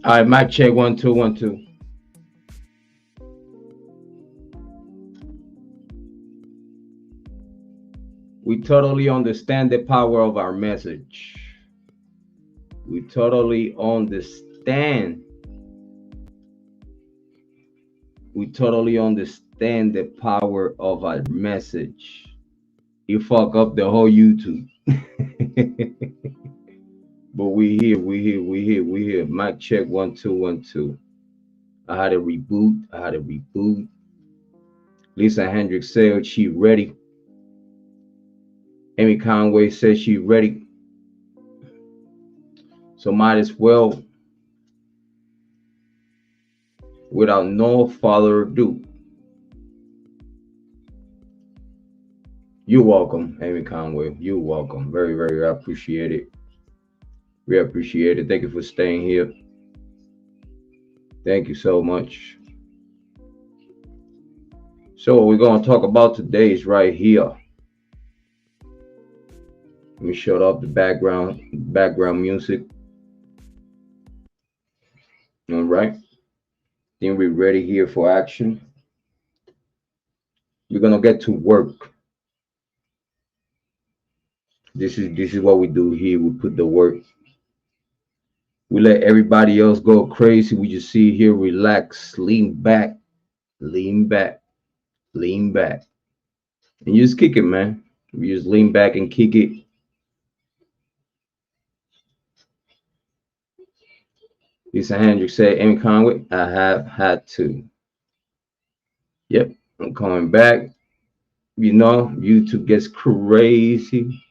All right, mic check 1 2 1 2. We totally understand the power of our message. We totally understand. We totally understand the power of our message. You fuck up the whole YouTube. But we here. Mic check 1 2 1 2. I had a reboot. Lisa Hendricks said she ready. Amy Conway said she ready. So might as well, without no further ado. You're welcome, Amy Conway. You're welcome. Very, very appreciate it. We appreciate it. Thank you for staying here. Thank you so much. So what we're going to talk about today is right here. Let me shut up the background music. All right. Then we're ready here for action. We're going to get to work. This is what we do here. We put the work. We let everybody else go crazy. We just sit here, relax, lean back, and you just kick it, man. You just lean back and kick it. Lisa Hendricks said, Amy Conway, I have had to. Yep, I'm coming back. You know, YouTube gets crazy.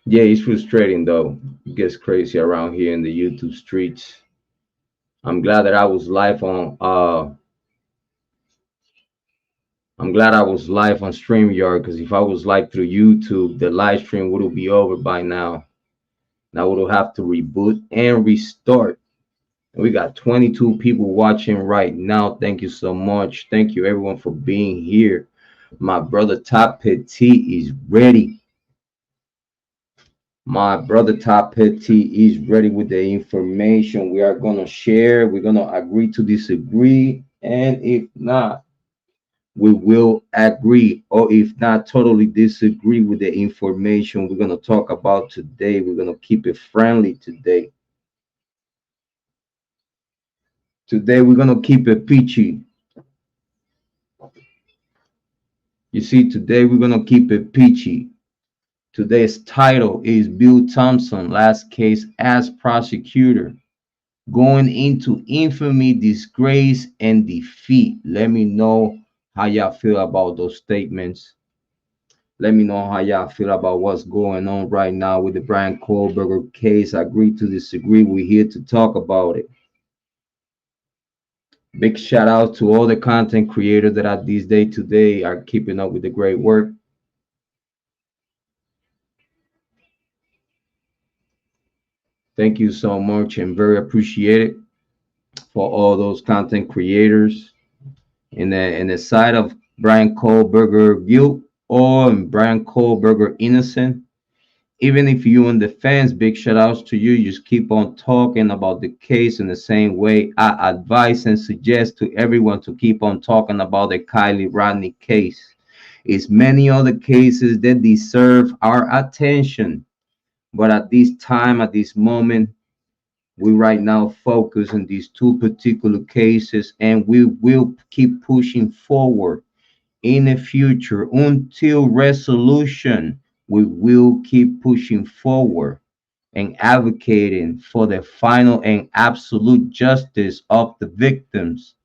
Yeah, it's frustrating though. It gets crazy around here in the YouTube streets. I'm glad that I was live on StreamYard, because if I was live through YouTube, the live stream would be over by now. Now we'll have to reboot and restart. And we got 22 people watching right now. Thank you so much. Thank you everyone for being here. My brother Top Petit is ready. My brother Top Petit is ready with the information we are going to share. We're going to agree to disagree. And if not, we will agree. Or if not, totally disagree with the information we're going to talk about today. We're going to keep it friendly today. Today, we're going to keep it peachy. You see, today we're going to keep it peachy. Today's title is Bill Tomson, last case as prosecutor, going into infamy, disgrace, and defeat. Let me know how y'all feel about those statements. Let me know how y'all feel about what's going on right now with the Bryan Kohberger case. Agree to disagree. We're here to talk about it. Big shout out to all the content creators that are these days today are keeping up with the great work. Thank you so much and very appreciated for all those content creators in the side of Bryan Kohberger guilt or Bryan Kohberger innocent. Even if you're in the fence, big shout outs to you. Just keep on talking about the case in the same way. I advise and suggest to everyone to keep on talking about the Kiely Rodni case. It's many other cases that deserve our attention. But at this time, at this moment, we right now focus on these two particular cases, and we will keep pushing forward in the future until resolution. We will keep pushing forward and advocating for the final and absolute justice of the victims.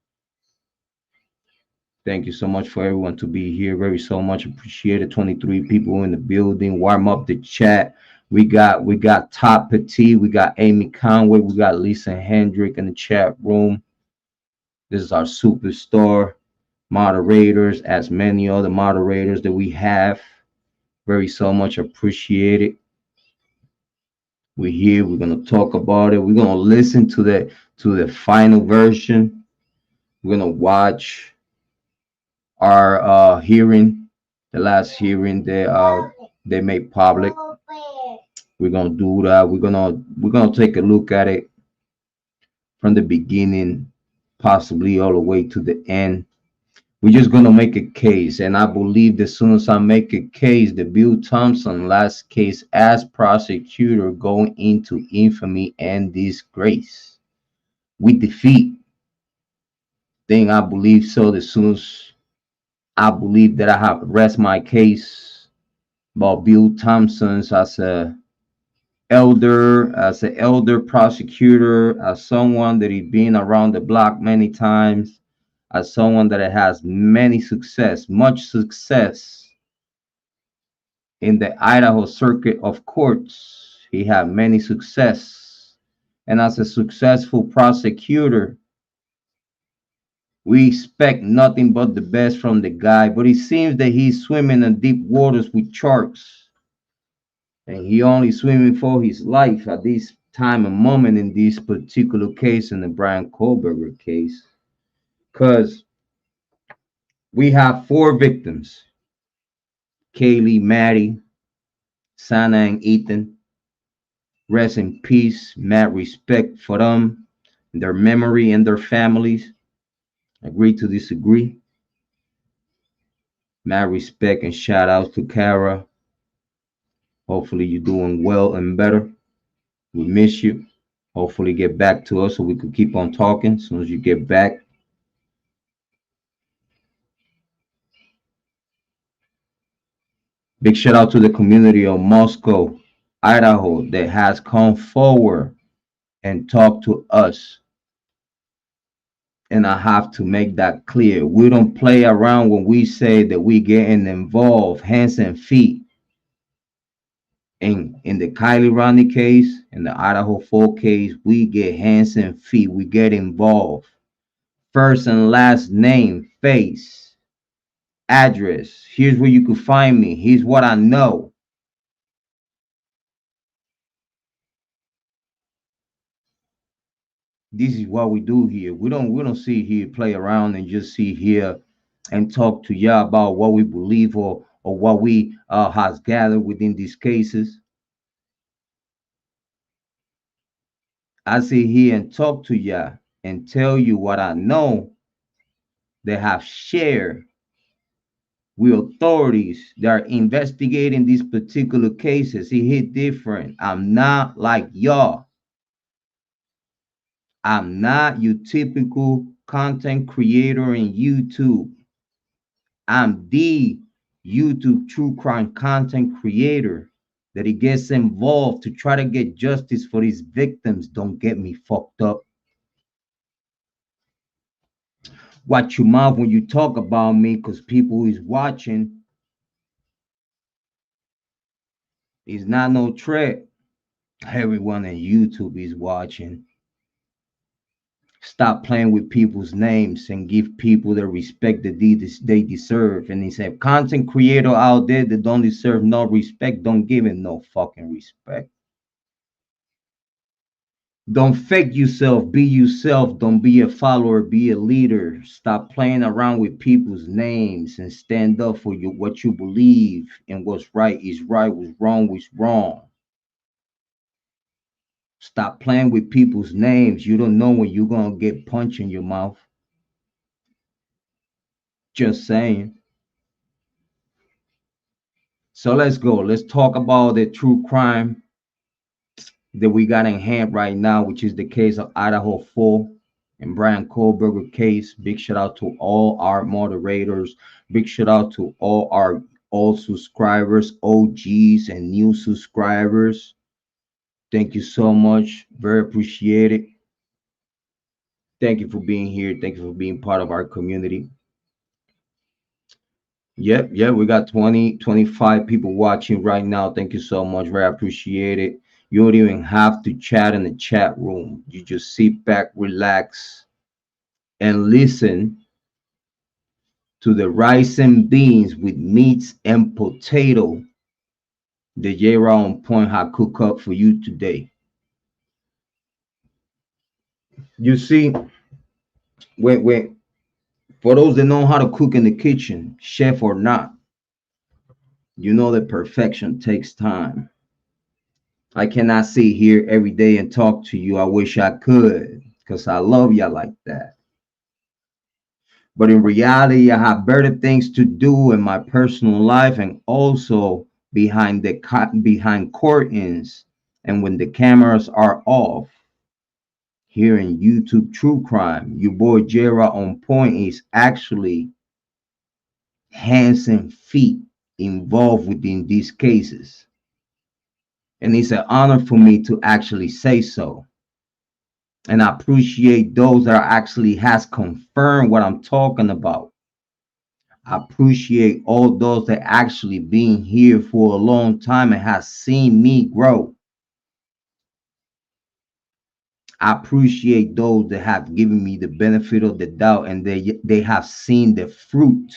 Thank you so much for everyone to be here. Very so much appreciated. 23 people in the building. Warm up the chat. We got Top Petit, we got Amy Conway, we got Lisa Hendrick in the chat room. This is our superstar moderators, as many other moderators that we have. Very so much appreciated. We're here. We're gonna talk about it. We're gonna listen to the final version. We're gonna watch our hearing, the last hearing they made public. We're gonna do that. We're gonna take a look at it. from the beginning, possibly all the way to the end. We're just gonna make a case, and I believe as soon as I make a case, the Bill Tomson last case as prosecutor going into infamy and disgrace. We defeat. Thing I believe so. As soon as I believe that I have rest my case about Bill Tomson's as an elder prosecutor, as someone that he's been around the block many times, as someone that has much success in the Idaho circuit of courts. He had many success. And as a successful prosecutor, we expect nothing but the best from the guy, but it seems that he's swimming in deep waters with sharks. And he only swimming for his life at this time and moment in this particular case, in the Bryan Kohberger case. Because we have 4 victims: Kiely, Maddie, Sana, and Ethan. Rest in peace, mad respect for them, their memory, and their families. Agree to disagree. Mad respect and shout outs to Kara. Hopefully you're doing well and better. We miss you. Hopefully get back to us so we could keep on talking as soon as you get back. Big shout out to the community of Moscow, Idaho that has come forward and talked to us. And I have to make that clear. We don't play around when we say that we getting involved, hands and feet. In the Kiely Rodni case, in the Idaho 4 case, we get hands and feet. We get involved. First and last name, face, address. Here's where you can find me. Here's what I know. This is what we do here. We don't sit here, play around, and just sit here and talk to y'all about what we believe or what we has gathered within these cases. I sit here and talk to y'all and tell you what I know they have shared with authorities that are investigating these particular cases. It hit different. I'm not like y'all. I'm not your typical content creator in YouTube. I'm the YouTube true crime content creator that he gets involved to try to get justice for his victims. Don't get me fucked up. Watch your mouth when you talk about me, because people is watching. It's not no threat. Everyone on YouTube is watching. Stop playing with people's names and give people the respect that they deserve. And he said, content creator out there that don't deserve no respect, don't give him no fucking respect. Don't fake yourself. Be yourself. Don't be a follower. Be a leader. Stop playing around with people's names and stand up for what you believe. And what's right is right. What's wrong is wrong. Stop playing with people's names. You don't know when you're going to get punched in your mouth. Just saying. So let's go. Let's talk about the true crime that we got in hand right now, which is the case of Idaho 4 and Bryan Kohberger case. Big shout out to all our moderators. Big shout out to all our old subscribers, OGs, and new subscribers. Thank you so much. Very appreciated. Thank you for being here. Thank you for being part of our community. Yep, we got 25 people watching right now. Thank you so much. Very appreciate it. You don't even have to chat in the chat room. You just sit back, relax, and listen to the rice and beans with meats and potato that Jrod on Point had cooked up for you today. You see, when for those that know how to cook in the kitchen, chef or not, you know that perfection takes time. I cannot sit here every day and talk to you. I wish I could. because I love you like that. But in reality, I have better things to do in my personal life and also behind curtains and when the cameras are off. Here in YouTube True Crime, your boy Jrod on Point is actually hands and feet involved within these cases. And it's an honor for me to actually say so. And I appreciate those that actually has confirmed what I'm talking about. I appreciate all those that actually been here for a long time and has seen me grow. I appreciate those that have given me the benefit of the doubt and they have seen the fruit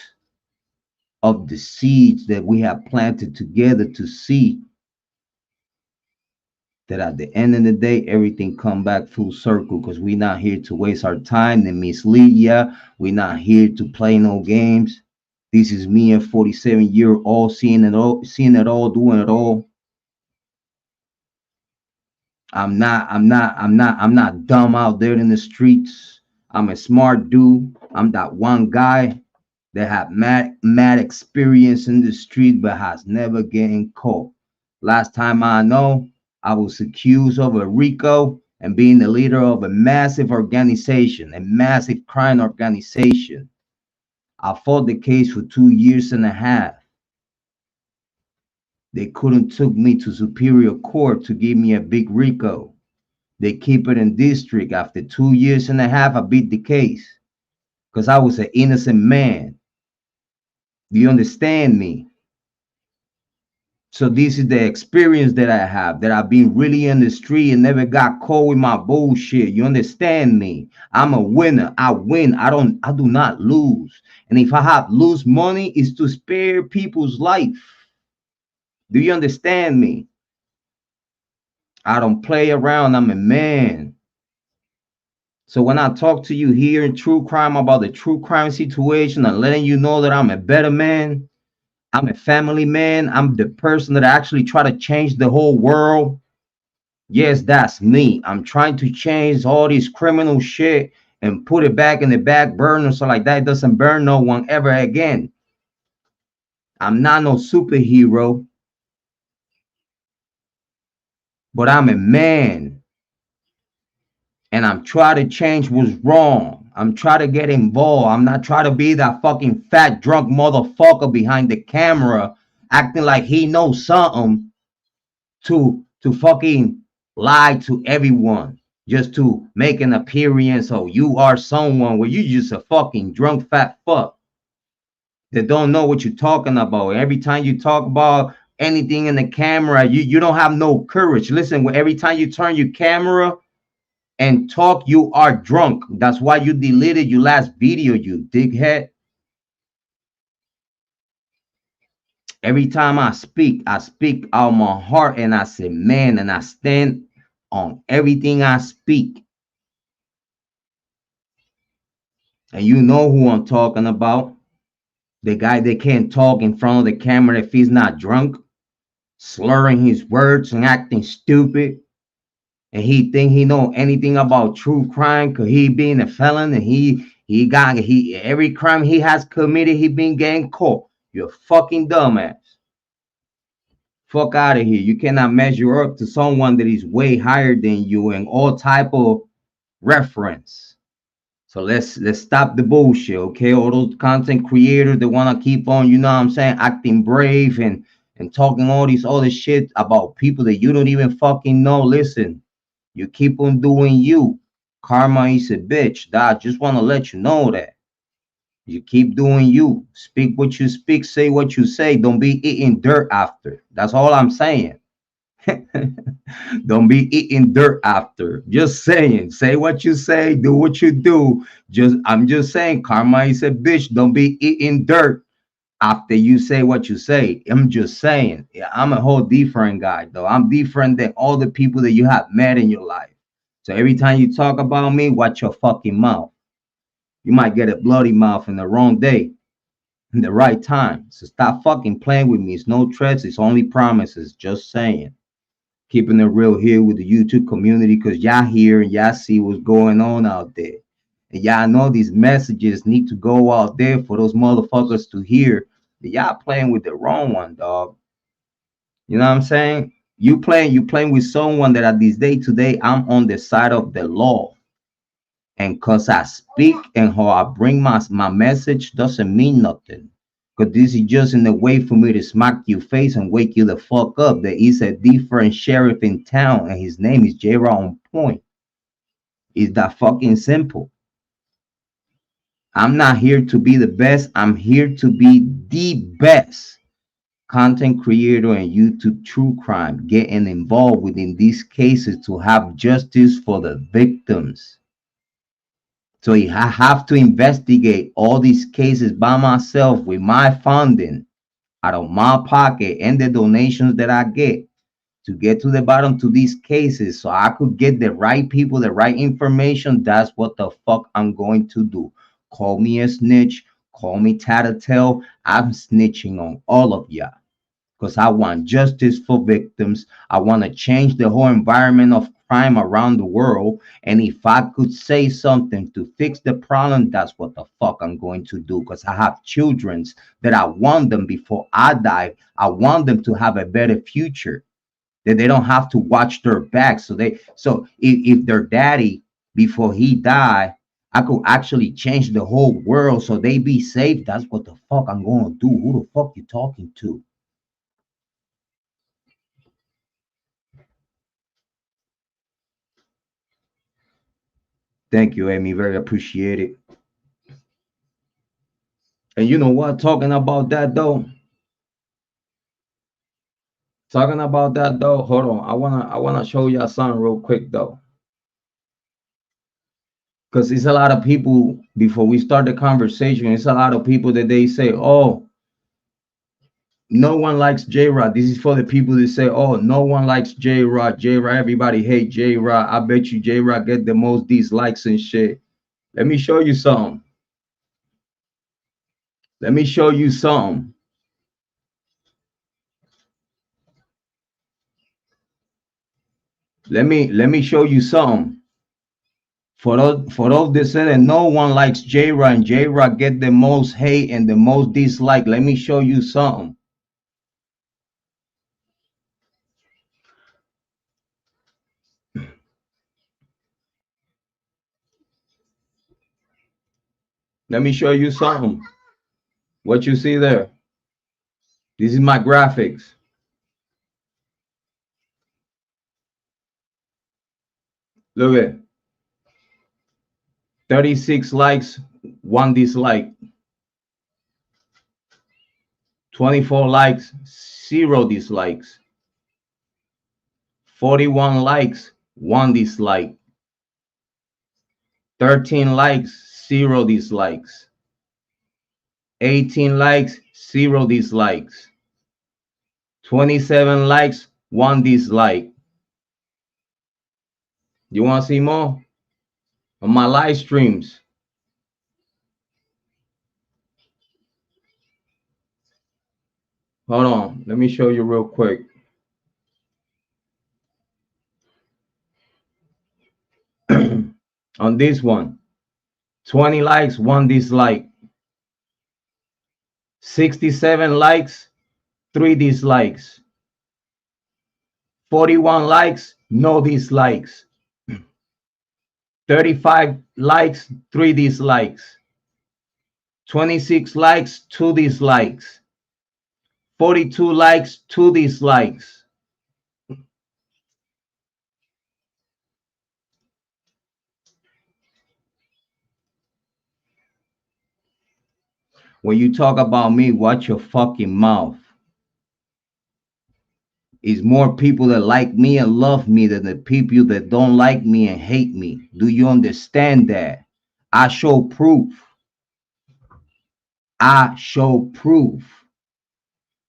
of the seeds that we have planted together to see that at the end of the day, everything come back full circle because we're not here to waste our time and mislead ya. We're not here to play no games. This is me at 47-year-old seeing it all, doing it all. I'm not dumb out there in the streets. I'm a smart dude. I'm that one guy that have mad experience in the street but has never getting caught. Last time I know, I was accused of a RICO and being the leader of a massive organization, a massive crime organization. I fought the case for 2 years and a half. They couldn't took me to Superior Court to give me a big RICO. They keep it in district. After 2 years and a half, I beat the case because I was an innocent man. Do you understand me? So this is the experience that I have, that I've been really in the street and never got caught with my bullshit. You understand me? I'm a winner. I win. I do not lose. And if I have lose money, it's to spare people's life. Do you understand me? I don't play around. I'm a man. So when I talk to you here in True Crime about the true crime situation and letting you know that I'm a better man, I'm a family man, I'm the person that actually try to change the whole world. Yes, that's me. I'm trying to change all this criminal shit and put it back in the back burner so like that doesn't burn no one ever again. I'm not no superhero, but I'm a man. And I'm trying to change what's wrong. I'm trying to get involved. I'm not trying to be that fucking fat drunk motherfucker behind the camera acting like he knows something to fucking lie to everyone just to make an appearance. Oh, you are someone where you just a fucking drunk fat fuck that don't know what you're talking about. Every time you talk about anything in the camera, you don't have no courage. Listen, every time you turn your camera and talk, you are drunk. That's why you deleted your last video, you dickhead. Every time I speak out my heart and I say, man, and I stand on everything I speak. And you know who I'm talking about. The guy that can't talk in front of the camera if he's not drunk, slurring his words and acting stupid. And he think he know anything about true crime because he being a felon and he every crime he has committed, he been getting caught. You're fucking dumbass. Fuck out of here. You cannot measure up to someone that is way higher than you in all type of reference. So let's stop the bullshit, okay? All those content creators that want to keep on, you know what I'm saying, acting brave and talking all this other shit about people that you don't even fucking know. Listen, you keep on doing you. Karma is a bitch. I just want to let you know that. You keep doing you. Speak what you speak, say what you say. Don't be eating dirt after. That's all I'm saying. Don't be eating dirt after. Just saying. Say what you say, do what you do. I'm just saying, karma is a bitch. Don't be eating dirt after you say what you say. I'm just saying. Yeah, I'm a whole different guy, though. I'm different than all the people that you have met in your life. So every time you talk about me, watch your fucking mouth. You might get a bloody mouth in the wrong day, in the right time. So stop fucking playing with me. It's no threats. It's only promises. Just saying. keeping it real here with the YouTube community, because y'all hear and y'all see what's going on out there. And y'all know these messages need to go out there for those motherfuckers to hear that y'all playing with the wrong one, dog. You know what I'm saying? You playing with someone that at this day today, I'm on the side of the law. And cause I speak and how I bring my message doesn't mean nothing. Because this is just in a way for me to smack your face and wake you the fuck up. There is a different sheriff in town, and his name is Jrod on point. It's that fucking simple. I'm not here to be the best. I'm here to be the best content creator and YouTube true crime, getting involved within these cases to have justice for the victims. So I have to investigate all these cases by myself with my funding out of my pocket and the donations that I get to get to the bottom to these cases so I could get the right people, the right information. That's what the fuck I'm going to do. Call me a snitch, call me tattletale. I'm snitching on all of y'all because I want justice for victims. I want to change the whole environment of crime around the world. And if I could say something to fix the problem, that's what the fuck I'm going to do, because I have children that I want them before I die. I want them to have a better future, that they don't have to watch their back. If their daddy, before he died, I could actually change the whole world so they be safe. That's what the fuck I'm going to do. Who the fuck you talking to? Thank you, Amy. Very appreciated. And you know what? Talking about that though. Hold on. I wanna show y'all something real quick though. Because it's a lot of people, before we start the conversation, it's a lot of people that they say, oh, no one likes Jrod. This is for the people that say, oh, no one likes Jrod. Everybody hate Jrod. I bet you Jrod get the most dislikes and shit. Let me show you something. Let me show you something. Let me show you something. For those that say that no one likes Jrod and Jrod get the most hate and the most dislike, let me show you something. Let me show you something. What you see there? This is my graphics. Look at it. 36 likes, 1 dislike. 24 likes, 0 dislikes. 41 likes, 1 dislike. 13 likes, 0 dislikes. 18 likes, 0 dislikes. 27 likes, 1 dislike. You want to see more? On my live streams. Hold on. Let me show you real quick. On this one, 20 likes, 1 dislike. 67 likes, 3 dislikes. 41 likes, no dislikes. 35 likes, 3 dislikes. 26 likes, 2 dislikes. 42 likes, 2 dislikes. When you talk about me, watch your fucking mouth. It's more people that like me and love me than the people that don't like me and hate me. Do you understand that? I show proof. I show proof.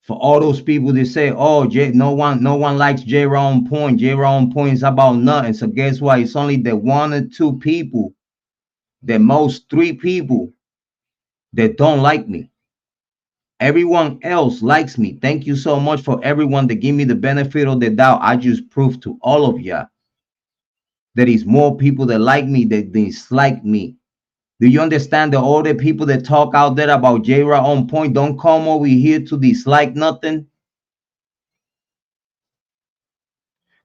For all those people that say, oh, no one likes Jrod on point. Jrod on point is about nothing. So guess what? It's only the 1 or 2 people, the most 3 people that don't like me. Everyone else likes me. Thank you so much for everyone that give me the benefit of the doubt. I just proved to all of ya that is more people that like me that dislike me. Do you understand that all the people that talk out there about Jrod on point don't come over here to dislike nothing?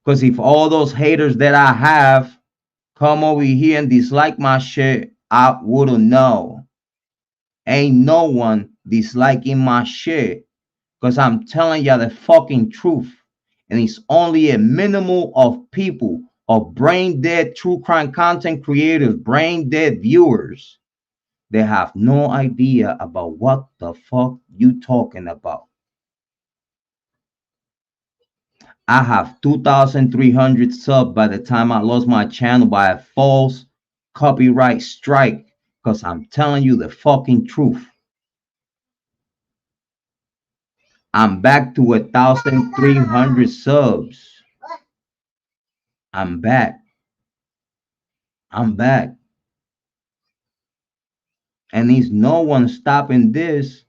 Because if all those haters that I have come over here and dislike my shit, I wouldn't know. Ain't no one disliking my shit. Because I'm telling you the fucking truth. And it's only a minimal of people, of brain dead true crime content creators, brain dead viewers. They have no idea about what the fuck you talking about. I have 2,300 subs by the time I lost my channel by a false copyright strike. Because I'm telling you the fucking truth. I'm back to 1,300 subs. I'm back. I'm back. And there's no one stopping this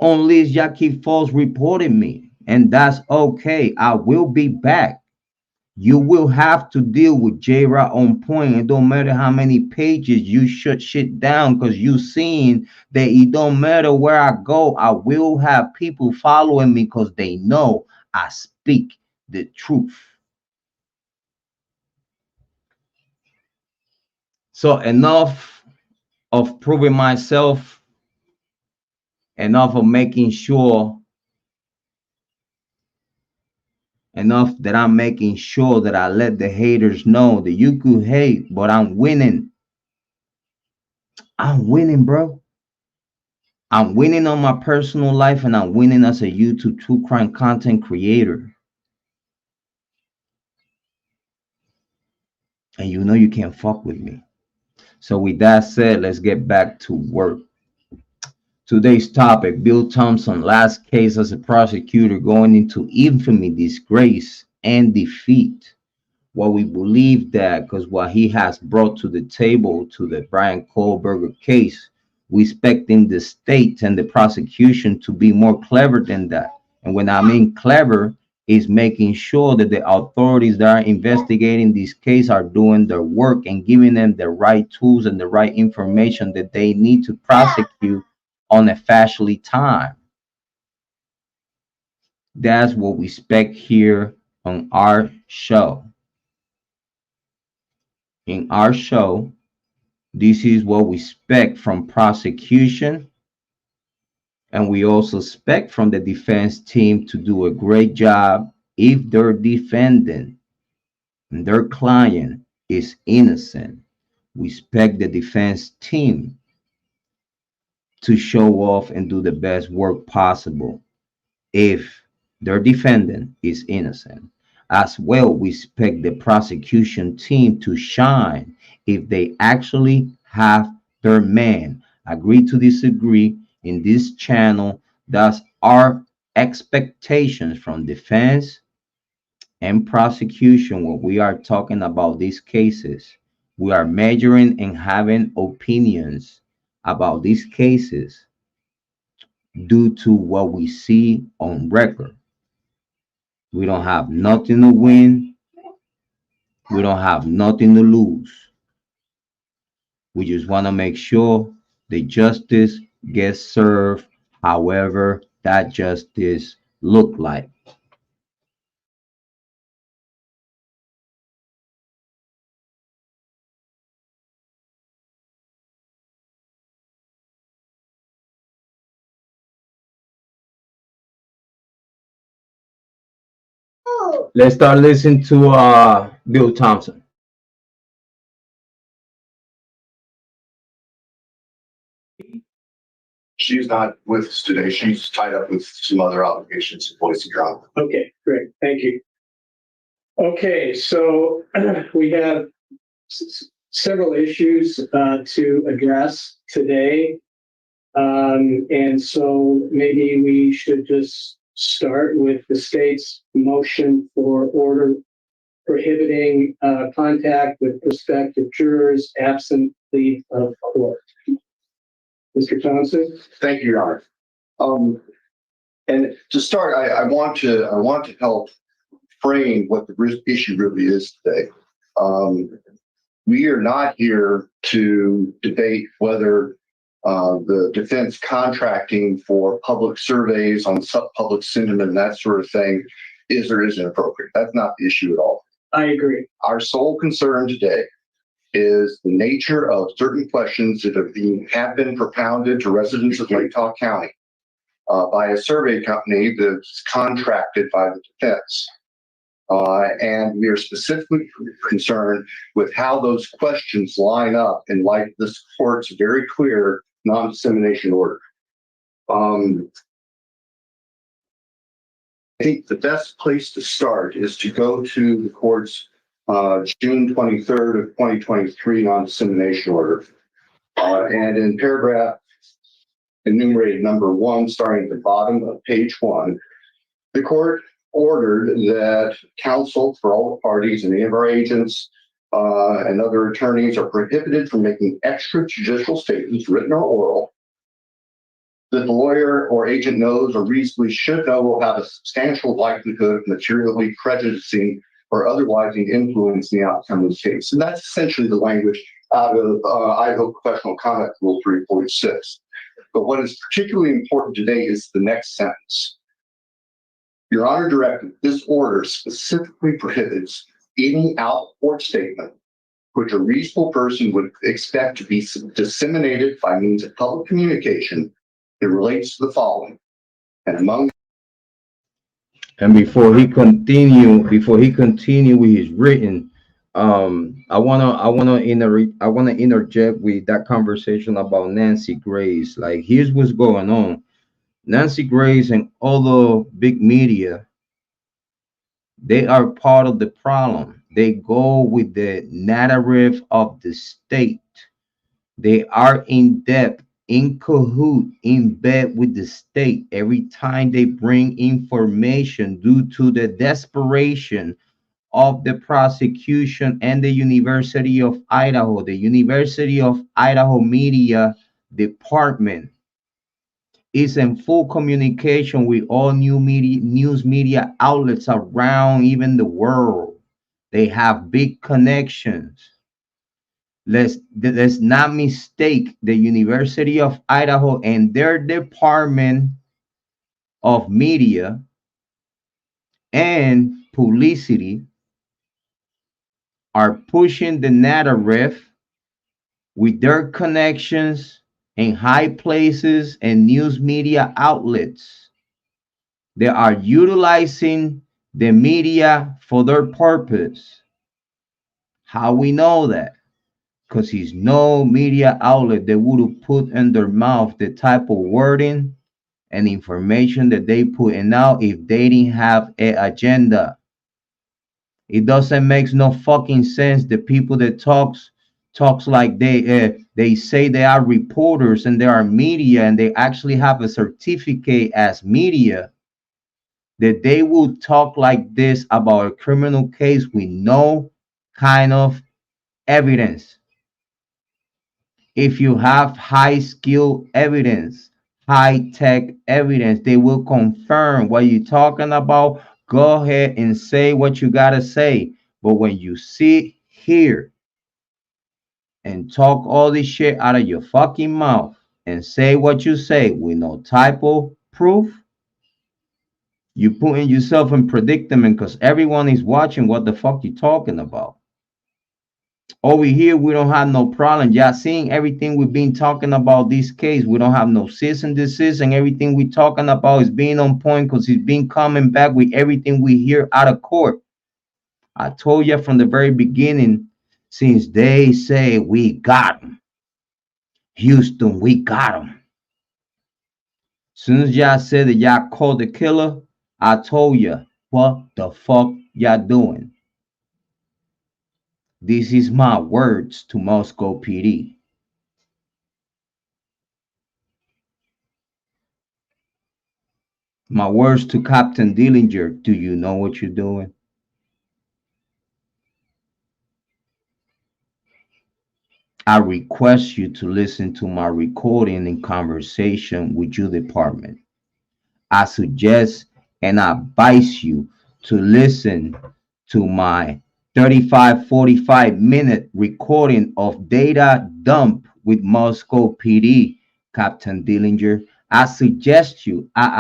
unless y'all keep false reporting me. And that's okay. I will be back. You will have to deal with Jrod on point. It don't matter how many pages you shut shit down, because you seen that it don't matter where I go, I will have people following me because they know I speak the truth. So enough of proving myself, enough of making sure, enough that I'm making sure that I let the haters know that you could hate, but I'm winning. I'm winning, bro. I'm winning on my personal life, and I'm winning as a YouTube true crime content creator. And you know you can't fuck with me. So with that said, let's get back to work. Today's topic, Bill Tomson, last case as a prosecutor going into infamy, disgrace, and defeat. What we believe that, because what he has brought to the table to the Bryan Kohberger case, we expecting the state and the prosecution to be more clever than that. And when I mean clever, is making sure that the authorities that are investigating this case are doing their work and giving them the right tools and the right information that they need to prosecute on a fastly time. That's what we expect here on our show. In our show, this is what we expect from prosecution, and we also expect from the defense team to do a great job if their defendant and their client is innocent. We expect the defense team to show off and do the best work possible if their defendant is innocent. As well, we expect the prosecution team to shine if they actually have their man. Agree to disagree in this channel. That's our expectations from defense and prosecution when we are talking about these cases. We are measuring and having opinions about these cases due to what we see on record. We don't have nothing to win. We don't have nothing to lose. We just want to make sure the justice gets served however that justice look like. Let's start listening to Bill Tomson. She's not with us today. She's tied up with some other obligations in Boise Drop. Okay, great. Thank you. Okay, so we have several issues to address today. And so maybe we should just start with the state's motion for order prohibiting contact with prospective jurors absent leave of court. Mr. Thompson? Thank you, Your Honor. And to start, I want to help frame what the issue really is today. We are not here to debate whether the defense contracting for public surveys on public sentiment and that sort of thing is or isn't appropriate. That's not the issue at all. I agree. Our sole concern today is the nature of certain questions that have been propounded to residents of Lake Tahoe County by a survey company that's contracted by the defense. And we are specifically concerned with how those questions line up in light of this court's very clear non-dissemination order. I think the best place to start is to go to the court's June 23rd of 2023 non-dissemination order. And in paragraph enumerated number 1, starting at the bottom of page 1, the court ordered that counsel for all the parties and any of our agents and other attorneys are prohibited from making extrajudicial statements, written or oral, that the lawyer or agent knows or reasonably should know will have a substantial likelihood of materially prejudicing or otherwise influencing the outcome of the case. And that's essentially the language out of Idaho Professional Conduct Rule 346. But what is particularly important today is the next sentence. Your Honor directed, this order specifically prohibits any out-of-court statement which a reasonable person would expect to be disseminated by means of public communication. It relates to the following, and among. And before he continue with his written, I wanna interject with that conversation about Nancy Grace. Like, here's what's going on. Nancy Grace and other big media, they are part of the problem. They go with the narrative of the state. They are in depth, in cahoot, in bed with the state every time they bring information due to the desperation of the prosecution and the University of Idaho. The University of Idaho Media Department is in full communication with all news media outlets around even the world. They have big connections. Let's not mistake the University of Idaho and their Department of Media and Publicity are pushing the narrative with their connections in high places and news media outlets. They are utilizing the media for their purpose. How we know that? Because there's no media outlet that would have put in their mouth the type of wording and information that they put in out if they didn't have an agenda. It doesn't make no fucking sense. The people that talks like they say they are reporters and they are media and they actually have a certificate as media, that they will talk like this about a criminal case with no kind of evidence. If you have high skill evidence, high tech evidence, they will confirm what you're talking about. Go ahead and say what you gotta say. But when you sit here and talk all this shit out of your fucking mouth and say what you say with no type of proof, you putting yourself in predicament because everyone is watching what the fuck you talking about. Over here, we don't have no problem. Y'all seeing everything we've been talking about this case. We don't have no cease and desist, and everything we talking about is being on point because he's been coming back with everything we hear out of court. I told you from the very beginning, since they say we got him, Houston, we got him. Soon as y'all said that y'all called the killer, I told you, what the fuck y'all doing? This is my words to Moscow PD. My words to Captain Dillinger. Do you know what you're doing? I request you to listen to my recording and conversation with your department. I suggest and I advise you to listen to my 45-45 minute recording of data dump with Moscow PD, Captain Dillinger. I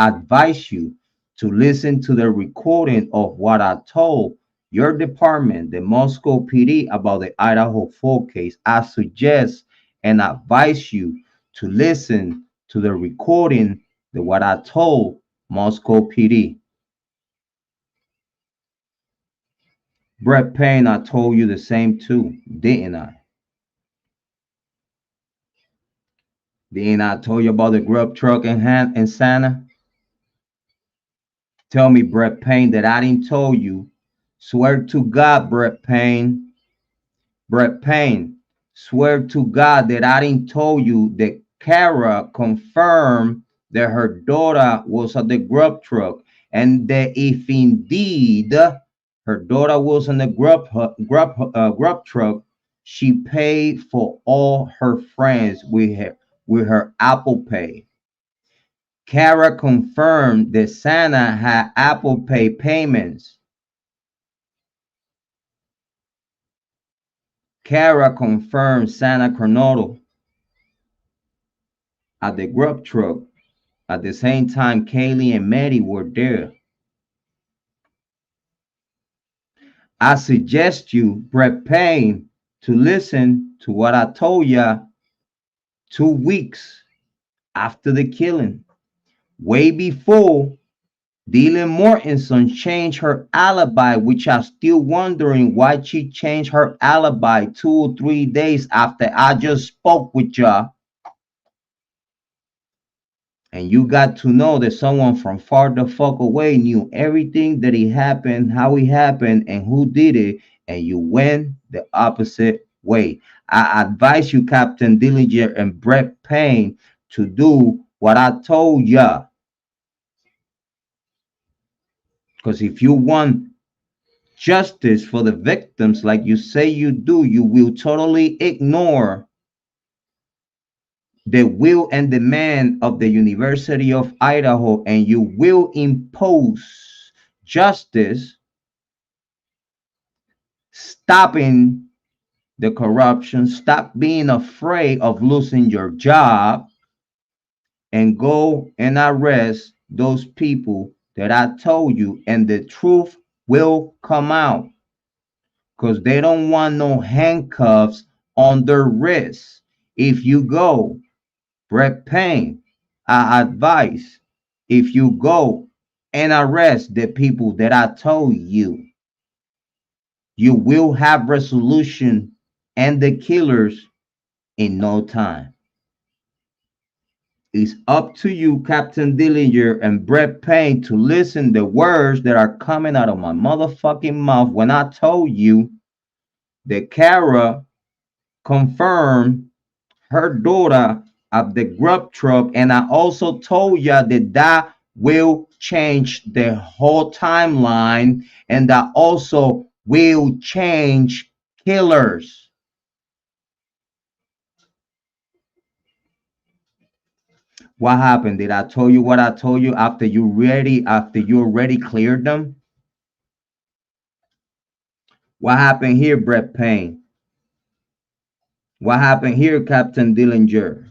advise you to listen to the recording of what I told your department, the Moscow PD, about the Idaho 4 case. I suggest and advise you to listen to the recording of what I told Moscow PD. Brett Payne, I told you the same too, didn't I? Didn't I tell you about the grub truck in Santa? Tell me, Brett Payne, that I didn't tell you. Swear to God, Brett Payne. Brett Payne, swear to God that I didn't tell you that Kara confirmed that her daughter was at the grub truck, and that if indeed her daughter was in the grub truck, she paid for all her friends with her Apple Pay. Kara confirmed that Santa had Apple Pay payments. Kara confirmed Santa Coronado at the grub truck. At the same time, Kiely and Maddie were there. I suggest you, Brett Payne, to listen to what I told ya 2 weeks after the killing. Way before Dylan Mortensen changed her alibi, which I'm still wondering why she changed her alibi 2 or 3 days after I just spoke with ya. And you got to know that someone from far the fuck away knew everything that it happened, how it happened, and who did it, and you went the opposite way. I advise you, Captain Dillinger and Brett Payne, to do what I told ya. Because if you want justice for the victims like you say you do, you will totally ignore the will and demand of the University of Idaho, and you will impose justice, stopping the corruption, stop being afraid of losing your job, and go and arrest those people that I told you, and the truth will come out, because they don't want no handcuffs on their wrists. If you go, Brett Payne, I advise, if you go and arrest the people that I told you, you will have resolution and the killers in no time. It's up to you, Captain Dillinger and Brett Payne, to listen the words that are coming out of my motherfucking mouth when I told you that Kara confirmed her daughter of the grub truck, and I also told ya that that will change the whole timeline, and that also will change killers. What happened? Did I tell you what I told you after you already cleared them? What happened here, Brett Payne? What happened here, Captain Dillinger?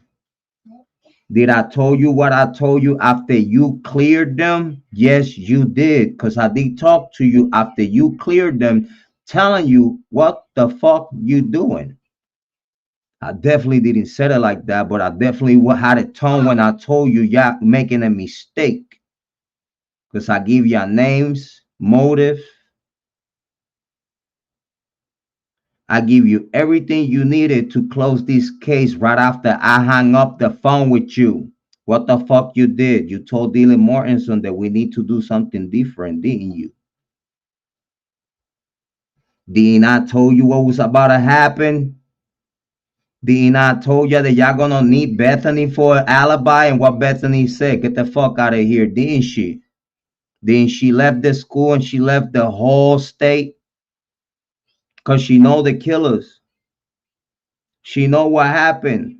Did I tell you what I told you after you cleared them? Yes, you did, because I did talk to you after you cleared them, telling you what the fuck you doing. I definitely didn't say it like that, but I definitely had a tone when I told you y'all making a mistake, because I give you names, motive. I give you everything you needed to close this case right after I hung up the phone with you. What the fuck you did? You told Dylan Mortensen that we need to do something different, didn't you? Didn't I told you what was about to happen? Didn't I told you that y'all gonna need Bethany for an alibi? And what Bethany said, get the fuck out of here, didn't she? Then she left the school and she left the whole state because she know the killers. She know what happened.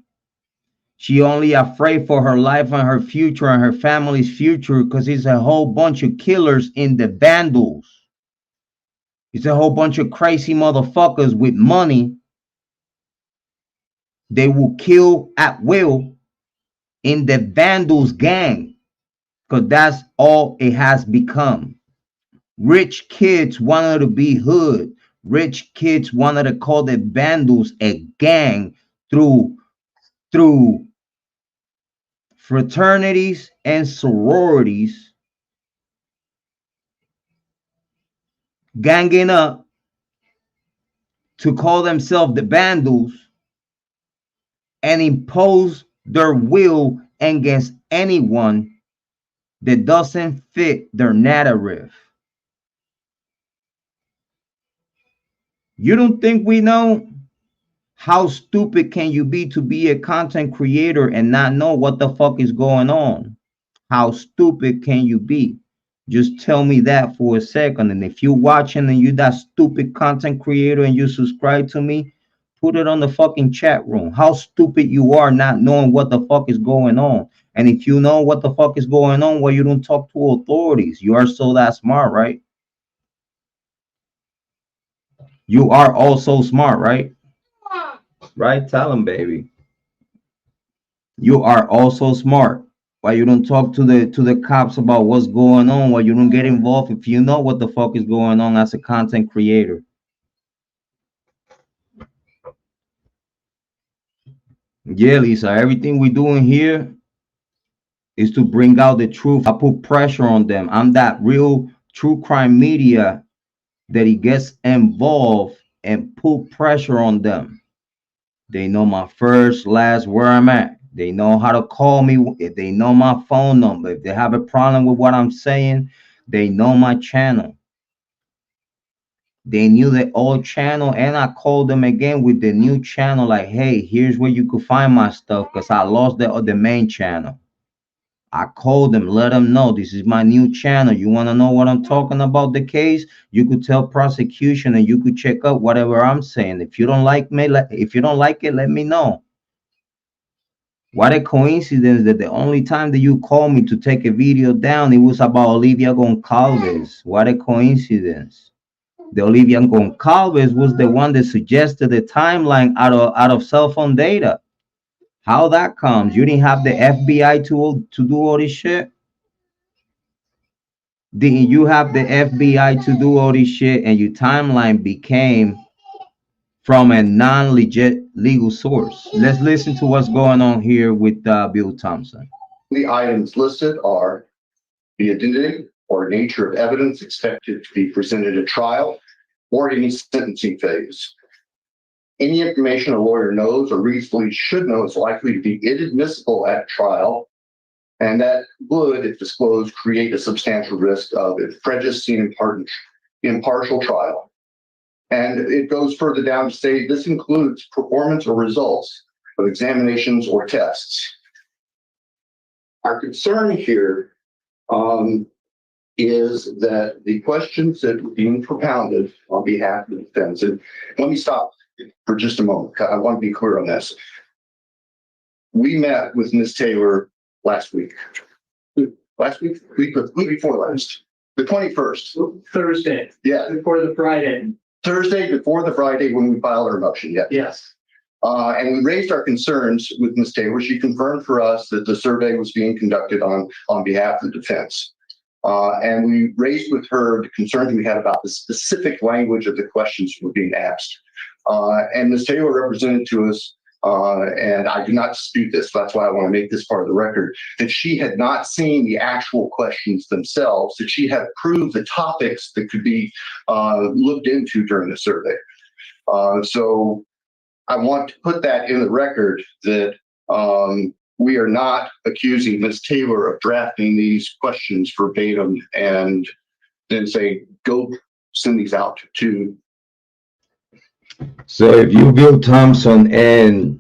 She only afraid for her life and her future and her family's future because it's a whole bunch of killers in the vandals. It's a whole bunch of crazy motherfuckers with money. They will kill at will in the vandals gang because that's all it has become. Rich kids wanted to be hood. Rich kids wanted to call the vandals a gang through fraternities and sororities ganging up to call themselves the vandals and impose their will against anyone that doesn't fit their narrative. You don't think we know? How stupid can you be a content creator and not know what the fuck is going on? How stupid can you be? Just tell me that for a second. And if you're watching and you that stupid content creator and you subscribe to me, put it on the fucking chat room. How stupid you are not knowing what the fuck is going on. And if you know what the fuck is going on, well, you don't talk to authorities. You are so that smart, right? You are also smart, right? Right? Tell them, baby. You are also smart. Why you don't talk to the cops about what's going on? Why you don't get involved if you know what the fuck is going on as a content creator? Yeah, Lisa, everything we doing here is to bring out the truth. I put pressure on them. I'm that real true crime media that he gets involved and put pressure on them. They know my first, last, where I'm at. They know how to call me. If they know my phone number, if they have a problem with what I'm saying, they know my channel. They knew the old channel, and I called them again with the new channel. Like, hey, here's where you could find my stuff because I lost the main channel. I called them, let them know this is my new channel. You want to know what I'm talking about? The case, you could tell Prosecution, and you could check out whatever I'm saying. If you don't like me, if you don't like it, let me know. What a coincidence that the only time that you called me to take a video down, it was about Olivia Goncalves. What a coincidence. The Olivia Goncalves was the one that suggested the timeline out of cell phone data. How that comes? You didn't have the FBI to do all this shit? Didn't you have the FBI to do all this shit and your timeline became from a non-legit legal source? Let's listen to what's going on here with Bill Tomson. The items listed are the identity or nature of evidence expected to be presented at trial or any sentencing phase. Any information a lawyer knows or reasonably should know is likely to be inadmissible at trial, and that would, if disclosed, create a substantial risk of prejudicing impartial trial. And it goes further down to say this includes performance or results of examinations or tests. Our concern here is that the questions that are being propounded on behalf of the defense, and let me stop for just a moment. I want to be clear on this. We met with Ms. Taylor last week. Week before last. The 21st. Thursday. Yeah. Before the Friday. Thursday before the Friday when we filed our motion. Yeah. Yes. And we raised our concerns with Ms. Taylor. She confirmed for us that the survey was being conducted on behalf of the defense. And we raised with her the concerns we had about the specific language of the questions that were being asked. And Ms. Taylor represented to us, and I do not dispute this, that's why I want to make this part of the record, that she had not seen the actual questions themselves, that she had approved the topics that could be looked into during the survey. So I want to put that in the record that we are not accusing Ms. Taylor of drafting these questions verbatim and then say, go send these out to. So if you Bill Tomson and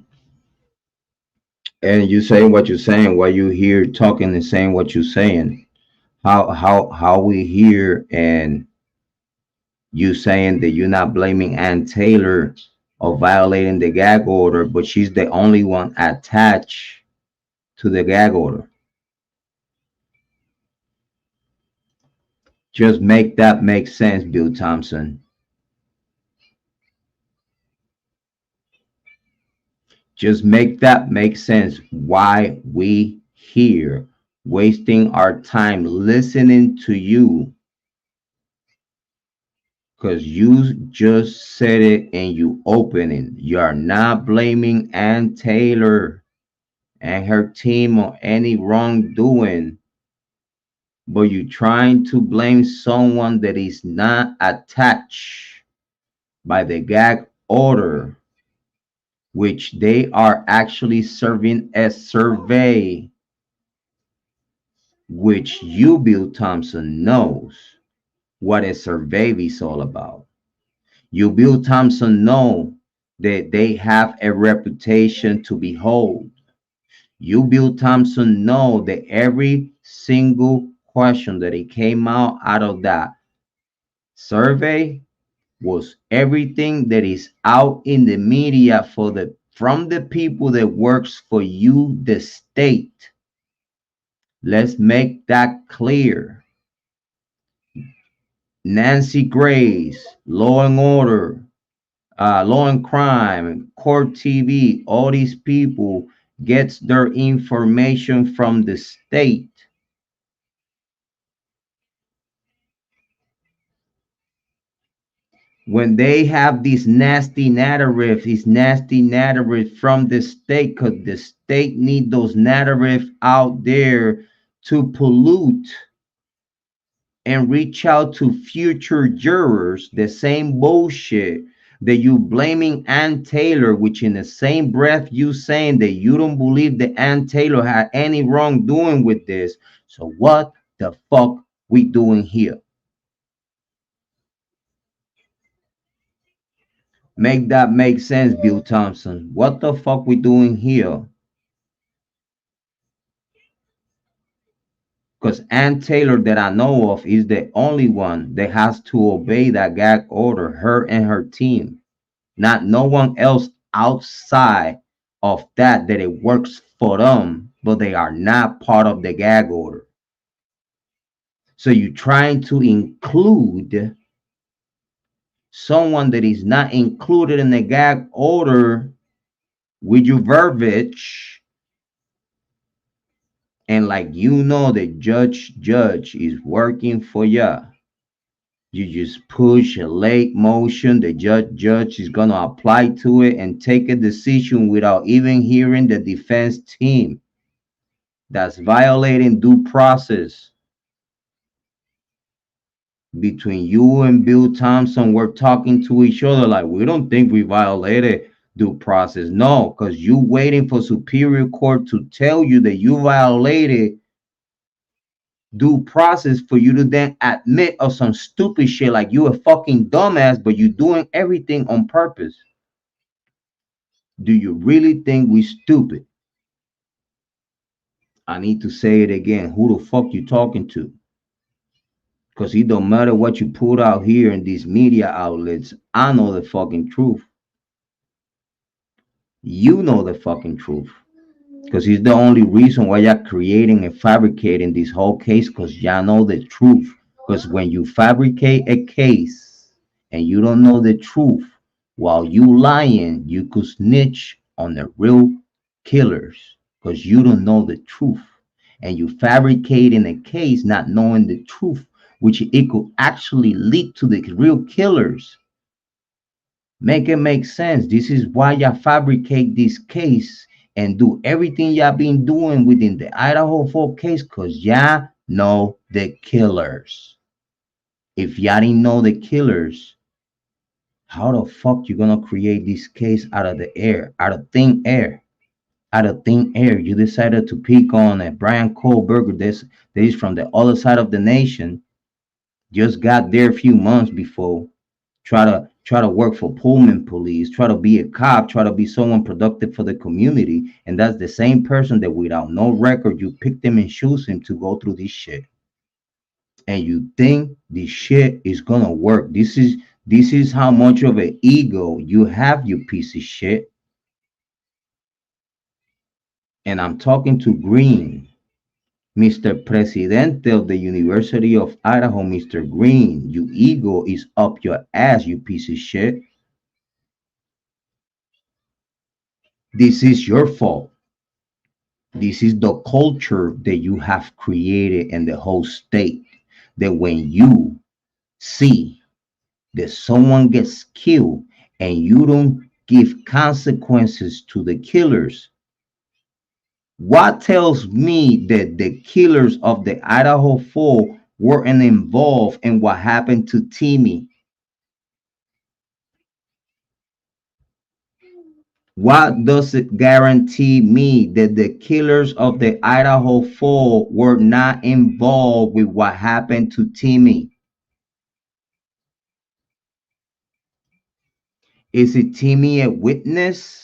you saying what you're saying, while you here talking and saying what you're saying, how we hear and you saying that you're not blaming Ann Taylor of violating the gag order, but she's the only one attached to the gag order. Just make that make sense, Bill Tomson. Just make that make sense. Why we here wasting our time listening to you? Because you just said it and you open it. You are not blaming Ann Taylor and her team on any wrongdoing, but you trying to blame someone that is not attached by the gag order, which they are actually serving a survey, which you, Bill Tomson, knows what a survey is all about. You, Bill Tomson, know that they have a reputation to behold. You, Bill Tomson, know that every single question that it came out of that survey was everything that is out in the media from the people that works for you, the state. Let's make that clear. Nancy Grace, Law and Order, Law and Crime, Court TV, all these people gets their information from the state. When they have this nasty narrative from the state, because the state need those narratives out there to pollute and reach out to future jurors, the same bullshit that you blaming Ann Taylor, which in the same breath you saying that you don't believe that Ann Taylor had any wrongdoing with this. So what the fuck we doing here? Make that make sense, Bill Tomson. What the fuck we doing here? Because Ann Taylor that I know of is the only one that has to obey that gag order, her and her team. Not no one else outside of that it works for them, but they are not part of the gag order. So you're trying to include someone that is not included in the gag order with your verbiage, and like you know the judge is working for you. You just push a late motion, the judge is gonna apply to it and take a decision without even hearing the defense team. That's violating due process. Between you and Bill Tomson, we're talking to each other like we don't think we violated due process. No, because you waiting for Superior Court to tell you that you violated due process for you to then admit of some stupid shit like you a fucking dumbass, but you doing everything on purpose. Do you really think we stupid? I need to say it again. Who the fuck you talking to? Because it don't matter what you put out here in these media outlets. I know the fucking truth. You know the fucking truth. Because it's the only reason why y'all creating and fabricating this whole case, because y'all know the truth. Because when you fabricate a case and you don't know the truth, while you lying, you could snitch on the real killers because you don't know the truth. And you fabricating a case not knowing the truth, which it could actually lead to the real killers. Make it make sense. This is why y'all fabricate this case and do everything y'all been doing within the Idaho 4 case, because y'all know the killers. If y'all didn't know the killers, how the fuck you gonna create this case out of the air, out of thin air? Out of thin air, you decided to pick on a Bryan Kohberger that is from the other side of the nation, just got there a few months before, try to work for Pullman police, try to be a cop, try to be someone productive for the community, and that's the same person that without no record you picked him and choose him to go through this shit. And you think this shit is gonna work. This is how much of an ego you have, you piece of shit. And I'm talking to Green, Mr. Presidente of the University of Idaho, Mr. Green. Your ego is up your ass, you piece of shit. This is your fault. This is the culture that you have created in the whole state. That when you see that someone gets killed and you don't give consequences to the killers, what tells me that the killers of the Idaho 4 weren't involved in what happened to Timmy? What does it guarantee me that the killers of the Idaho 4 were not involved with what happened to Timmy? Is it Timmy a witness?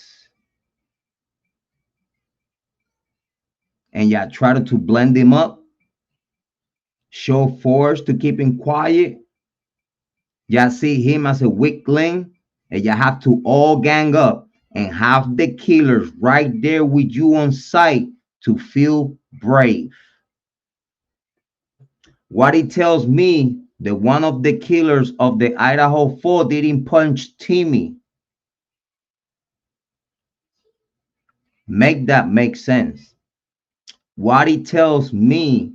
And y'all try to blend him up, show force to keep him quiet. Y'all see him as a weakling, and you have to all gang up and have the killers right there with you on site to feel brave. What it tells me that one of the killers of the Idaho 4 didn't punch Timmy. Make that make sense. What it tells me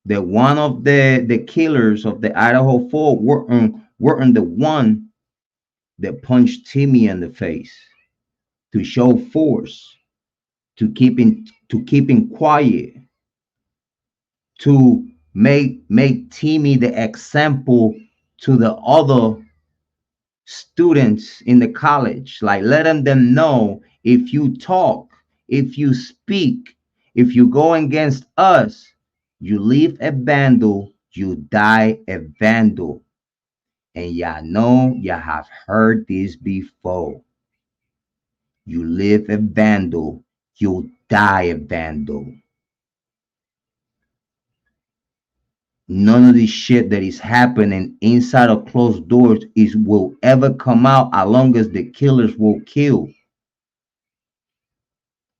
that one of the killers of the Idaho 4 weren't the one that punched Timmy in the face to show force, to keep him quiet, to make Timmy the example to the other students in the college. Like letting them know, if you talk, if you speak, if you go against us, you live a vandal, you die a vandal. And y'all know, y'all have heard this before. You live a vandal, you die a vandal. None of this shit that is happening inside of closed doors will ever come out as long as the killers will kill.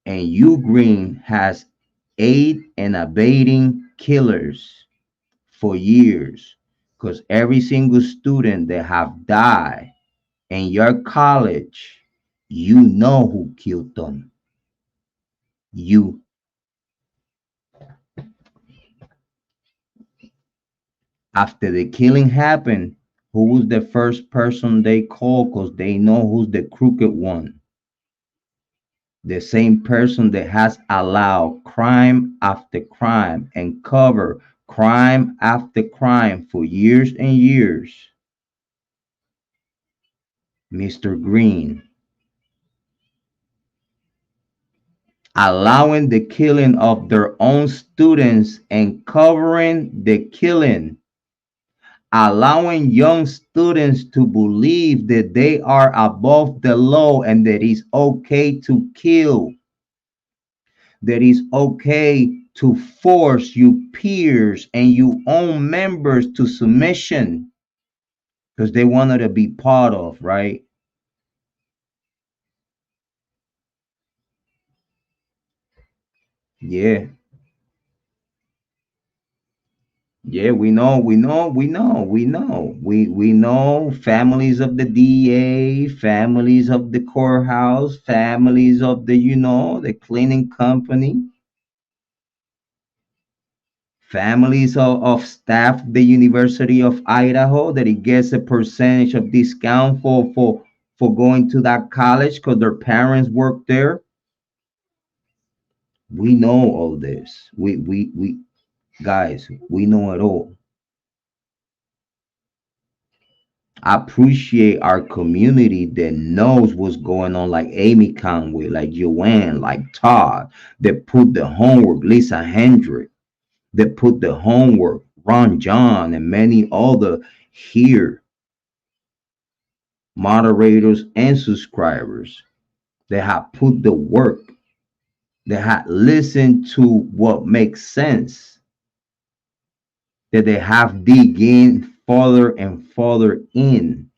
And you, Green, has aid and abetting killers for years, because every single student that have died in your college, you know who killed them. You. After the killing happened, who was the first person they called? Because they know who's the crooked one. The same person that has allowed crime after crime and cover crime after crime for years and years. Mr. Green. Allowing the killing of their own students and covering the killing. Allowing young students to believe that they are above the law and that it's okay to kill. That it's okay to force your peers and your own members to submission because they wanted to be part of, right? Yeah. Yeah, we know families of the DA, families of the courthouse, families of the, the cleaning company, families of staff the University of Idaho that it gets a percentage of discount for going to that college because their parents work there. We know all this. We guys, we know it all. I appreciate our community that knows what's going on, like Amy Conway, like Joanne, like Todd, that put the homework, Lisa Hendrick, that put the homework, Ron John, and many other here, moderators and subscribers that have put the work, that have listened to what makes sense, that they have dig in further and further in.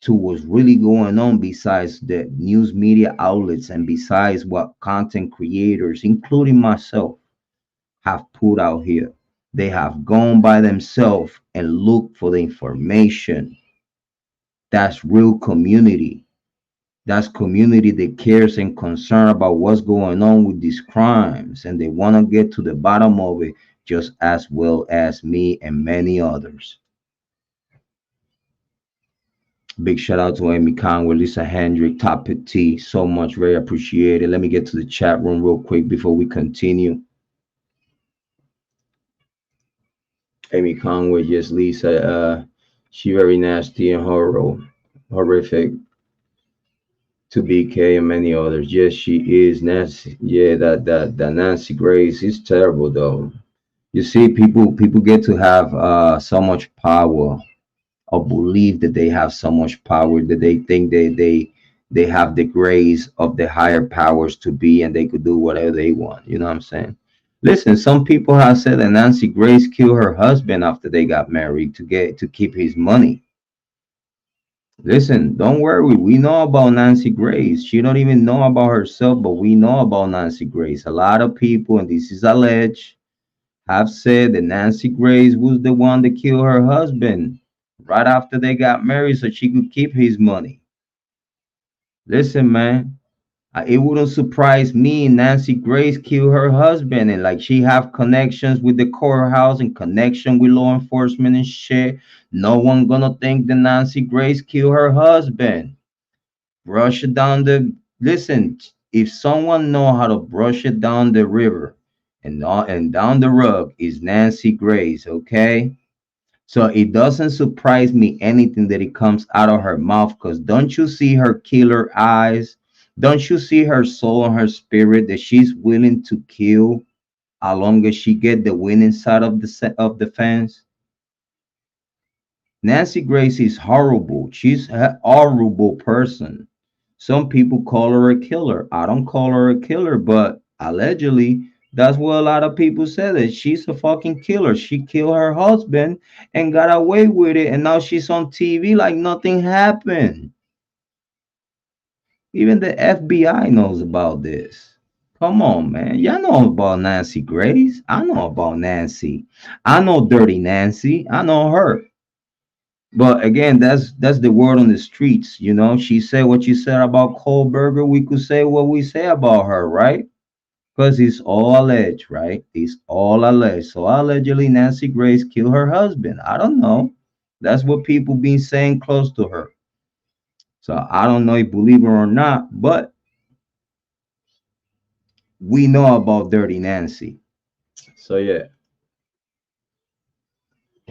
to what's really going on besides the news media outlets and besides what content creators, including myself, have put out here. They have gone by themselves and looked for the information. That's real community. That's community that cares and concerned about what's going on with these crimes, and they want to get to the bottom of it just as well as me and many others. Big shout out to Amy Conway, Lisa Hendrick, Top Petit, so much, very appreciated. Let me get to the chat room real quick before we continue. Amy Conway, yes, Lisa, she very nasty and horrific to BK and many others. Yes, she is Nancy. Yeah, that Nancy Grace is terrible though. You see, people get to have so much power or believe that they have so much power that they think they have the grace of the higher powers to be and they could do whatever they want. You know what I'm saying? Listen, some people have said that Nancy Grace killed her husband after they got married to keep his money. Listen, don't worry. We know about Nancy Grace. She don't even know about herself, but we know about Nancy Grace. A lot of people, and this is alleged, have said that Nancy Grace was the one that killed her husband right after they got married so she could keep his money. Listen, man, it wouldn't surprise me if Nancy Grace killed her husband and like she have connections with the courthouse and connection with law enforcement and shit. No one gonna think that Nancy Grace killed her husband. Brush it down the listen. If someone know how to brush it down the river and down the rug is Nancy Grace, okay? So it doesn't surprise me anything that it comes out of her mouth because don't you see her killer eyes? Don't you see her soul and her spirit that she's willing to kill as long as she get the winning side of the fence? Nancy Grace is horrible. She's a horrible person. Some people call her a killer. I don't call her a killer, but allegedly, that's what a lot of people say that she's a fucking killer. She killed her husband and got away with it, and now she's on TV like nothing happened. Even the FBI knows about this. Come on, man. Y'all know about Nancy Grace. I know about Nancy. I know Dirty Nancy. I know her. But again, that's the word on the streets. You know, she said what she said about Kohberger. We could say what we say about her, right? Because it's all alleged, right? It's all alleged. So allegedly, Nancy Grace killed her husband. I don't know. That's what people been saying close to her. So I don't know if believe her or not, but we know about Dirty Nancy. So yeah,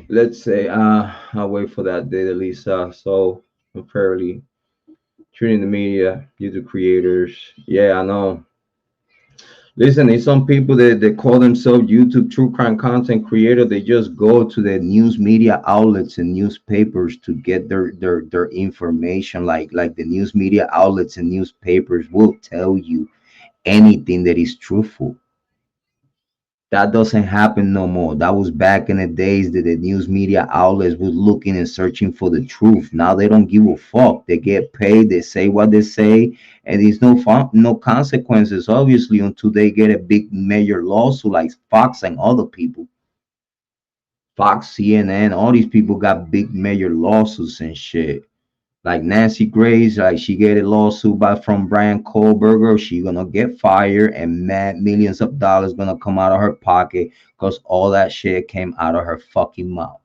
let's say I'll wait for that data, Lisa. So apparently treating the media, YouTube creators. Yeah, I know. Listen, there's some people that they call themselves YouTube true crime content creator. They just go to the news media outlets and newspapers to get their information. Like the news media outlets and newspapers will tell you anything that is truthful. That doesn't happen no more. That was back in the days that the news media outlets was looking and searching for the truth. Now they don't give a fuck. They get paid. They say what they say, and there's no consequences, obviously, until they get a big major lawsuit like Fox and other people. Fox, CNN, all these people got big major lawsuits and shit. Like Nancy Grace, like she get a lawsuit from Bryan Kohberger, she gonna get fired and mad millions of dollars gonna come out of her pocket because all that shit came out of her fucking mouth.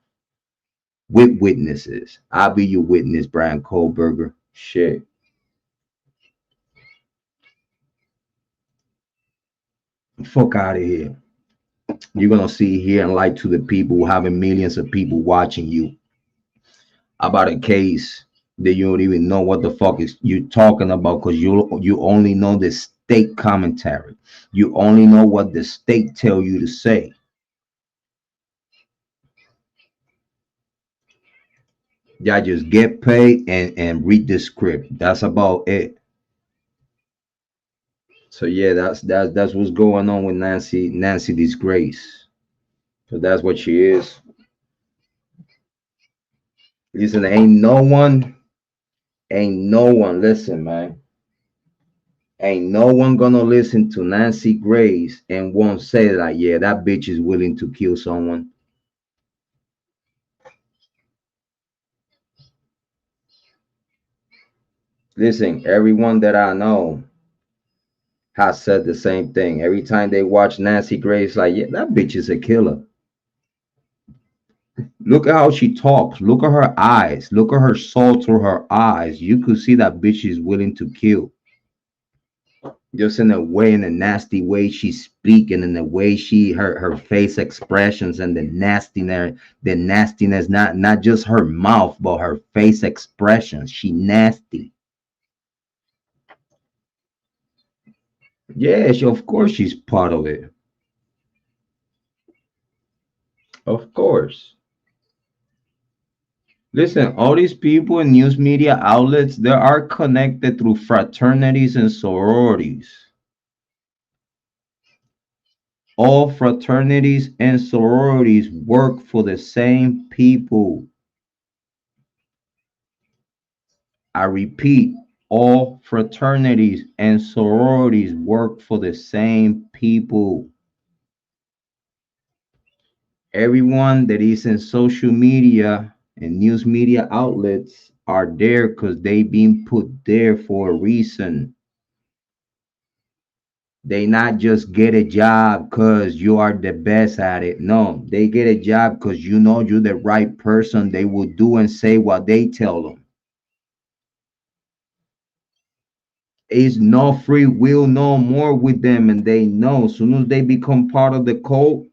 With witnesses. I'll be your witness, Bryan Kohberger. Shit. Fuck out of here. You're gonna sit here and lie to the people having millions of people watching you about a case that you don't even know what the fuck is you talking about because you only know the state commentary. You only know what the state tell you to say. Y'all just get paid and read the script. That's about it. So yeah, that's what's going on with Nancy Disgrace. So that's what she is. Listen, ain't no one Ain't no one, listen, man. Ain't no one gonna listen to Nancy Grace and won't say like, yeah, that bitch is willing to kill someone. Listen, everyone that I know has said the same thing. Every time they watch Nancy Grace, like, yeah, that bitch is a killer. Look at how she talks. Look at her eyes. Look at her soul through her eyes. You could see that bitch is willing to kill. Just in a way, in a nasty way she's speaking, in the way her face expressions and the nastiness, not just her mouth, but her face expressions. She nasty. Yeah, of course she's part of it. Of course. Listen, all these people in news media outlets, they are connected through fraternities and sororities. All fraternities and sororities work for the same people. I repeat, all fraternities and sororities work for the same people. Everyone that is in social media and news media outlets are there because they've been put there for a reason. They not just get a job because you are the best at it. No, they get a job because you know you're the right person. They will do and say what they tell them. It's no free will no more with them, and they know as soon as they become part of the cult,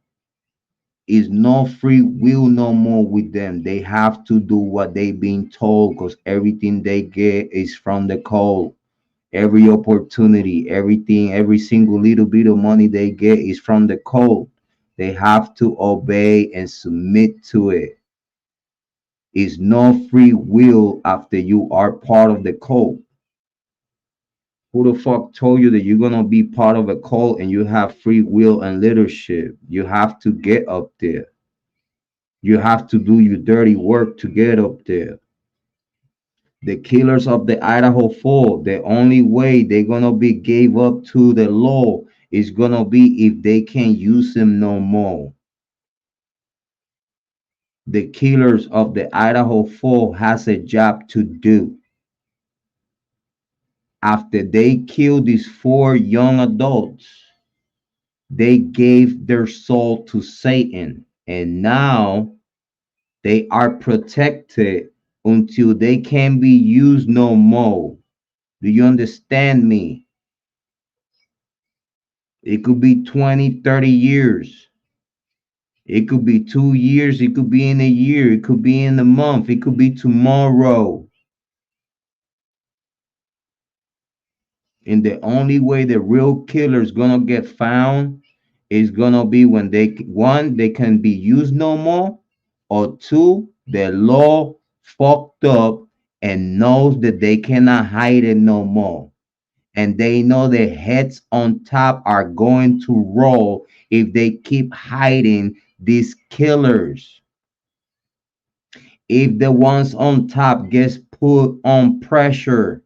is no free will no more with them. They have to do what they being told because everything they get is from the cult. Every opportunity, everything, every single little bit of money they get is from the code. They have to obey and submit to it. It's no free will after you are part of the code. Who the fuck told you that you're gonna be part of a cult and you have free will and leadership? You have to get up there. You have to do your dirty work to get up there. The killers of the Idaho Fall, the only way they're gonna be gave up to the law is gonna be if they can't use them no more. The killers of the Idaho Fall has a job to do. After they killed these 4 young adults, they gave their soul to Satan, and now they are protected until they can be used no more. Do you understand me? It could be 20, 30 years. It could be 2 years. It could be in a year. It could be in a month. It could be tomorrow. And the only way the real killer is gonna get found is gonna be when they can be used no more, or two, the law fucked up and knows that they cannot hide it no more. And they know the heads on top are going to roll if they keep hiding these killers. If the ones on top gets put on pressure,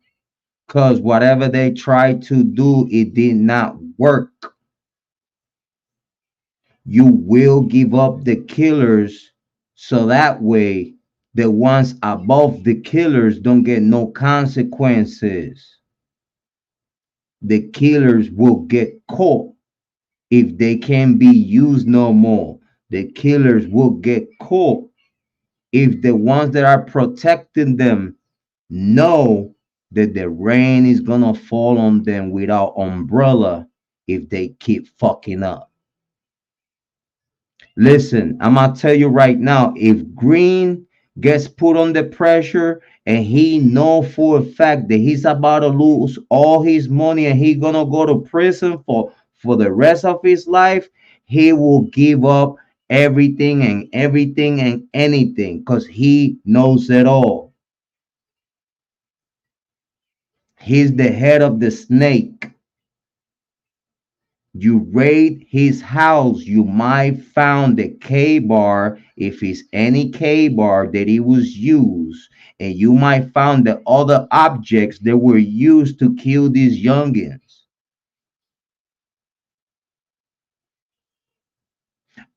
because whatever they tried to do, it did not work, you will give up the killers so that way the ones above the killers don't get no consequences. The killers will get caught if they can't be used no more. The killers will get caught if the ones that are protecting them know that the rain is gonna fall on them without umbrella if they keep fucking up. Listen, I'm gonna tell you right now, if Green gets put under pressure and he know for a fact that he's about to lose all his money and he gonna go to prison for the rest of his life, he will give up everything and anything because he knows it all. He's the head of the snake. You raid his house, you might found the K bar, if it's any K bar that it was used, and you might find that other objects that were used to kill these youngins.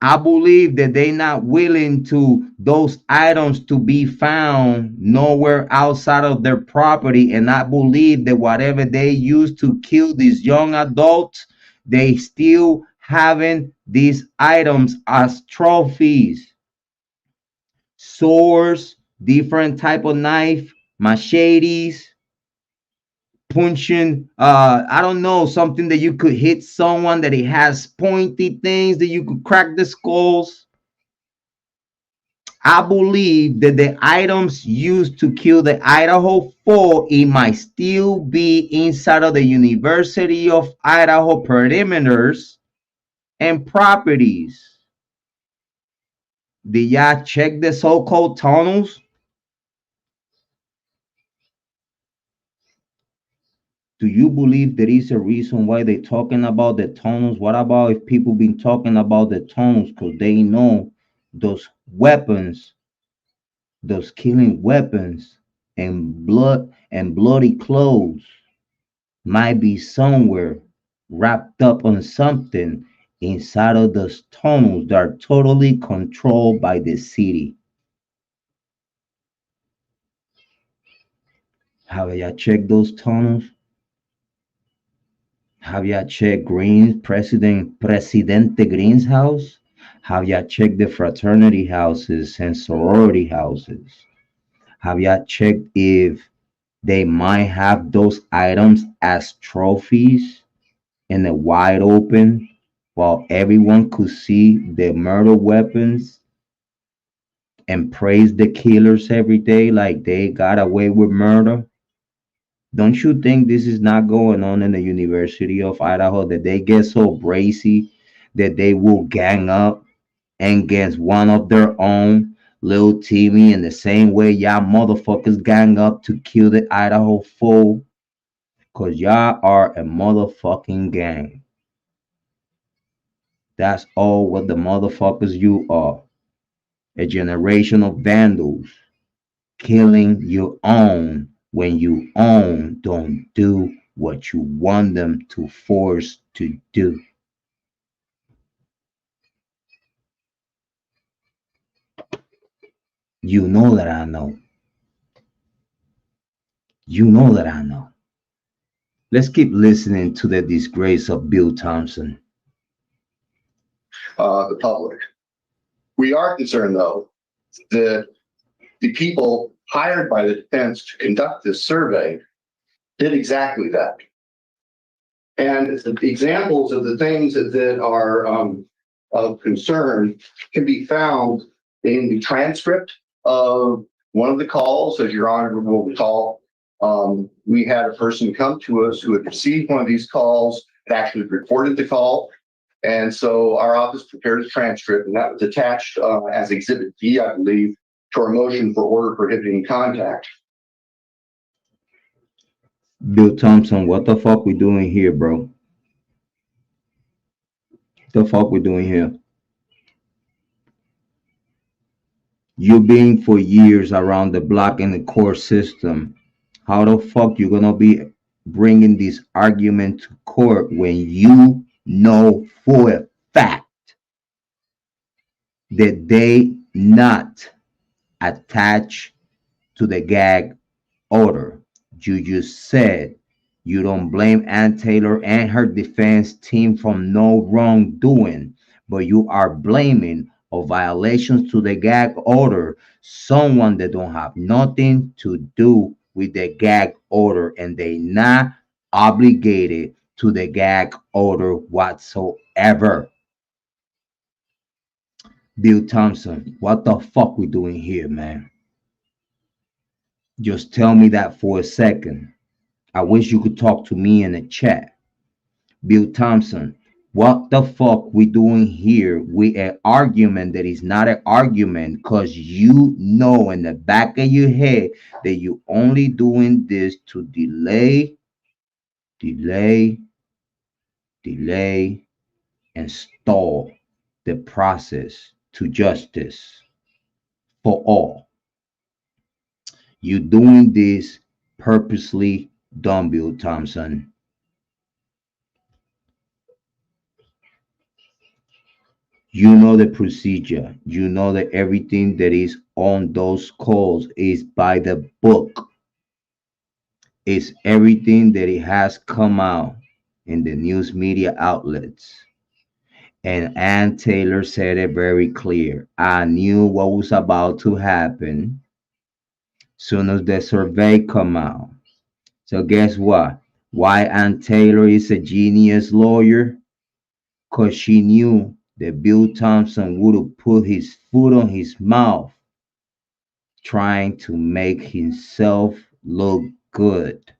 I believe that they're not willing to those items to be found nowhere outside of their property. And I believe that whatever they use to kill these young adults, they still having these items as trophies. Swords, different type of knife, machetes, punching, I don't know, something that you could hit someone, that it has pointy things that you could crack the skulls. I believe that the items used to kill the Idaho 4, it might still be inside of the University of Idaho perimeters and properties. Did y'all check the so-called tunnels? Do you believe there is a reason why they're talking about the tunnels? What about if people been talking about the tunnels because they know those weapons, those killing weapons and blood and bloody clothes might be somewhere wrapped up on something inside of those tunnels that are totally controlled by the city? Have y'all checked those tunnels? Have y'all checked Presidente Green's house? Have y'all checked the fraternity houses and sorority houses? Have y'all checked if they might have those items as trophies in the wide open while everyone could see the murder weapons and praise the killers every day like they got away with murder? Don't you think this is not going on in the University of Idaho, that they get so brazy that they will gang up against one of their own, little Timmy, in the same way y'all motherfuckers gang up to kill the Idaho fool? Because y'all are a motherfucking gang. That's all what the motherfuckers you are. A generation of vandals killing your own when you own don't do what you want them to force to do. You know that I know. You know that I know. Let's keep listening to the disgrace of Bill Tomson. The public. We are concerned, though, that the people hired by the defense to conduct this survey did exactly that. And the examples of the things that are of concern can be found in the transcript of one of the calls. As Your Honor will recall, we had a person come to us who had received one of these calls, had actually recorded the call. And so our office prepared a transcript, and that was attached as Exhibit D, I believe, to our motion for order prohibiting contact. Bill Thompson, what the fuck we doing here, bro? The fuck we doing here? You've been for years around the block in the court system. How the fuck you gonna be bringing this argument to court when you know for a fact that they not attached to the gag order? You just said you don't blame Ann Taylor and her defense team from no wrongdoing, but you are blaming of violations to the gag order someone that don't have nothing to do with the gag order, and they not obligated to the gag order whatsoever. Bill Thompson, what the fuck we doing here, man? Just tell me that for a second. I wish you could talk to me in the chat. Bill Thompson, what the fuck we doing here with an argument that is not an argument, because you know in the back of your head that you only doing this to delay, and stall the process to justice for all. You doing this purposely done, Bill Thompson. You know the procedure. You know that everything that is on those calls is by the book. It's everything that it has come out in the news media outlets. And Ann Taylor said it very clear. I knew what was about to happen soon as the survey come out. So guess what? Why Ann Taylor is a genius lawyer? Because she knew that Bill Thompson would have put his foot on his mouth trying to make himself look good.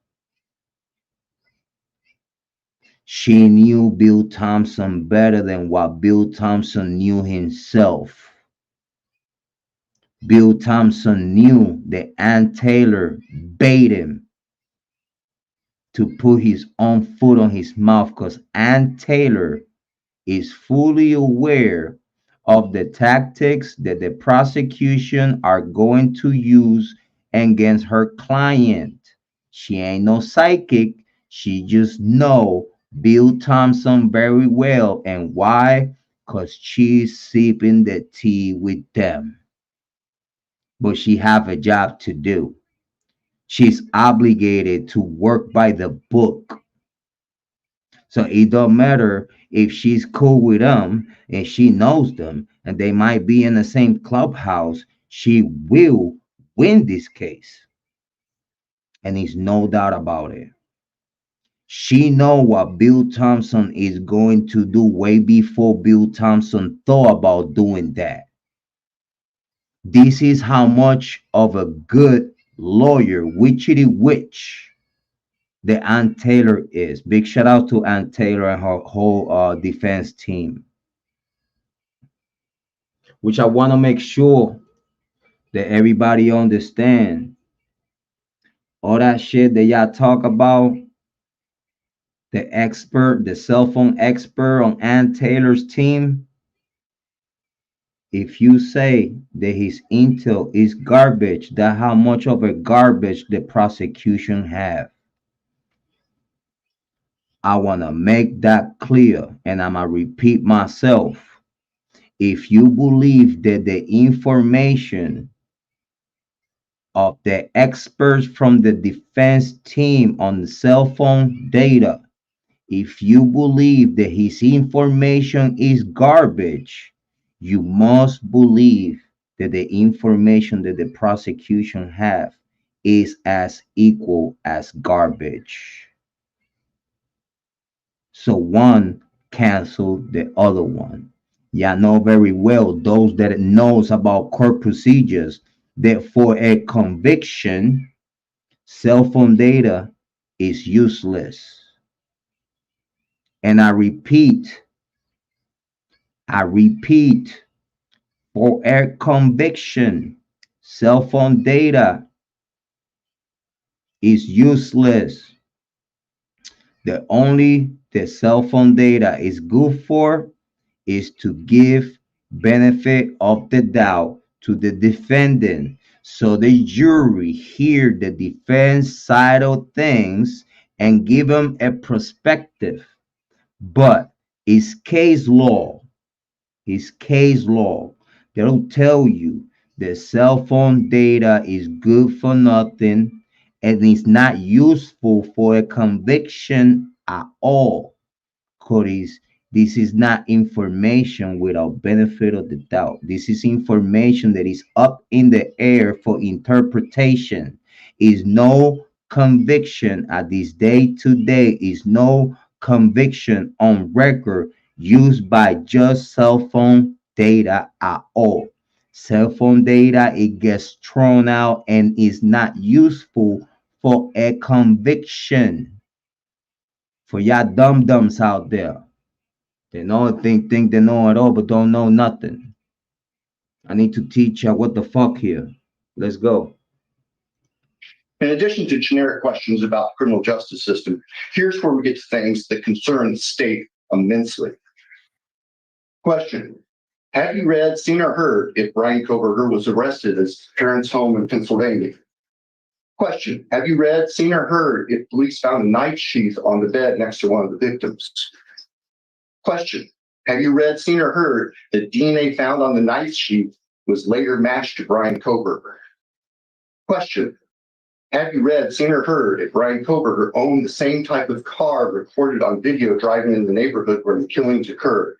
She knew Bill Thompson better than what Bill Thompson knew himself. Bill Thompson knew that Ann Taylor bait him to put his own foot on his mouth because Ann Taylor is fully aware of the tactics that the prosecution are going to use against her client. She ain't no psychic. She just know Bill Thompson very well. And why? Because she's sipping the tea with them. But she have a job to do. She's obligated to work by the book. So it don't matter if she's cool with them and she knows them and they might be in the same clubhouse, she will win this case. And there's no doubt about it. She know what Bill Thompson is going to do way before Bill Thompson thought about doing that. This is how much of a good lawyer, witchy witch, the Ann Taylor is. Big shout out to Ann Taylor and her whole defense team. Which I want to make sure that everybody understand. All that shit that y'all talk about, the expert, the cell phone expert on Ann Taylor's team, if you say that his intel is garbage, that how much of a garbage the prosecution have. I want to make that clear, and I'm going to repeat myself. If you believe that the information of the experts from the defense team on the cell phone data, if you believe that his information is garbage, you must believe that the information that the prosecution have is as equal as garbage. So one cancel the other one. Y'all know very well, those that knows about court procedures, that for a conviction, cell phone data is useless. And I repeat, for a conviction, cell phone data is useless. The only the cell phone data is good for is to give benefit of the doubt to the defendant, so the jury hear the defense side of things and give them a perspective. But it's case law. It's case law. They'll tell you that cell phone data is good for nothing and is not useful for a conviction at all. Because this is not information without benefit of the doubt. This is information that is up in the air for interpretation. Is no conviction at this day today, is no conviction on record used by just cell phone data at all. Cell phone data, it gets thrown out and is not useful for a conviction. For y'all dum-dums out there, they know think they know it all, but don't know nothing. I need to teach y'all what the fuck here. Let's go. In addition to generic questions about the criminal justice system, here's where we get to things that concern the state immensely. Question: have you read, seen, or heard if Bryan Kohberger was arrested at his parents' home in Pennsylvania? Question, have you read, seen, or heard if police found a knife sheath on the bed next to one of the victims? Question, have you read, seen, or heard that DNA found on the knife sheath was later matched to Bryan Kohberger? Question, have you read, seen, or heard if Bryan Kohberger owned the same type of car recorded on video driving in the neighborhood where the killings occurred?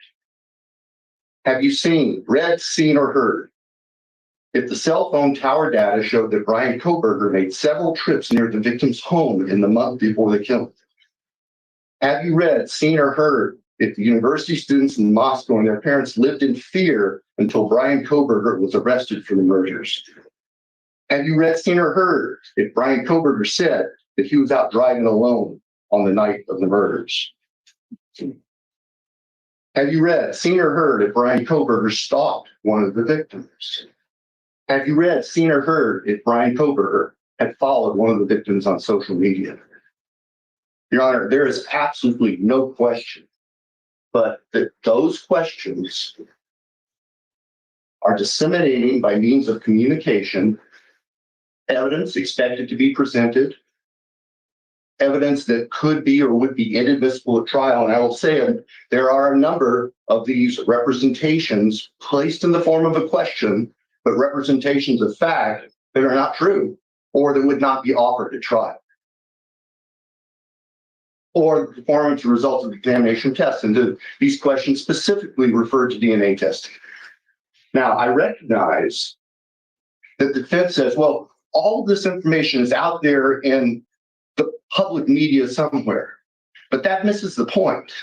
Have you seen, read, seen, or heard if the cell phone tower data showed that Bryan Kohberger made several trips near the victim's home in the month before the killing? Have you read, seen, or heard if the university students in Moscow and their parents lived in fear until Bryan Kohberger was arrested for the murders? Have you read, seen, or heard if Bryan Kohberger said that he was out driving alone on the night of the murders? Have you read, seen, or heard if Bryan Kohberger stalked one of the victims? Have you read, seen, or heard if Bryan Kohberger had followed one of the victims on social media? Your Honor, there is absolutely no question but that those questions are disseminating by means of communication evidence expected to be presented, evidence that could be or would be inadmissible at trial. And I will say there are a number of these representations placed in the form of a question, but representations of fact that are not true or that would not be offered at trial, or the performance of results of examination tests. And these questions specifically refer to DNA testing. Now, I recognize that the defense says, well, all of this information is out there in the public media somewhere, but that misses the point.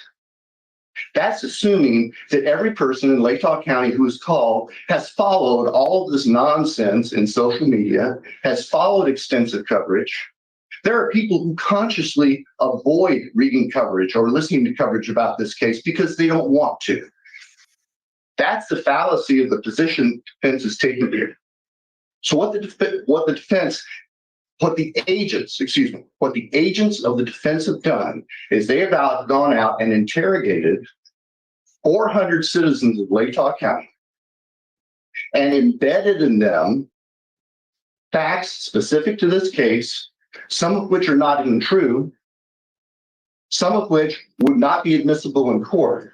That's assuming that every person in Latah County who is called has followed all of this nonsense in social media, has followed extensive coverage. There are people who consciously avoid reading coverage or listening to coverage about this case because they don't want to. That's the fallacy of the position defense is taking here. So what the agents of the defense have done is they have gone out and interrogated 400 citizens of Latah County and embedded in them facts specific to this case, some of which are not even true, some of which would not be admissible in court.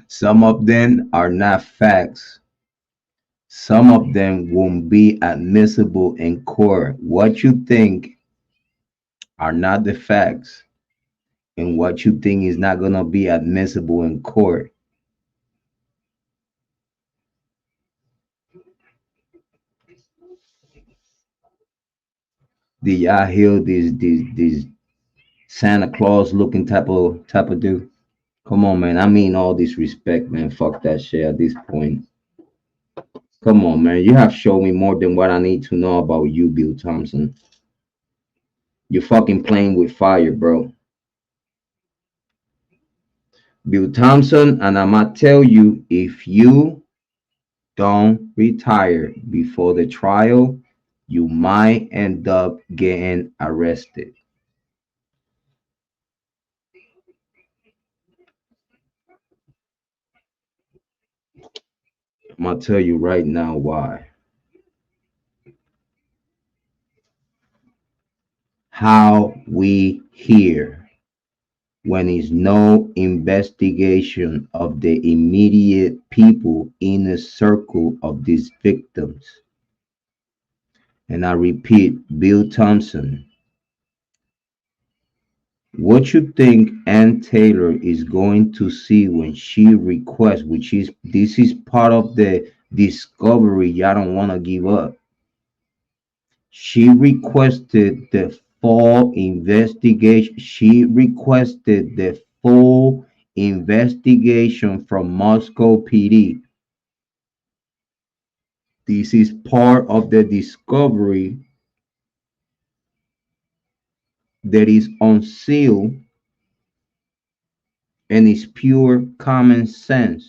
Some of them are not facts. Some of them won't be admissible in court. What you think are not the facts, and what you think is not going to be admissible in court. Did y'all hear this Santa Claus looking type of dude? Come on, man. I mean all disrespect, man. Fuck that shit at this point. Come on, man. You have shown me more than what I need to know about you, Bill Tomson. You're fucking playing with fire, bro. Bill Tomson, and I'ma tell you, if you don't retire before the trial, you might end up getting arrested. I'm gonna tell you right now why. How we hear when is no investigation of the immediate people in the circle of these victims. And I repeat, Bill Tomson, what you think Ann Taylor is going to see when she requests, this is part of the discovery y'all don't want to give up. She requested the full investigation. She requested the full investigation from Moscow PD. This is part of the discovery that is unsealed and is pure common sense.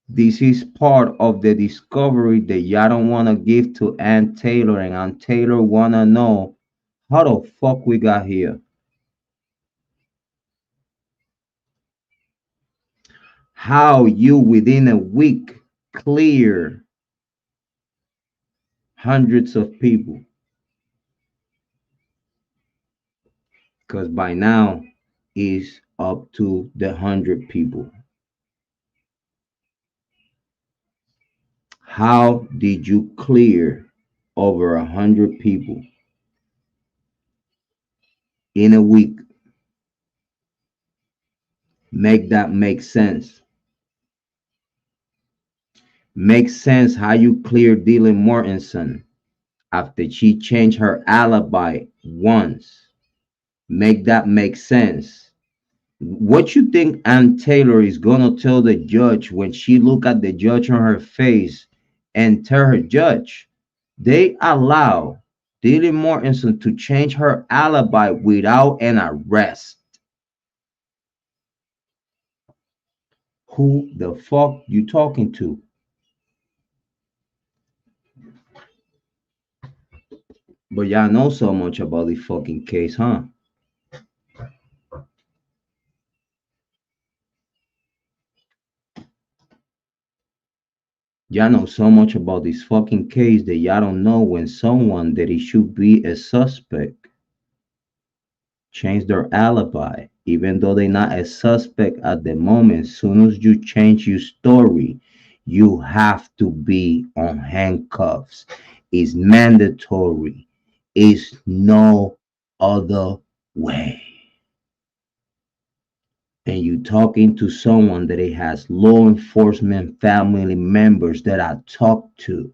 This is part of the discovery that y'all don't want to give to Ann Taylor, and Ann Taylor want to know how the fuck we got here. how you within a week clear hundreds of people, because by now is up to the 100 people. How did you clear over 100 people in a week? Make that make sense. Make sense how you clear Dylan Mortensen after she changed her alibi once. Make that make sense. What you think Ann Taylor is gonna tell the judge when she look at the judge on her face and tell her, judge, they allow Dylan Mortensen to change her alibi without an arrest. Who the fuck you talking to? But y'all know so much about the fucking case, huh? Y'all know so much about this fucking case that y'all don't know when someone that it should be a suspect change their alibi, even though they're not a suspect at the moment. As soon as you change your story, you have to be on handcuffs. It's mandatory. It's no other way. And you talking to someone that it has law enforcement family members that I talk to.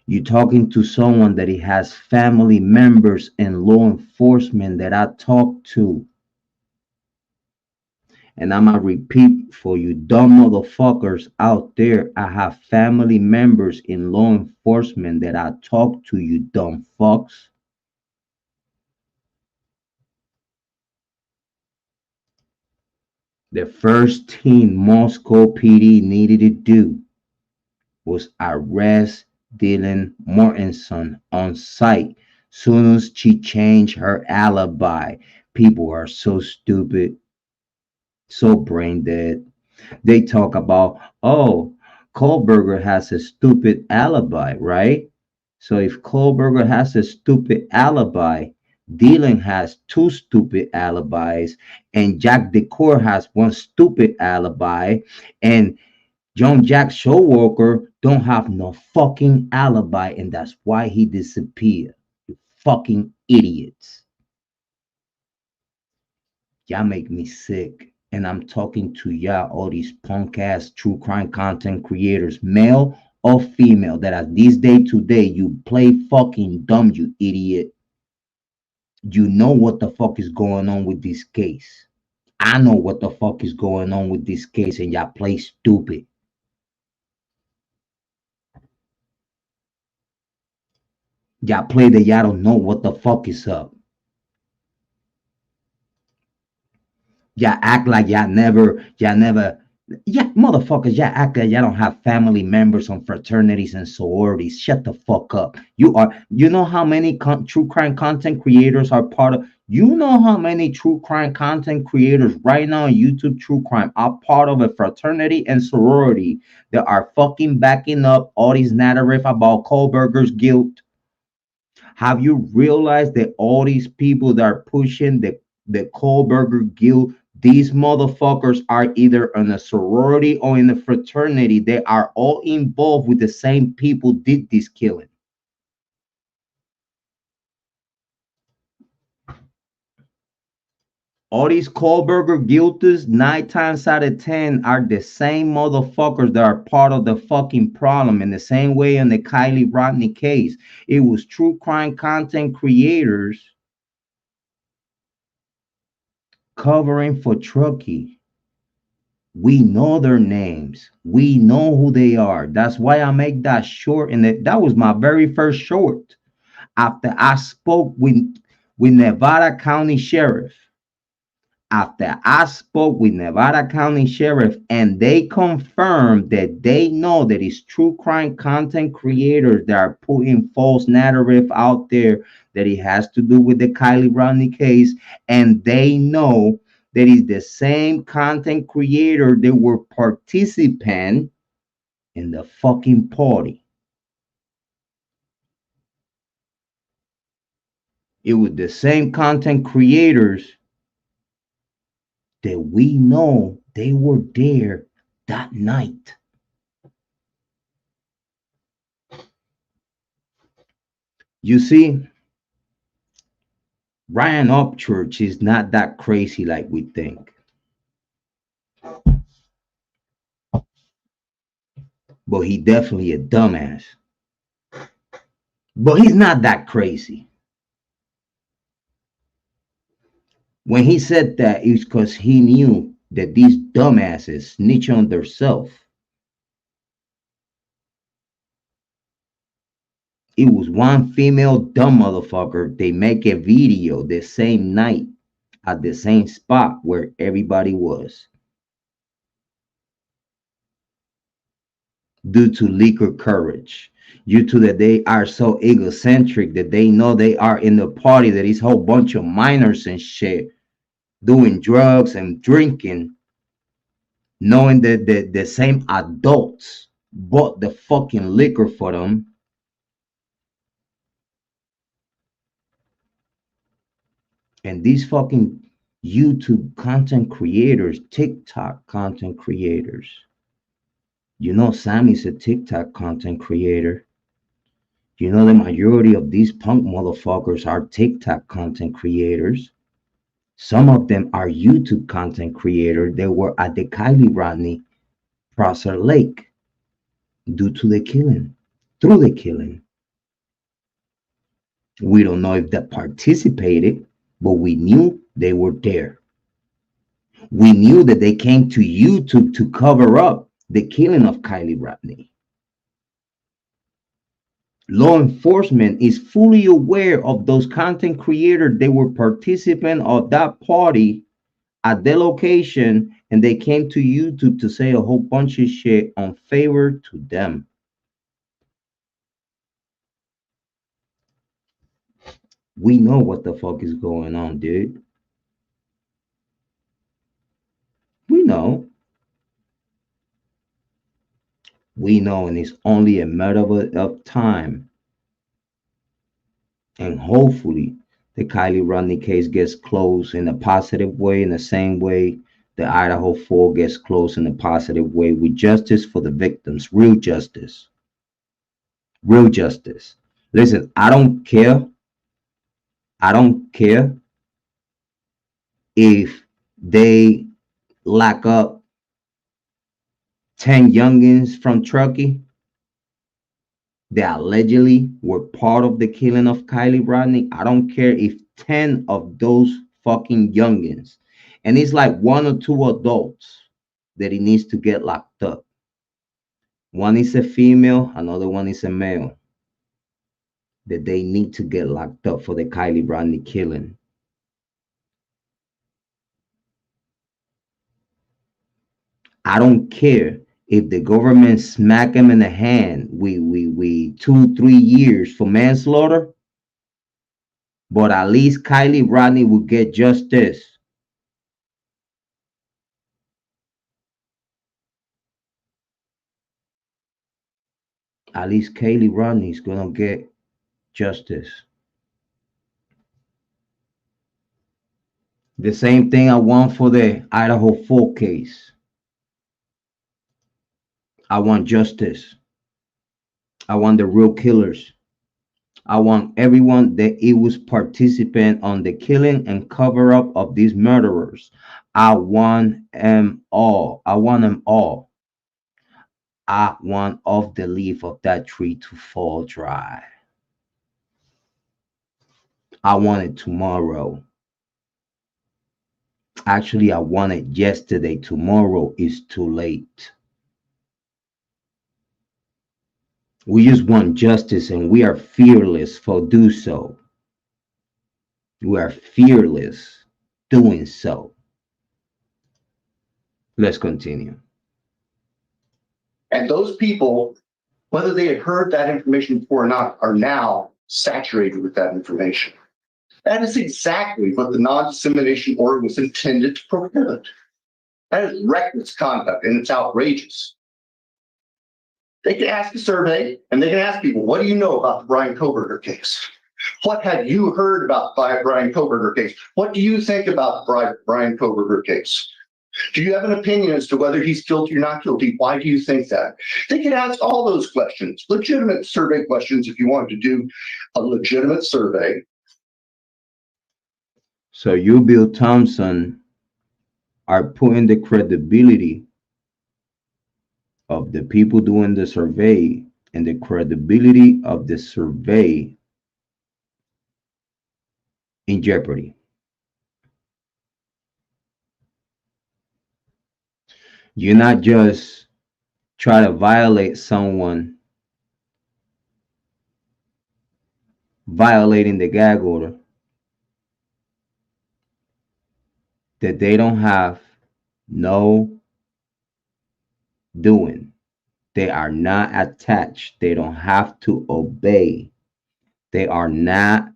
You talking to someone that it has family members and law enforcement that I talk to. And I'm gonna repeat for you dumb motherfuckers out there, I have family members in law enforcement that I talk to, you dumb fucks. The first thing Moscow PD needed to do was arrest Dylan Mortensen on site. Soon as she changed her alibi, people are so stupid, so brain dead. They talk about, oh, Kohberger has a stupid alibi, right? So if Kohberger has a stupid alibi, Dylan has two stupid alibis, and Jack Decor has one stupid alibi, and John Jack Showalker don't have no fucking alibi, and that's why he disappeared. You fucking idiots. Y'all make me sick. And I'm talking to y'all, all these punk ass true crime content creators, male or female, that at this day today, you play fucking dumb, you idiot. You know what the fuck is going on with this case. I know what the fuck is going on with this case, and y'all play stupid. Y'all play that y'all don't know what the fuck is up. Y'all act like y'all never, yeah, motherfuckers, y'all act like y'all don't have family members on fraternities and sororities. Shut the fuck up. You know how many true crime content creators are part of, you know how many true crime content creators right now on YouTube True Crime are part of a fraternity and sorority that are fucking backing up all these narrative about Kohberger's guilt? Have you realized that all these people that are pushing the Kohberger guilt, these motherfuckers are either in a sorority or in a fraternity? They are all involved with the same people did this killing. All these Kohberger guilties, 9 times out of 10, are the same motherfuckers that are part of the fucking problem. In the same way in the Kiely Rodni case, it was true crime content creators covering for Truckee. We know their names. We know who they are. That's why I make that short. And that was my very first short. After I spoke with Nevada County Sheriff. After I spoke with Nevada County Sheriff, and they confirmed that they know that it's true crime content creators that are putting false narrative out there that it has to do with the Kiely Rodni case, and they know that is the same content creator that were participant in the fucking party. It was the same content creators that we know they were there that night. You see, Ryan Upchurch is not that crazy like we think. But he definitely a dumbass. But he's not that crazy. When he said that, it's because he knew that these dumbasses snitch on themselves. It was one female dumb motherfucker. They make a video the same night at the same spot where everybody was. Due to liquor courage. Due to that they are so egocentric that they know they are in the party, that is a whole bunch of minors and shit doing drugs and drinking, knowing that the same adults bought the fucking liquor for them. And these fucking YouTube content creators, TikTok content creators. You know, Sammy's a TikTok content creator. You know, the majority of these punk motherfuckers are TikTok content creators. Some of them are YouTube content creators. They were at the Kiely Rodni Prosser Lake due to the killing, through the killing. We don't know if they participated, but we knew they were there. We knew that they came to YouTube to cover up the killing of Kiely Rodni. Law enforcement is fully aware of those content creators. They were participants of that party at the location, and they came to YouTube to say a whole bunch of shit on favor to them. We know what the fuck is going on, dude. We know. We know, and it's only a matter of time. And hopefully the Kiely Rodni case gets closed in a positive way, in the same way the Idaho 4 gets closed in a positive way, with justice for the victims, real justice. Real justice. Listen, I don't care. I don't care if they lock up 10 youngins from Truckee that allegedly were part of the killing of Kiely Rodni. I don't care if 10 of those fucking youngins, and it's like one or two adults that he needs to get locked up. One is a female, another one is a male, that they need to get locked up for the Kiely Rodni killing. I don't care if the government smack him in the hand we 2-3 years for manslaughter, but at least Kiely Rodni will get justice. At least Kiely Rodni is gonna get justice. The same thing I want for the Idaho 4 case. I want justice. I want the real killers. I want everyone that it was participant on the killing and cover up of these murderers. I want them all. I want them all. I want off the leaf of that tree to fall dry. I want it tomorrow. Actually, I want it yesterday. Tomorrow is too late. We just want justice, and we are fearless for do so. We are fearless doing so. Let's continue. And those people, whether they had heard that information before or not, are now saturated with that information. That is exactly what the non-dissemination order was intended to prohibit. That is reckless conduct, and it's outrageous. They can ask a survey, and they can ask people, what do you know about the Bryan Kohberger case? What have you heard about the Bryan Kohberger case? What do you think about the Bryan Kohberger case? Do you have an opinion as to whether he's guilty or not guilty? Why do you think that? They can ask all those questions, legitimate survey questions, if you wanted to do a legitimate survey. So you, Bill Tomson, are putting the credibility of the people doing the survey and the credibility of the survey in jeopardy. You're not just try to violate someone, violating the gag order that they don't have no doing. They are not attached. They don't have to obey. They are not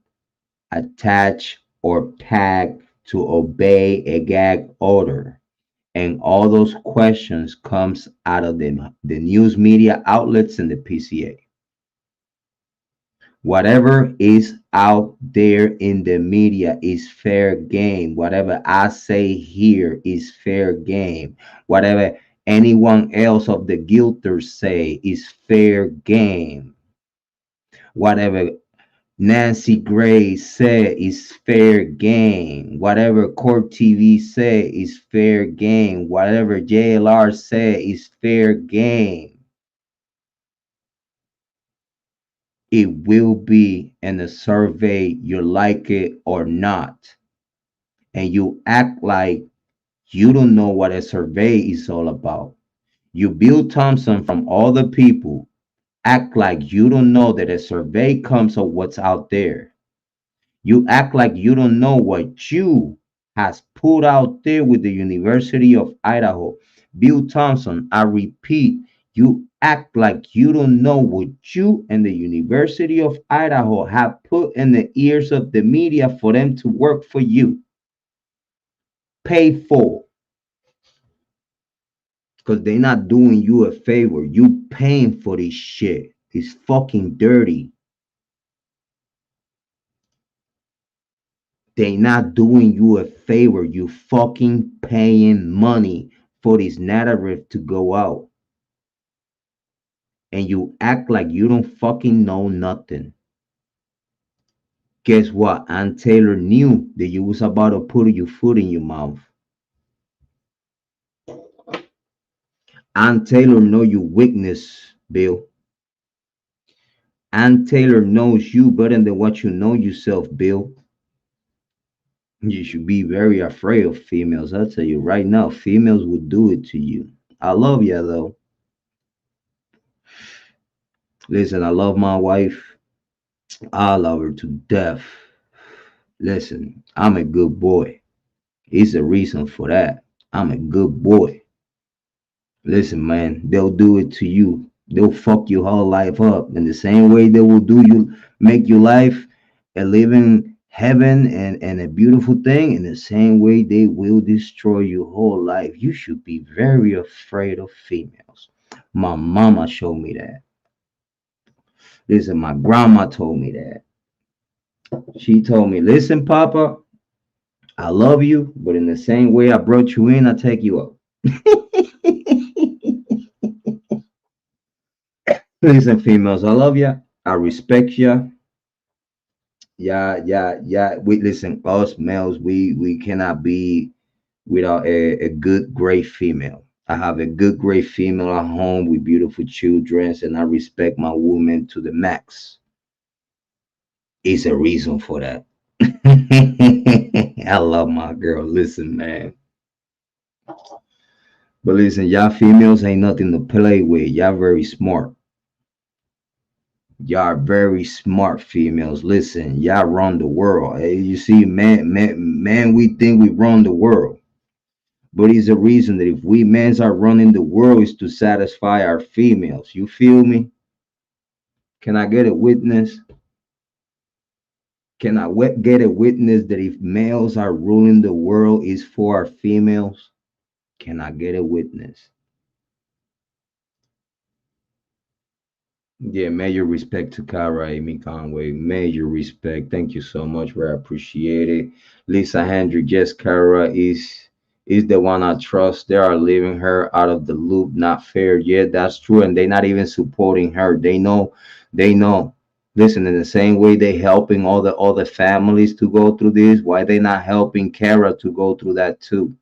attached or tagged to obey a gag order. And all those questions comes out of the news media outlets and the PCA. Whatever is out there in the media is fair game. Whatever I say here is fair game. Whatever anyone else of the guilters say is fair game. Whatever Nancy Gray said is fair game. Whatever Court TV say is fair game. Whatever JLR say is fair game. It will be in the survey, you like it or not. And you act like you don't know what a survey is all about. You, Bill Tomson, from all the people, act like you don't know that a survey comes of what's out there. You act like you don't know what you has put out there with the University of Idaho. Bill Tomson, I repeat, you act like you don't know what you and the University of Idaho have put in the ears of the media for them to work for you. Pay for. Because they're not doing you a favor. You paying for this shit. It's fucking dirty. They not doing you a favor. You fucking paying money for this narrative to go out. And you act like you don't fucking know nothing. Guess what? Ann Taylor knew that you was about to put your foot in your mouth. Ann Taylor know your weakness, Bill. Ann Taylor knows you better than what you know yourself, Bill. You should be very afraid of females. I'll tell you right now, females would do it to you. I love you, though. Listen, I love my wife. I love her to death. Listen, I'm a good boy. It's a reason for that. I'm a good boy. Listen, man, they'll do it to you. They'll fuck your whole life up. In the same way they will do you, make your life a living heaven and a beautiful thing. In the same way they will destroy your whole life. You should be very afraid of females. My mama showed me that. Listen, my grandma told me that. She told me, listen, Papa, I love you, but in the same way I brought you in, I take you out. Listen, females, I love you. I respect you. Yeah. Listen, us males, we cannot be without a good, great female. I have a good, great female at home with beautiful children, and I respect my woman to the max. It's a reason for that. I love my girl. Listen, man. But listen, y'all females ain't nothing to play with. Y'all very smart. Y'all are very smart females. Listen, y'all run the world. Hey, you see, man, we think we run the world. But it's a reason that if we men are running the world is to satisfy our females. You feel me? Can I get a witness? Can I get a witness that if males are ruling the world is for our females? Can I get a witness? Yeah, major respect to Kara Amy Conway. Major respect. Thank you so much. Very appreciate it. Lisa Hendrick, yes, Kara is the one I trust. They are leaving her out of the loop. Not fair. Yeah, that's true. And they're not even supporting her. They know. Listen, in the same way they helping all the families to go through this, why they not helping Kara to go through that too?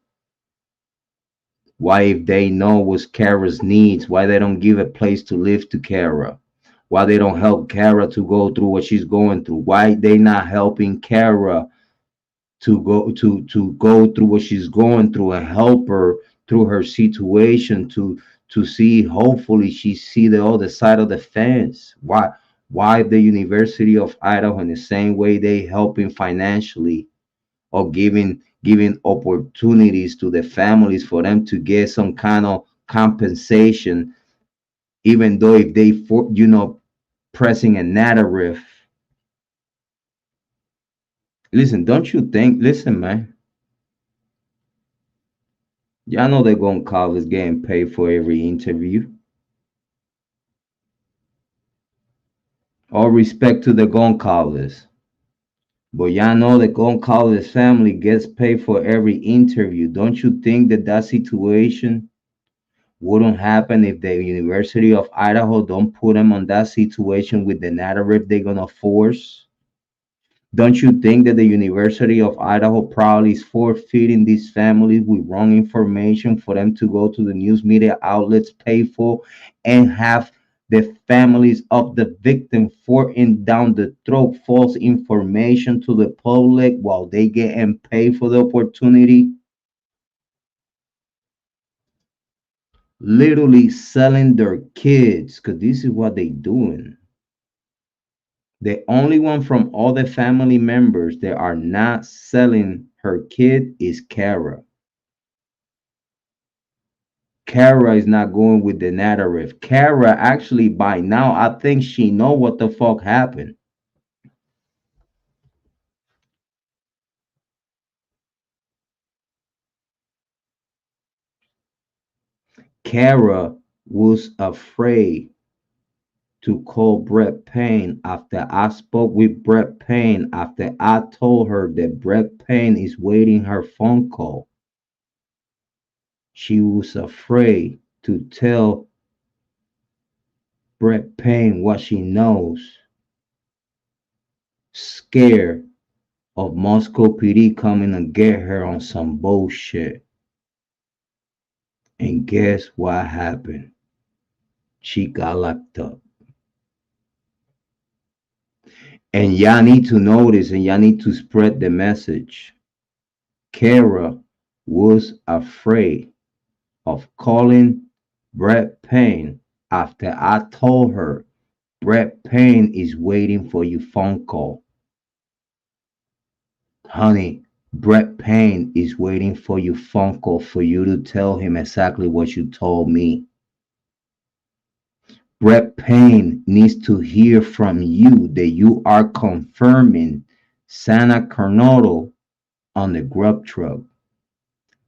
Why, if they know what's Kara's needs, why they don't give a place to live to Kara? Why they don't help Kara to go through what she's going through? Why they not helping Kara to go through what she's going through and help her through her situation to see, hopefully she see the other side of the fence? Why the University of Idaho, in the same way they helping financially or giving opportunities to the families for them to get some kind of compensation, even though if they pressing a narrative. Listen, don't you think, listen, man, y'all know they're gonna call this getting paid for every interview. All respect to the gun callers, but y'all know the gun callers family gets paid for every interview. Don't you think that that situation wouldn't happen if the University of Idaho don't put them on that situation with the narrative they're gonna force? Don't you think that the University of Idaho probably is forfeiting these families with wrong information for them to go to the news media outlets, pay for, and have the families of the victim forking down the throat false information to the public while they getting paid for the opportunity? Literally selling their kids, because this is what they doing. The only one from all the family members that are not selling her kid is Kara. Kara is not going with the narrative. Kara actually by now, I think she know what the fuck happened. Kara was afraid to call Brett Payne after I spoke with Brett Payne, after I told her that Brett Payne is waiting her phone call. She was afraid to tell Brett Payne what she knows, scared of Moscow PD coming to get her on some bullshit. And guess what happened? She got locked up. And y'all need to know this, and y'all need to spread the message. Kara was afraid of calling Brett Payne after I told her Brett Payne is waiting for your phone call. Honey, Brett Payne is waiting for your phone call for you to tell him exactly what you told me. Brett Payne needs to hear from you that you are confirming Santa Coronado on the grub truck.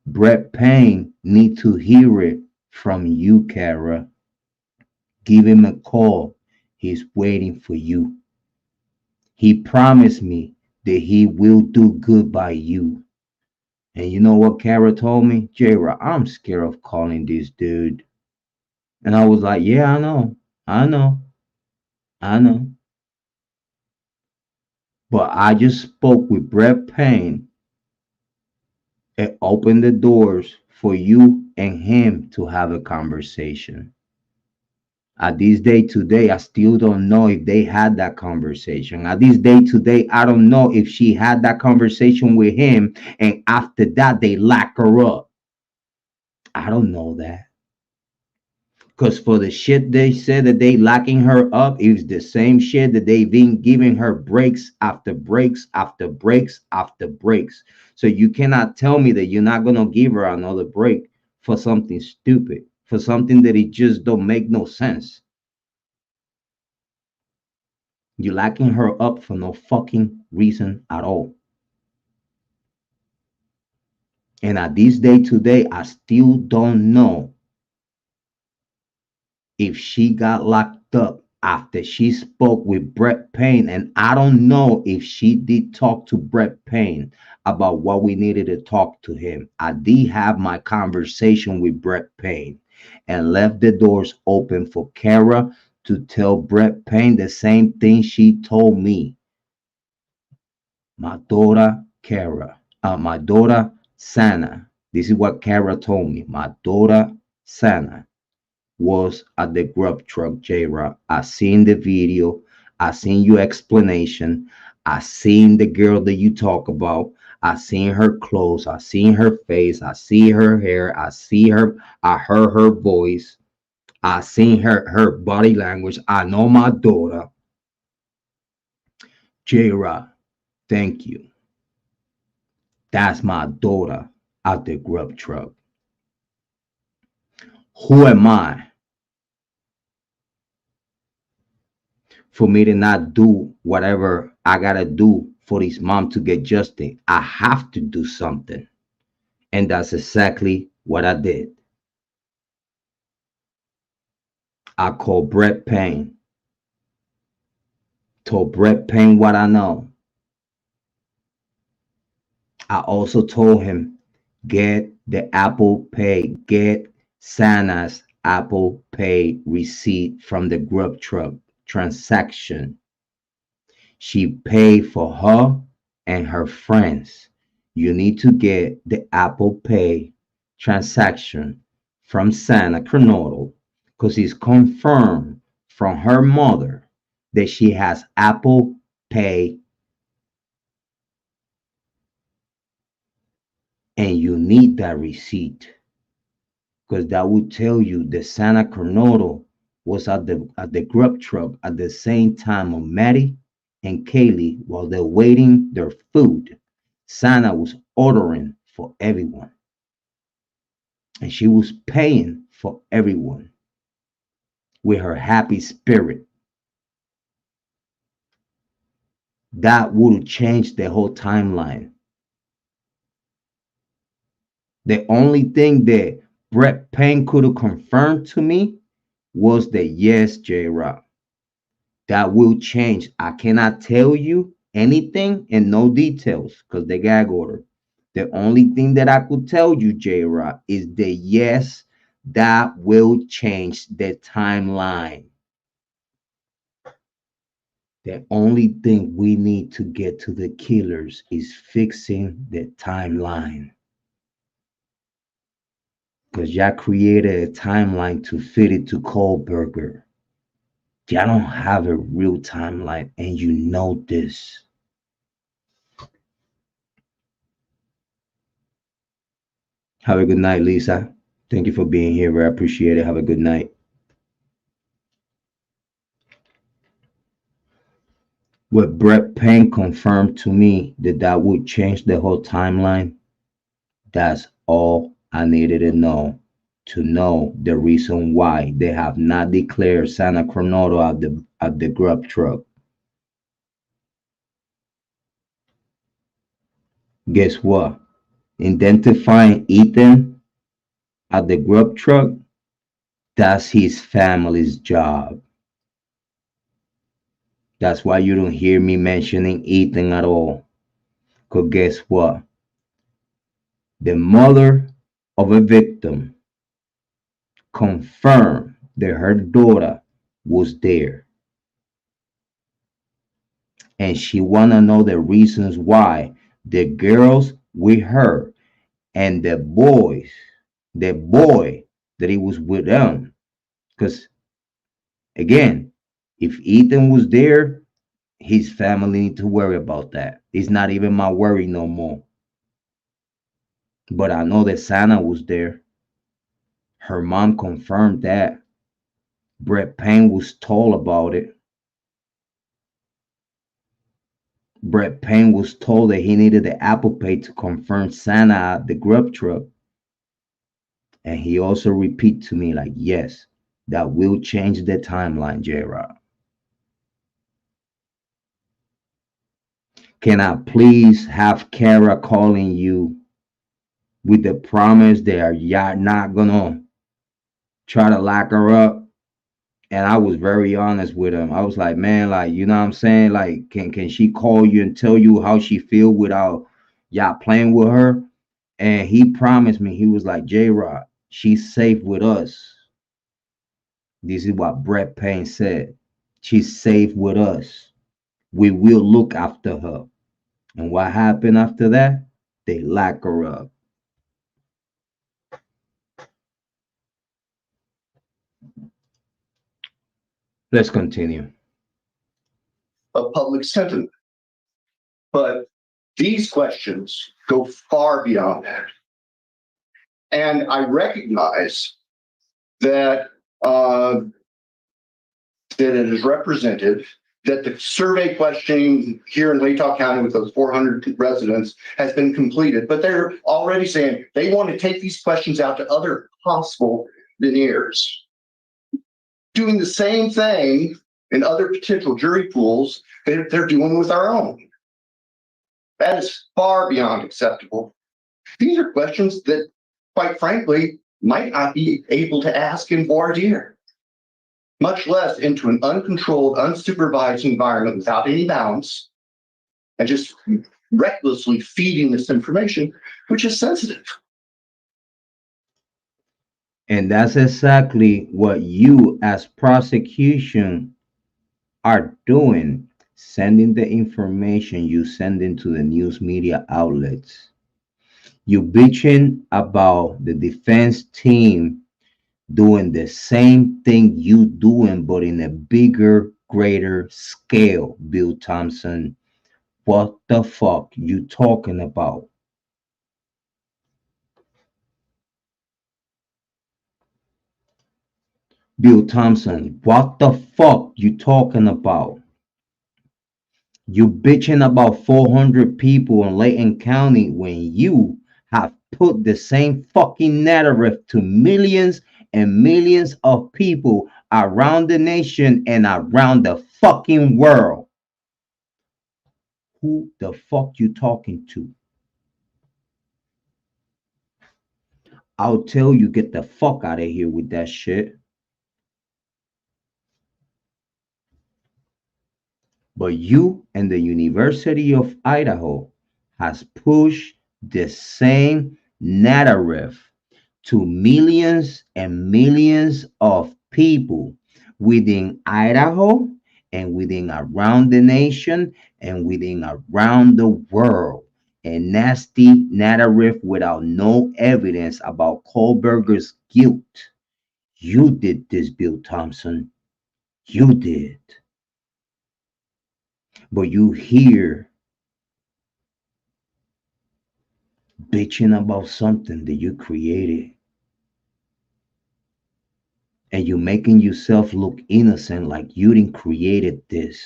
Brett Payne needs to hear it from you, Kara. Give him a call. He's waiting for you. He promised me that he will do good by you. And you know what Kara told me? Jrod, I'm scared of calling this dude. And I was like, yeah, I know. But I just spoke with Brett Payne and opened the doors for you and him to have a conversation. At this day today, I still don't know if they had that conversation. At this day today, I don't know if she had that conversation with him and after that they lock her up. I don't know that. Because for the shit they said that they locking her up, it's the same shit that they've been giving her breaks after breaks after breaks after breaks. So you cannot tell me that you're not going to give her another break for something stupid, for something that it just don't make no sense. You locking her up for no fucking reason at all. And at this day today, I still don't know if she got locked up after she spoke with Brett Payne. And I don't know if she did talk to Brett Payne about what we needed to talk to him. I did have my conversation with Brett Payne and left the doors open for Kara to tell Brett Payne the same thing she told me. My daughter my daughter Sana. This is what Kara told me. My daughter Sana was at the grub truck, Jrod. I seen the video. I seen your explanation. I seen the girl that you talk about. I seen her clothes. I seen her face. I see her hair. I see her. I heard her voice. I seen her body language. I know my daughter. Jrod, thank you. That's my daughter at the grub truck. Who am I for me to not do whatever I gotta do for this mom to get justice? I have to do something. And that's exactly what I did. I called Brett Payne, told Brett Payne what I know. I also told him, get the Apple Pay, get Sana's Apple Pay receipt from the grub truck transaction. She paid for her and her friends. You need to get the Apple Pay transaction from Santa Coronado because it's confirmed from her mother that she has Apple Pay, and you need that receipt because that would tell you that Santa Coronado was at the grub truck at the same time of Maddie and Kiely while they're waiting their food. Santa was ordering for everyone. And she was paying for everyone with her happy spirit. That would have changed the whole timeline. The only thing that Brett Payne could have confirmed to me was that yes, Jrod, that will change. I cannot tell you anything and no details because the gag order. The only thing that I could tell you, Jrod, is that yes, that will change the timeline. The only thing we need to get to the killers is fixing the timeline. Because y'all created a timeline to fit it to Kohberger. Y'all don't have a real timeline, and you know this. Have a good night, Lisa. Thank you for being here. I appreciate it. Have a good night. What Brett Payne confirmed to me that would change the whole timeline. That's all I needed to know the reason why they have not declared Santa Coronado at the grub truck. Guess what? Identifying Ethan at the grub truck, that's his family's job. That's why you don't hear me mentioning Ethan at all. Because guess what? The mother of a victim confirmed that her daughter was there. And she want to know the reasons why the girls with her and the boy that he was with them. Because again, if Ethan was there, his family need to worry about that. It's not even my worry no more. But I know that Santa was there. Her mom confirmed that. Brett Payne was told about it. Brett Payne was told that he needed the Apple Pay to confirm Santa at the grub truck. And he also repeated to me like, yes, that will change the timeline, Jrod. Can I please have Kara calling you with the promise that y'all not gonna try to lock her up? And I was very honest with him. I was like, man, like, you know what I'm saying? Like, can she call you and tell you how she feel without y'all playing with her? And he promised me, he was like, Jrod, she's safe with us. This is what Brett Payne said. She's safe with us. We will look after her. And what happened after that? They lock her up. Let's continue. Of public sentiment. But these questions go far beyond that. And I recognize that that it is represented, that the survey questioning here in Latah County with those 400 residents has been completed, but they're already saying they want to take these questions out to other possible deniers. Doing the same thing in other potential jury pools that they're doing with our own. That is far beyond acceptable. These are questions that, quite frankly, might not be able to ask in voir dire, much less into an uncontrolled, unsupervised environment without any bounds, and just recklessly feeding this information, which is sensitive. And that's exactly what you as prosecution are doing, sending the information you send into the news media outlets. You bitching about the defense team doing the same thing you doing, but in a bigger, greater scale, Bill Tomson. What the fuck you talking about? Bill Tomson, what the fuck you talking about? You bitching about 400 people in Layton County when you have put the same fucking narrative to millions and millions of people around the nation and around the fucking world. Who the fuck you talking to? I'll tell you, get the fuck out of here with that shit. But you and the University of Idaho has pushed the same narrative to millions and millions of people within Idaho and within around the nation and within around the world. A nasty narrative without no evidence about Kohberger's guilt. You did this, Bill Tomson. You did. But you here bitching about something that you created. And you making yourself look innocent like you didn't created this.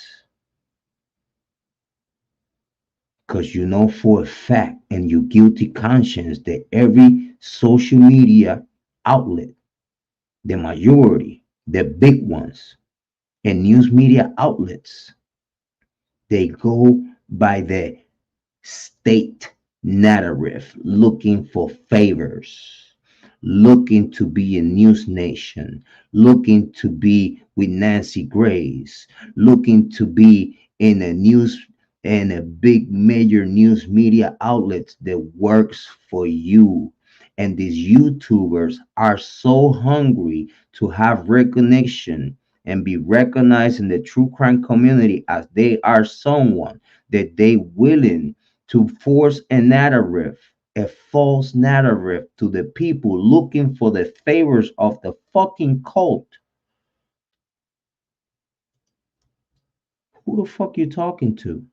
Because you know for a fact and your guilty conscience that every social media outlet, the majority, the big ones, and news media outlets, they go by the state narrative, looking for favors, looking to be a news nation, looking to be with Nancy Grace, looking to be in a news and a big major news media outlets that works for you. And these YouTubers are so hungry to have recognition and be recognized in the true crime community as they are someone that they willing to force a narrative, a false narrative to the people looking for the favors of the fucking cult. Who the fuck you talking to?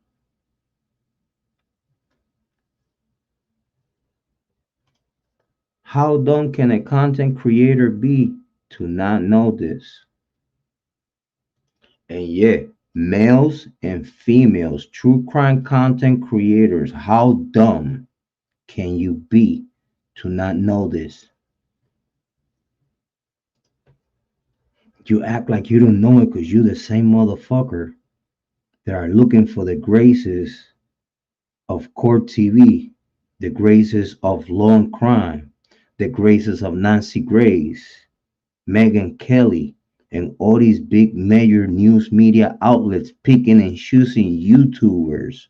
How dumb can a content creator be to not know this? And yet, males and females, true crime content creators, how dumb can you be to not know this? You act like you don't know it because you're the same motherfucker that are looking for the graces of Court TV, the graces of Law&Crime, the graces of Nancy Grace, Megan Kelly, and all these big major news media outlets picking and choosing YouTubers,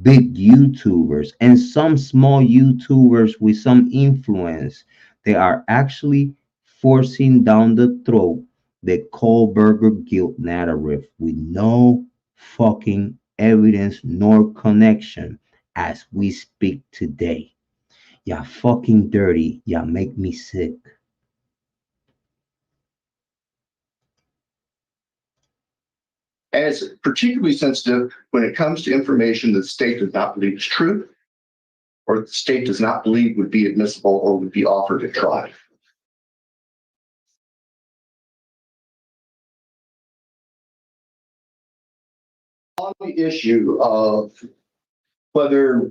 big YouTubers, and some small YouTubers with some influence. They are actually forcing down the throat the Kohberger guilt narrative with no fucking evidence nor connection as we speak today. Y'all fucking dirty. Y'all make me sick. And it's particularly sensitive when it comes to information that the state does not believe is true, or the state does not believe would be admissible or would be offered at trial. On the issue of whether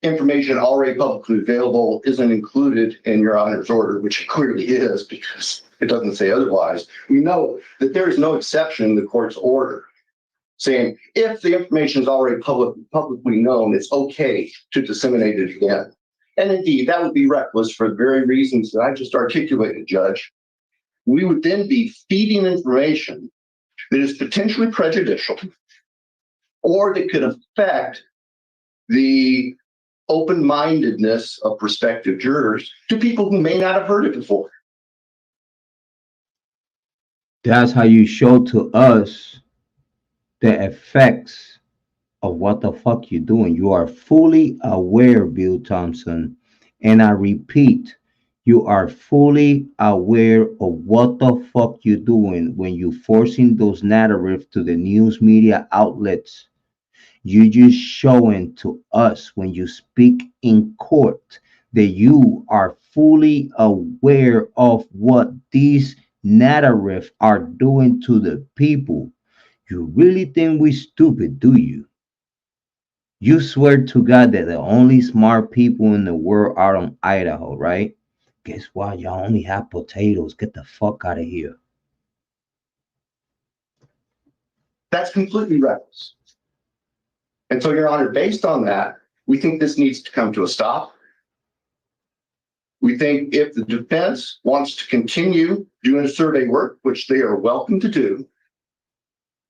information already publicly available isn't included in your honor's order, which it clearly is because it doesn't say otherwise, we know that there is no exception in the court's order saying if the information is already publicly known, it's okay to disseminate it again. And indeed, that would be reckless for the very reasons that I just articulated, Judge. We would then be feeding information that is potentially prejudicial or that could affect the open-mindedness of prospective jurors to people who may not have heard it before. That's how you show to us the effects of what the fuck you're doing. You are fully aware, Bill Tomson. And I repeat, you are fully aware of what the fuck you're doing when you're forcing those narratives to the news media outlets. You just showing to us when you speak in court that you are fully aware of what these narratives are doing to the people. You really think we stupid, do you? You swear to God that the only smart people in the world are on Idaho, right? Guess what? Y'all only have potatoes. Get the fuck out of here. That's completely reckless. And so, Your Honor, based on that, we think this needs to come to a stop. We think if the defense wants to continue doing survey work, which they are welcome to do,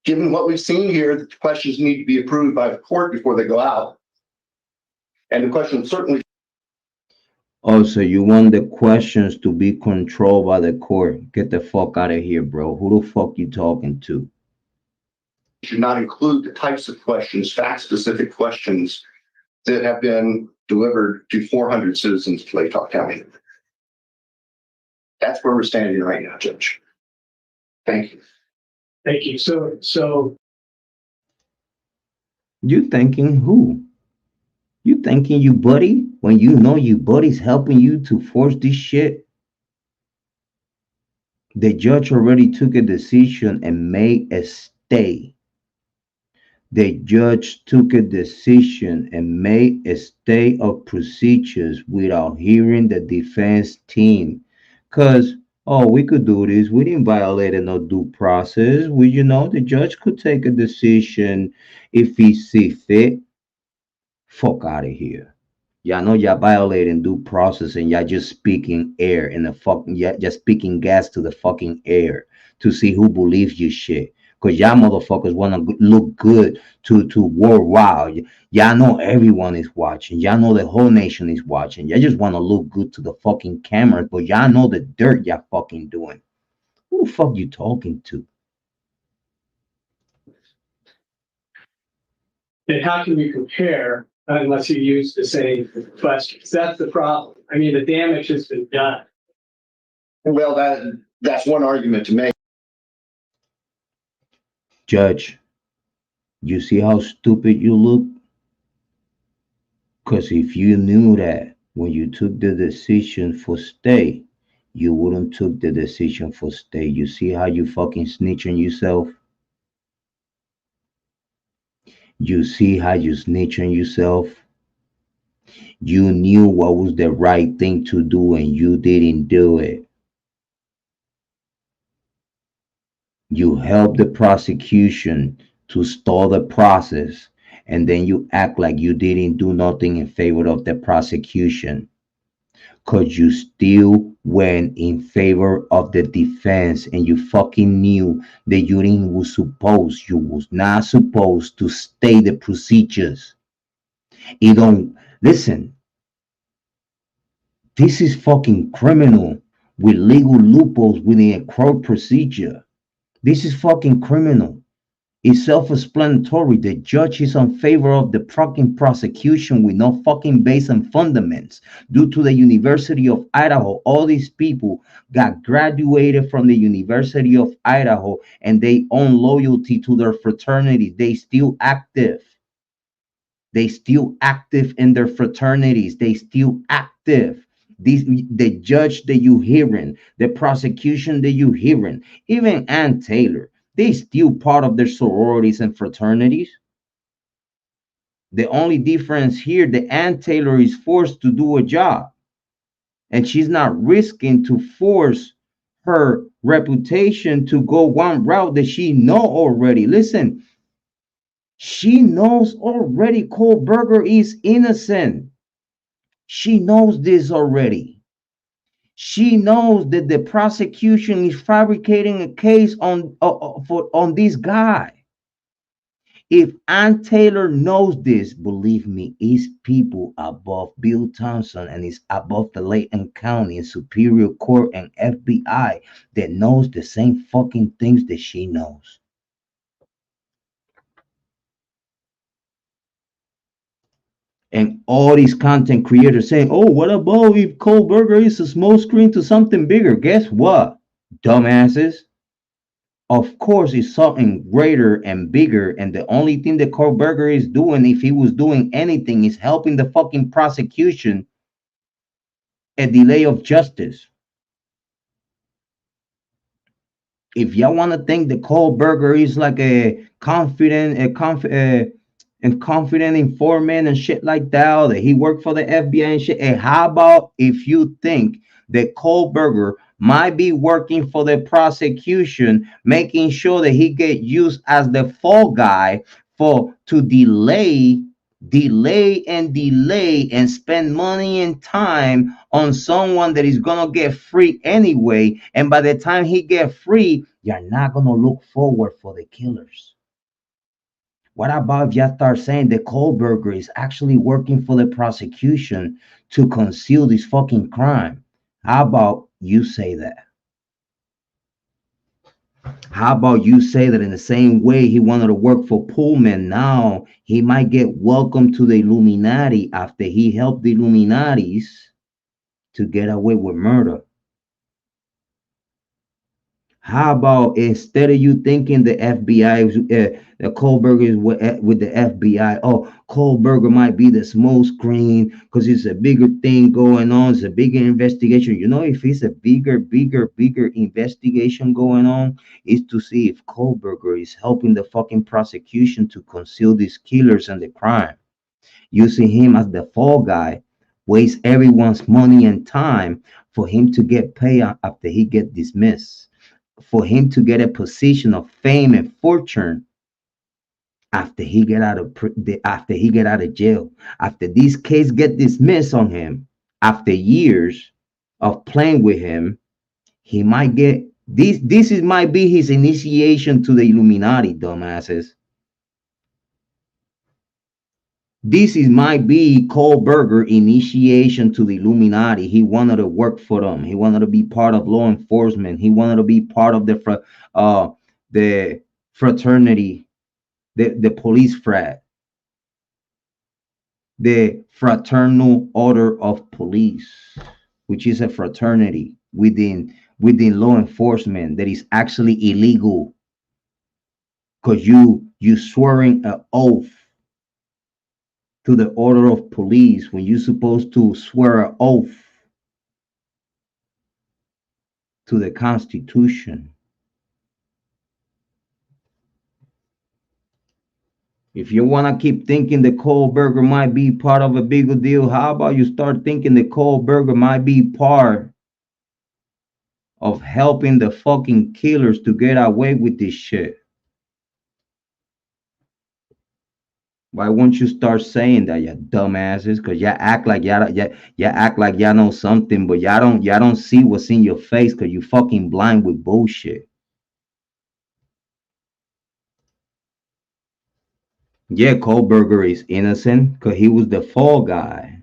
given what we've seen here, that the questions need to be approved by the court before they go out. And the question certainly Also, you want the questions to be controlled by the court. Get the fuck out of here, bro. Who the fuck you talking to? should not include the types of questions, fact-specific questions that have been delivered to 400 citizens of Latah County. That's where we're standing right now, Judge. Thank you. Thank you. So You thinking who? You thinking you buddy when you know you buddy's helping you to force this shit? The judge already took a decision and made a stay. The judge took a decision and made a stay of procedures without hearing the defense team. Cause we could do this. We didn't violate no due process. The judge could take a decision if he see fit. Fuck out of here. Y'all know y'all violating due process and y'all just speaking air in the fucking, yeah, just speaking gas to the fucking air to see who believes you shit. Cause y'all motherfuckers want to look good to worldwide. Y'all know everyone is watching. Y'all know the whole nation is watching. Y'all just want to look good to the fucking cameras, but y'all know the dirt y'all fucking doing. Who the fuck you talking to? and how can we compare unless you use the same questions? That's the problem. I mean, the damage has been done. Well, that's one argument to make. Judge, you see how stupid you look? Because if you knew that when you took the decision for stay, you wouldn't took the decision for stay. You see how you fucking snitching yourself? You see how you snitching yourself? You knew what was the right thing to do and you didn't do it. You helped the prosecution to stall the process and then you act like you didn't do nothing in favor of the prosecution, because you still went in favor of the defense, and you fucking knew that you was not supposed to stay the procedures. You don't listen. This is fucking criminal with legal loopholes within a court procedure. This is fucking criminal. It's self-explanatory. The judge is in favor of the fucking prosecution with no fucking base and fundaments. Due to the University of Idaho, all these people got graduated from the University of Idaho, and they own loyalty to their fraternity. They still active. They still active in their fraternities. They still active. The judge that you hearing, the prosecution that you hearing, even Ann Taylor, they still part of their sororities and fraternities. The only difference here, the Ann Taylor is forced to do a job, and she's not risking to force her reputation to go one route that she know already. Listen, she knows already Kohberger is innocent. She knows this already. She knows that the prosecution is fabricating a case on this guy. If Ann Taylor knows this, believe me, it's people above Bill Tomson and it's above the Layton County and Superior Court and FBI that knows the same fucking things that she knows. And all these content creators saying, oh, what about if Kohberger is a small screen to something bigger? Guess what, dumbasses? Of course, it's something greater and bigger. And the only thing that Kohberger is doing, if he was doing anything, is helping the fucking prosecution a delay of justice. If y'all want to think that Kohberger is like a confident informant and shit like that, or that he worked for the FBI and shit, and how about if you think that Kohberger might be working for the prosecution, making sure that he get used as the fall guy to delay and spend money and time on someone that is gonna get free anyway, and by the time he get free, you're not gonna look forward for the killers. What about if you start saying that Kohberger is actually working for the prosecution to conceal this fucking crime? How about you say that? How about you say that in the same way he wanted to work for Pullman, now he might get welcomed to the Illuminati after he helped the Illuminatis to get away with murder? How about instead of you thinking the FBI, the Kohberger is with the FBI, oh, Kohberger might be the small screen because it's a bigger thing going on, it's a bigger investigation. You know, if it's a bigger investigation going on, is to see if Kohberger is helping the fucking prosecution to conceal these killers and the crime. Using him as the fall guy, waste everyone's money and time for him to get paid after he get dismissed, for him to get a position of fame and fortune after he get out of jail, after this case get dismissed on him, after years of playing with him, he might get might be his initiation to the Illuminati, dumbasses. Might be Kohberger initiation to the Illuminati. He wanted to work for them. He wanted to be part of law enforcement. He wanted to be part of the fraternity, the police frat, the Fraternal Order of Police, which is a fraternity within law enforcement that is actually illegal, because you swearing an oath to the order of police when you're supposed to swear an oath to the Constitution. If you want to keep thinking that Kohberger might be part of a bigger deal, how about you start thinking that Kohberger might be part of helping the fucking killers to get away with this shit? Why won't you start saying that, you dumbasses? Cause y'all act like y'all act like y'all know something, but y'all don't see what's in your face, cause you fucking blind with bullshit. Yeah, Kohberger is innocent, cause he was the fall guy.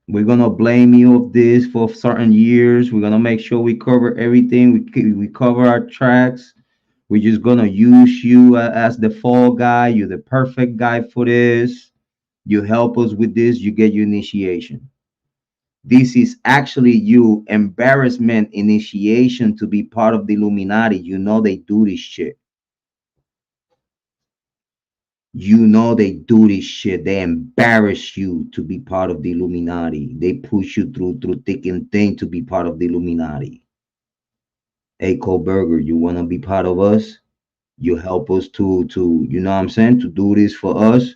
We're gonna blame you of this for certain years. We're gonna make sure we cover everything. We cover our tracks. We're just gonna use you as the fall guy. You're the perfect guy for this. You help us with this. You get your initiation. This is actually you embarrassment initiation to be part of the Illuminati. You know they do this shit. You know they do this shit. They embarrass you to be part of the Illuminati. They push you through thick and thin to be part of the Illuminati. Hey, Kohberger, you wanna be part of us? You help us to you know what I'm saying, to do this for us.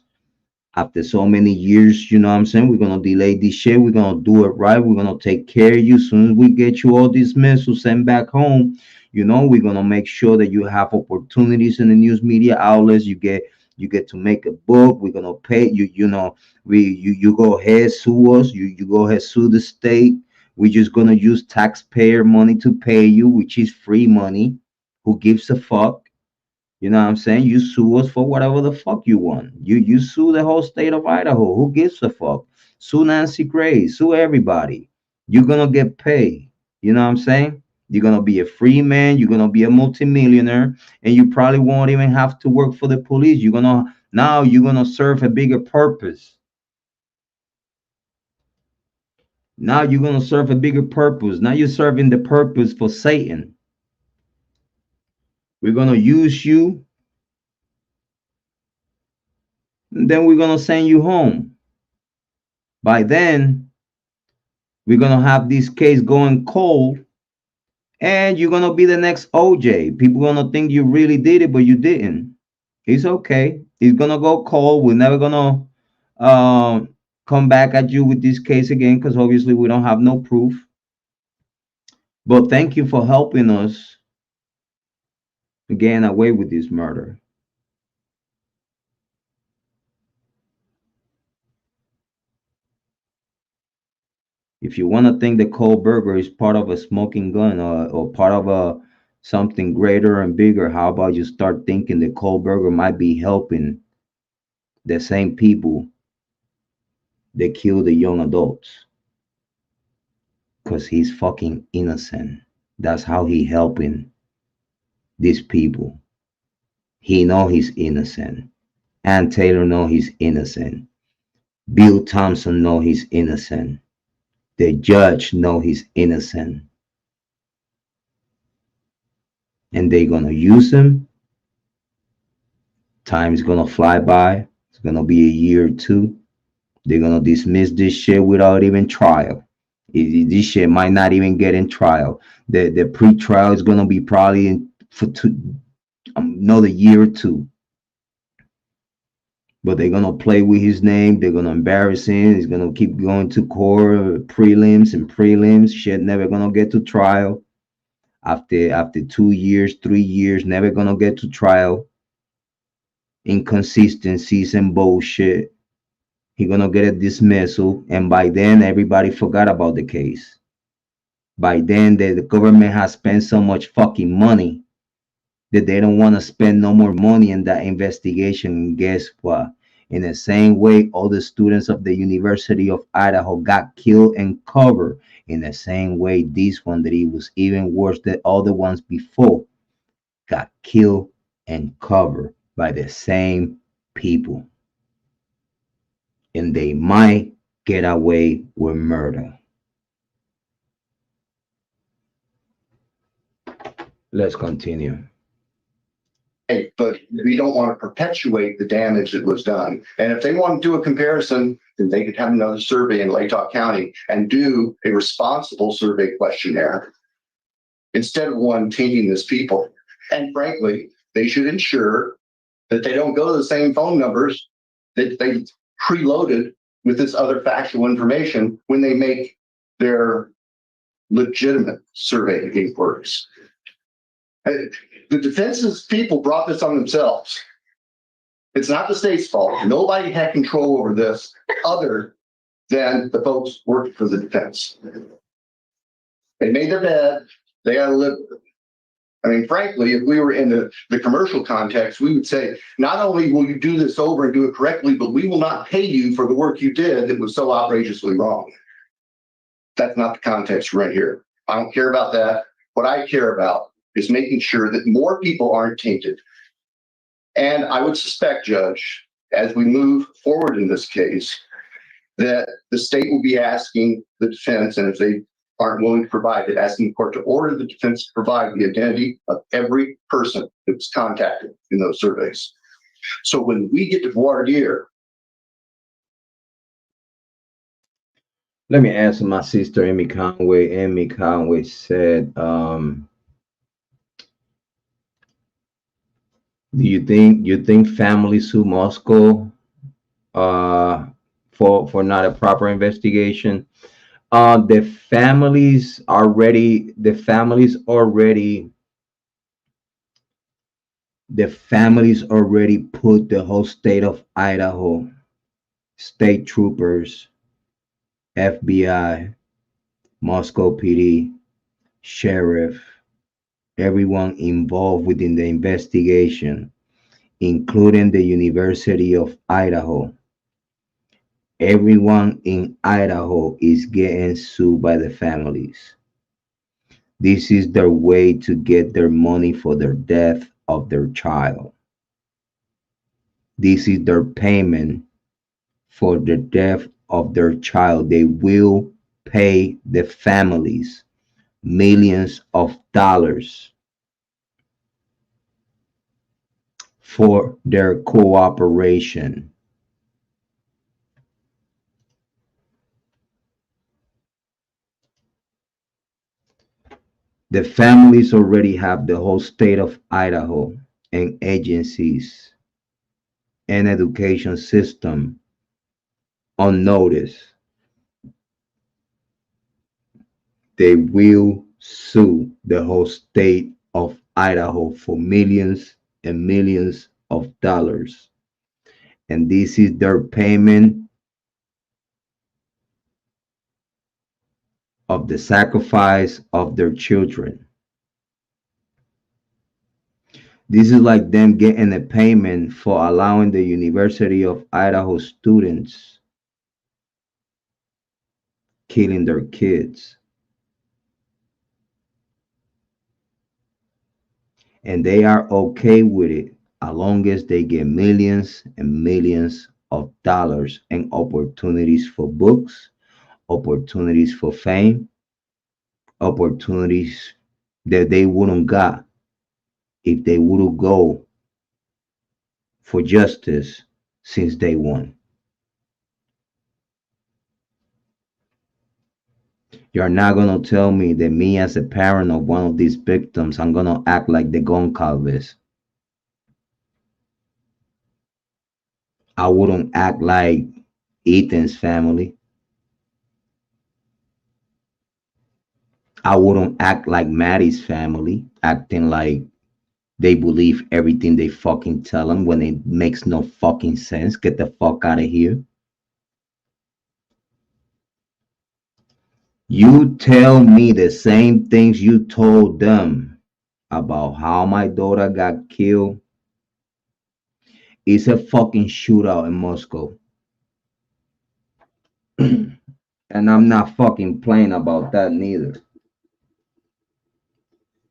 After so many years, you know what I'm saying, we're gonna delay this shit. We're gonna do it right. We're gonna take care of you. As soon as we get you all dismissed or sent back home, you know, we're gonna make sure that you have opportunities in the news media outlets. You get to make a book. We're gonna pay you. You know, you go ahead, sue us. You go ahead, sue the state. We're just gonna use taxpayer money to pay you, which is free money. Who gives a fuck? You know what I'm saying? You sue us for whatever the fuck you want. You sue the whole state of Idaho. Who gives a fuck? Sue Nancy Grace. Sue everybody. You're gonna get paid. You know what I'm saying? You're gonna be a free man. You're gonna be a multimillionaire, and you probably won't even have to work for the police. You're gonna serve a bigger purpose. Now you're gonna serve a bigger purpose. Now you're serving the purpose for Satan. We're gonna use you, and then we're gonna send you home. By then, we're gonna have this case going cold, and you're gonna be the next OJ. People gonna think you really did it, but you didn't. It's okay. It's gonna go cold. We're never gonna come back at you with this case again because obviously we don't have no proof. But thank you for helping us get away with this murder. If you want to think that Kohberger is part of a smoking gun or part of a something greater and bigger, how about you start thinking that Kohberger might be helping the same people that kill the young adults? Because he's fucking innocent. That's how he helping these people. He know he's innocent. Ann Taylor know he's innocent. Bill Tomson know he's innocent. The judge know he's innocent. And they gonna use him. Time's gonna fly by. It's gonna be a year or two. They're gonna dismiss this shit without even trial. This shit might not even get in trial. The pre-trial is gonna be probably for another year or two. But they're gonna play with his name. They're gonna embarrass him. He's gonna keep going to court, prelims and prelims. Shit never gonna get to trial. After 2 years, 3 years, never gonna get to trial. Inconsistencies and bullshit. He's gonna get a dismissal, and by then everybody forgot about the case. By then the government has spent so much fucking money that they don't want to spend no more money in that investigation. And guess what? In the same way all the students of the University of Idaho got killed and covered, in the same way this one, that it was even worse than all the ones before, got killed and covered by the same people. And they might get away with murder. Let's continue. But we don't want to perpetuate the damage that was done. And if they want to do a comparison, then they could have another survey in Latah County and do a responsible survey questionnaire instead of one tainting this people. And frankly, they should ensure that they don't go to the same phone numbers that they preloaded with this other factual information when they make their legitimate survey inquiries. The defense's people brought this on themselves. It's not the state's fault. Nobody had control over this other than the folks working for the defense. They made their bed. They got to live with it. I mean, frankly, if we were in the commercial context, we would say, not only will you do this over and do it correctly, but we will not pay you for the work you did that was so outrageously wrong. That's not the context right here. I don't care about that. What I care about is making sure that more people aren't tainted. And I would suspect, Judge, as we move forward in this case, that the state will be asking the defense, and if they aren't willing to provide it, asking the court to order the defense to provide the identity of every person that was contacted in those surveys. So when we get to voir dire, Let me answer my sister, Amy Conway. Amy Conway said, do you think families sue Moscow for not a proper investigation? The families already put the whole state of Idaho, state troopers, FBI, Moscow PD, sheriff, everyone involved within the investigation, including the University of Idaho. Everyone in Idaho is getting sued by the families. This is their way to get their money for their death of their child. This is their payment for the death of their child. They will pay the families millions of dollars for their cooperation. The families already have the whole state of Idaho and agencies and education system on notice. They will sue the whole state of Idaho for millions and millions of dollars. And this is their payment of the sacrifice of their children. This is like them getting a payment for allowing the University of Idaho students killing their kids. And they are okay with it as long as they get millions and millions of dollars and opportunities for books, opportunities for fame, opportunities that they wouldn't got if they would have go for justice since day one. You're not gonna tell me that me as a parent of one of these victims, I'm gonna act like the Goncalves. I wouldn't act like Ethan's family. I wouldn't act like Maddie's family, acting like they believe everything they fucking tell them when it makes no fucking sense. Get the fuck out of here. You tell me the same things you told them about how my daughter got killed. It's a fucking shootout in Moscow. And I'm not fucking playing about that neither.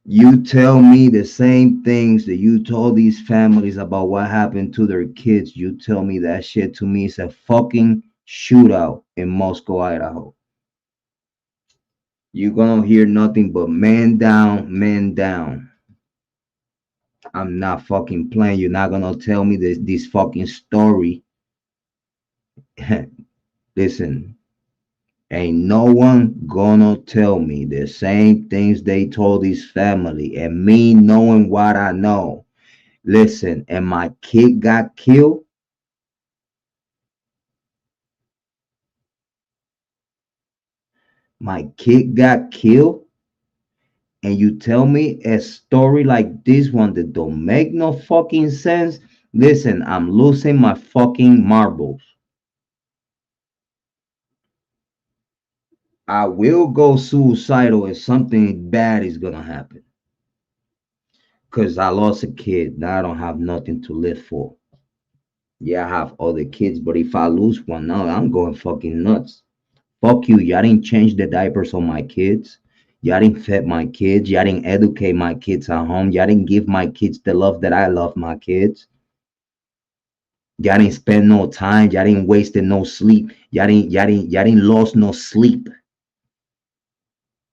You tell me the same things that you told these families about what happened to their kids. You tell me that shit to me is a fucking shootout in Moscow, Idaho. You're gonna hear nothing but man down, man down. I'm not fucking playing. You're not gonna tell me this fucking story. Listen, ain't no one gonna tell me the same things they told his family, and me knowing what I know. Listen, and my kid got killed. My kid got killed, and you tell me a story like this one that don't make no fucking sense, listen, I'm losing my fucking marbles. I will go suicidal if something bad is gonna happen. Cause I lost a kid. Now I don't have nothing to live for. Yeah, I have other kids, but if I lose one now, I'm going fucking nuts. Fuck you. Y'all didn't change the diapers on my kids. Y'all didn't feed my kids. Y'all didn't educate my kids at home. Y'all didn't give my kids the love that I love my kids. Y'all didn't spend no time. Y'all didn't waste no sleep. Y'all didn't lose no sleep.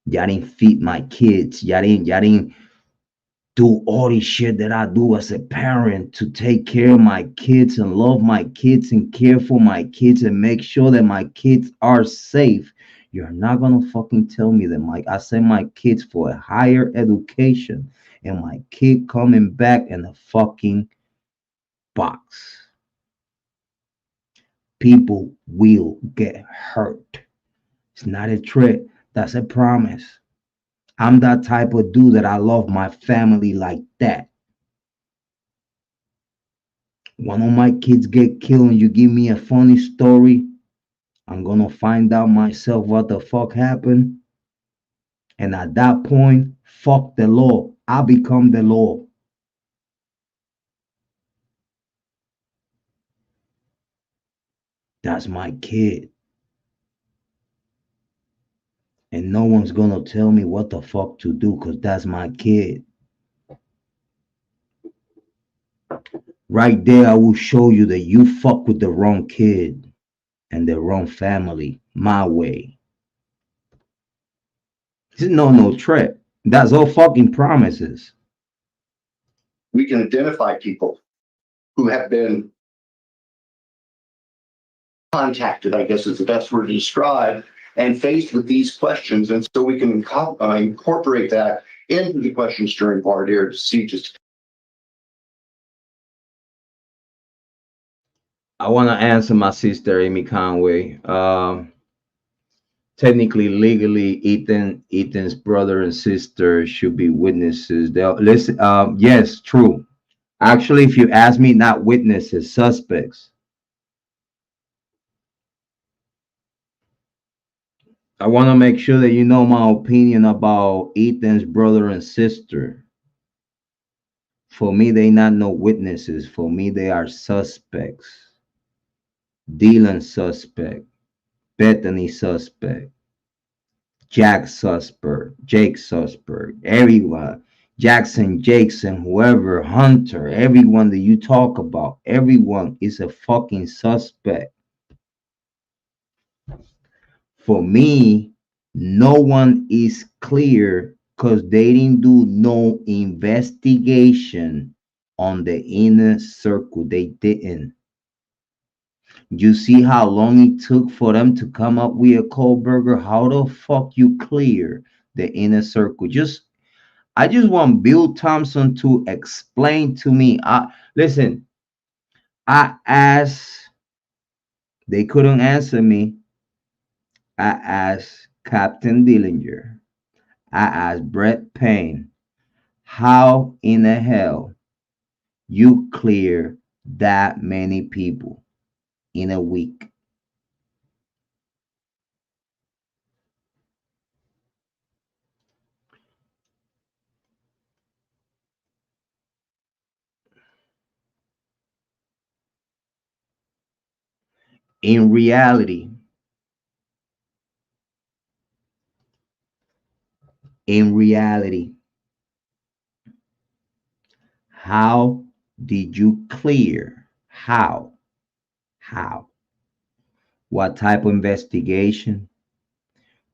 Y'all didn't feed my kids. Y'all didn't do all this shit that I do as a parent to take care of my kids and love my kids and care for my kids and make sure that my kids are safe. You're not gonna fucking tell me that, Mike. I sent my kids for a higher education and my kid coming back in a fucking box. People will get hurt. It's not a threat. That's a promise. I'm that type of dude that I love my family like that. One of my kids get killed and you give me a funny story, I'm gonna find out myself what the fuck happened. And at that point, fuck the law. I become the law. That's my kid. And no one's gonna tell me what the fuck to do because that's my kid. Right there, I will show you that you fuck with the wrong kid and the wrong family my way. This is no threat. That's all fucking promises. We can identify people who have been contacted, I guess is the best word to describe, and faced with these questions. And so we can incorporate that into the questions during voir dire to see just. I want to answer my sister Amy Conway. Technically, legally, Ethan's brother and sister should be witnesses. They'll listen. Yes, true. Actually, if you ask me, not witnesses, suspects. I want to make sure that you know my opinion about Ethan's brother and sister. For me, they not no witnesses. For me, they are suspects. Dylan suspect. Bethany suspect. Jack suspect. Jake suspect. Everyone. Jackson, Jackson, whoever, Hunter, everyone that you talk about, everyone is a fucking suspect. For me, no one is clear because they didn't do no investigation on the inner circle. They didn't. You see how long it took for them to come up with a Kohberger? How the fuck you clear the inner circle? I just want Bill Tomson to explain to me. Listen, I asked, they couldn't answer me. I asked Captain Dillinger. I asked Brett Payne, how in the hell you clear that many people in a week? In reality, in reality, how did you clear? How? How? What type of investigation?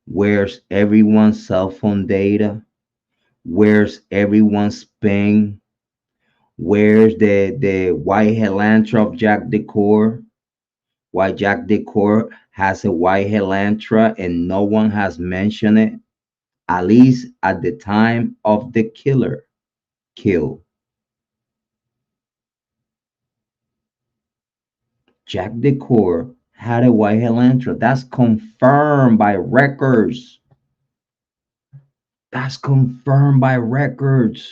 Where's everyone's cell phone data? Where's everyone's ping? Where's the white Helantra of Jack Decor? Why Jack Decor has a white Helantra and no one has mentioned it, at least at the time of the kill. Jack Decor had a white Helantra. That's confirmed by records. That's confirmed by records.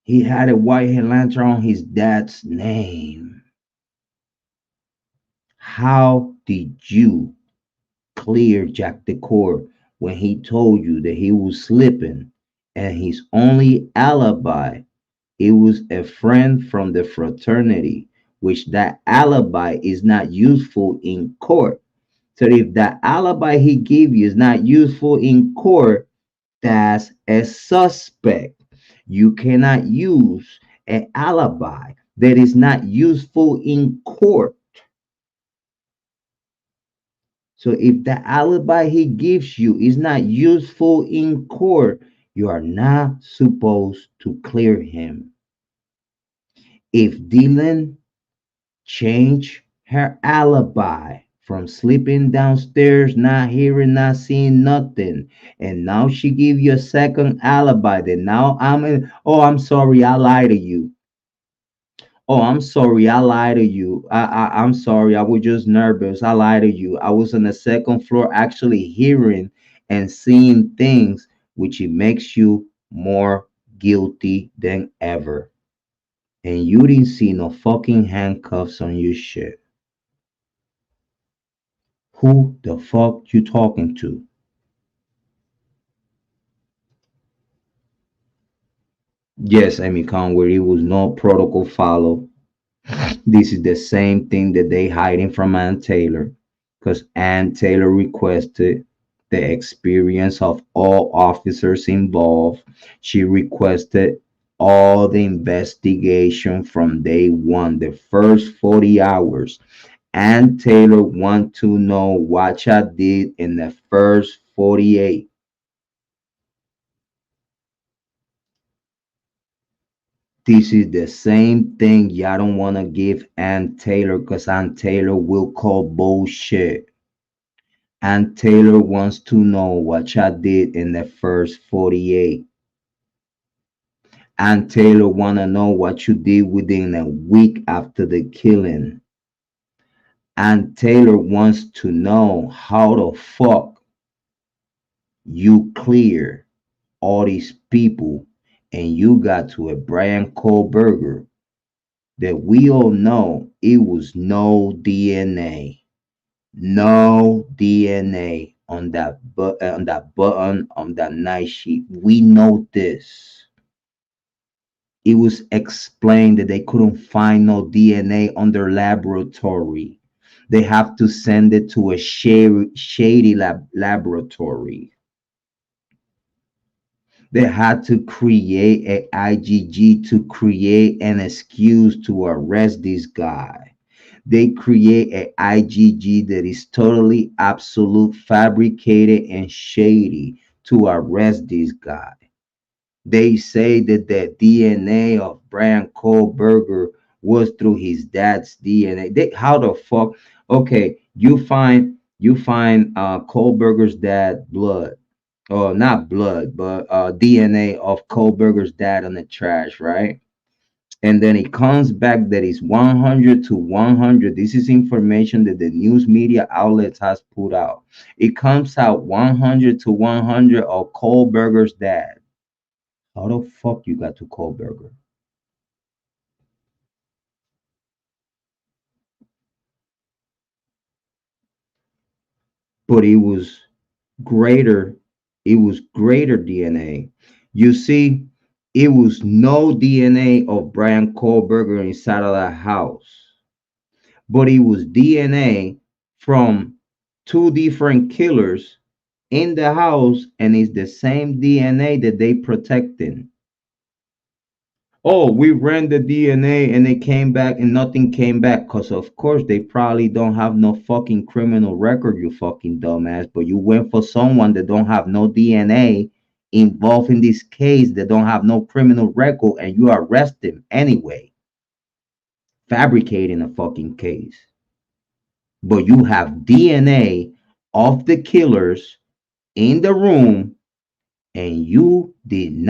He had a white hand lantern on his dad's name. How did you clear Jack Decor when he told you that he was sleeping and his only alibi it was a friend from the fraternity, which that alibi is not useful in court. So if that alibi he gave you is not useful in court, that's a suspect. You cannot use an alibi that is not useful in court. So if the alibi he gives you is not useful in court, you are not supposed to clear him. If Dylan changed her alibi from sleeping downstairs, not hearing, not seeing nothing, and now she give you a second alibi, then now I'm in, oh, I'm sorry, I lied to you. Oh, I'm sorry, I lied to you. I'm sorry, I was just nervous. I lied to you. I was on the second floor actually hearing and seeing things, which it makes you more guilty than ever. And you didn't see no fucking handcuffs on your shit. Who the fuck you talking to? Yes, Amy Conway, it was no protocol followed. This is the same thing that they hiding from Ann Taylor, because Ann Taylor requested the experience of all officers involved. She requested all the investigation from day one, the first 40 hours. Ann Taylor want to know what I did in the first 48. This is the same thing y'all don't want to give Ann Taylor because Ann Taylor will call bullshit. Ann Taylor wants to know what y'all did in the first 48. Ann Taylor want to know what you did within a week after the killing. Ann Taylor wants to know how the fuck you clear all these people and you got to a Bryan Kohberger that we all know it was no DNA, no DNA on that on that button on that night sheet. We know this. It was explained that they couldn't find no DNA on their laboratory. They have to send it to a shady laboratory. They had to create a IGG to create an excuse to arrest this guy. They create a IGG that is totally absolute fabricated and shady to arrest this guy. They say that the DNA of Bryan Kohberger was through his dad's DNA. How the fuck? Okay, you find Kohberger's dad blood, or not blood, but DNA of Kohberger's dad on the trash, right? And then it comes back that it's 100 to 100. This is information that the news media outlets has put out. It comes out 100 to 100 of Kohberger's dad. How the fuck you got to Kohberger? But greater, it was greater DNA. You see, it was no DNA of Bryan Kohberger inside of that house, but it was DNA from two different killers in the house, and it's the same DNA that they protecting. Oh, we ran the DNA and it came back and nothing came back. Because, of course, they probably don't have no fucking criminal record, you fucking dumbass. But you went for someone that don't have no DNA involved in this case, that don't have no criminal record, and you arrest him anyway, fabricating a fucking case. But you have DNA of the killers in the room, and you did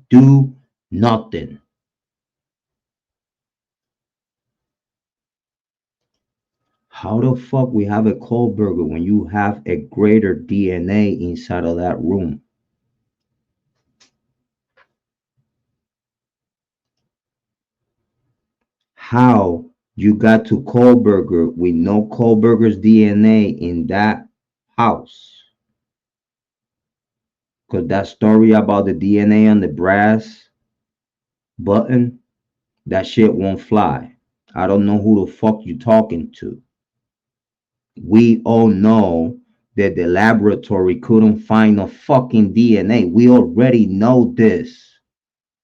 do nothing. How the fuck we have a Kohberger when you have a greater DNA inside of that room? how you got to Kohberger with no Kohberger's DNA in that house. Because that story about the DNA on the brass button, that shit won't fly. I don't know who the fuck you talking to. We all know that the laboratory couldn't find no fucking DNA. We already know this.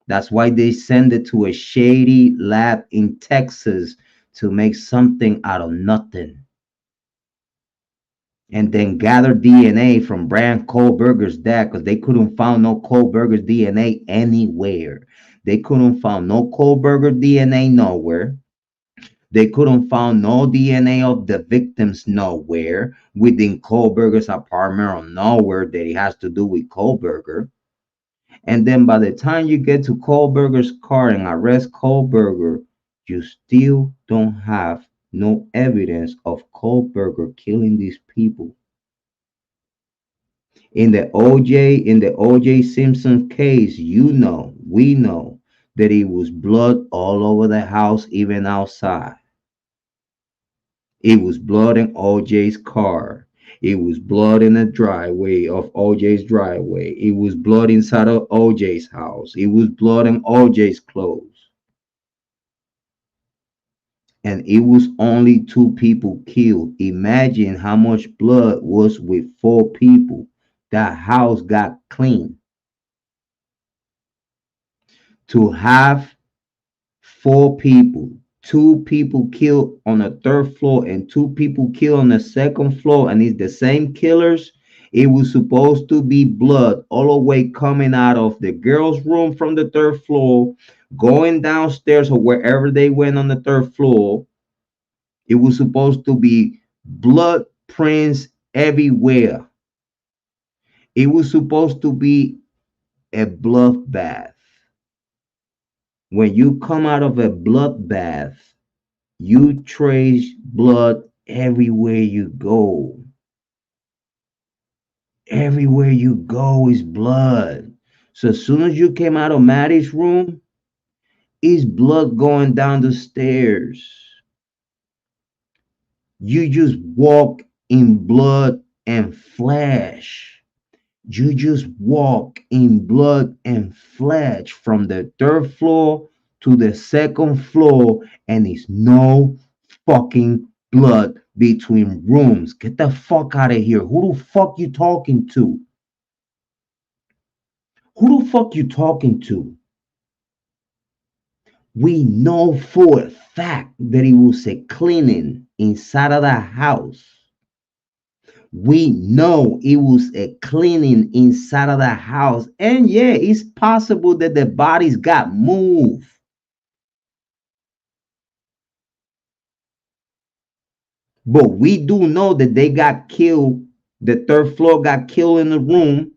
That's why they send it to a shady lab in Texas to make something out of nothing. And then gather DNA from Bryan Kohberger's dad, because they couldn't find no Kohberger's DNA anywhere. They couldn't find no Kohberger DNA nowhere. They couldn't find no DNA of the victims nowhere within Kohberger's apartment or nowhere that it has to do with Kohberger. And then by the time you get to Kohberger's car and arrest Kohberger, you still don't have no evidence of Kohberger killing these people. In the OJ Simpson case, we know that it was blood all over the house, even outside. It was blood in OJ's car. It was blood in the driveway of OJ's driveway. It was blood inside of OJ's house. It was blood in OJ's clothes. And it was only 2 people killed. Imagine how much blood was with 4 people. That house got clean. To have 4 people, 2 people killed on the 3rd floor and 2 people killed on the 2nd floor, and it's the same killers. It was supposed to be blood all the way coming out of the girl's room from the 3rd floor, going downstairs or wherever they went on the 3rd floor. It was supposed to be blood prints everywhere. It was supposed to be a bloodbath. When you come out of a bloodbath, you trace blood everywhere you go. Everywhere you go is blood. So as soon as you came out of Maddie's room, is blood going down the stairs. You just walk in blood and flesh. You just walk in blood and flesh from the 3rd floor to the 2nd floor, and it's no fucking blood between rooms. Get the fuck out of here. Who the fuck you talking to? Who the fuck you talking to? We know for a fact that it was a cleaning inside of the house. We know it was a cleaning inside of the house. And yeah, it's possible that the bodies got moved. But we do know that they got killed. The 3rd floor got killed in the room.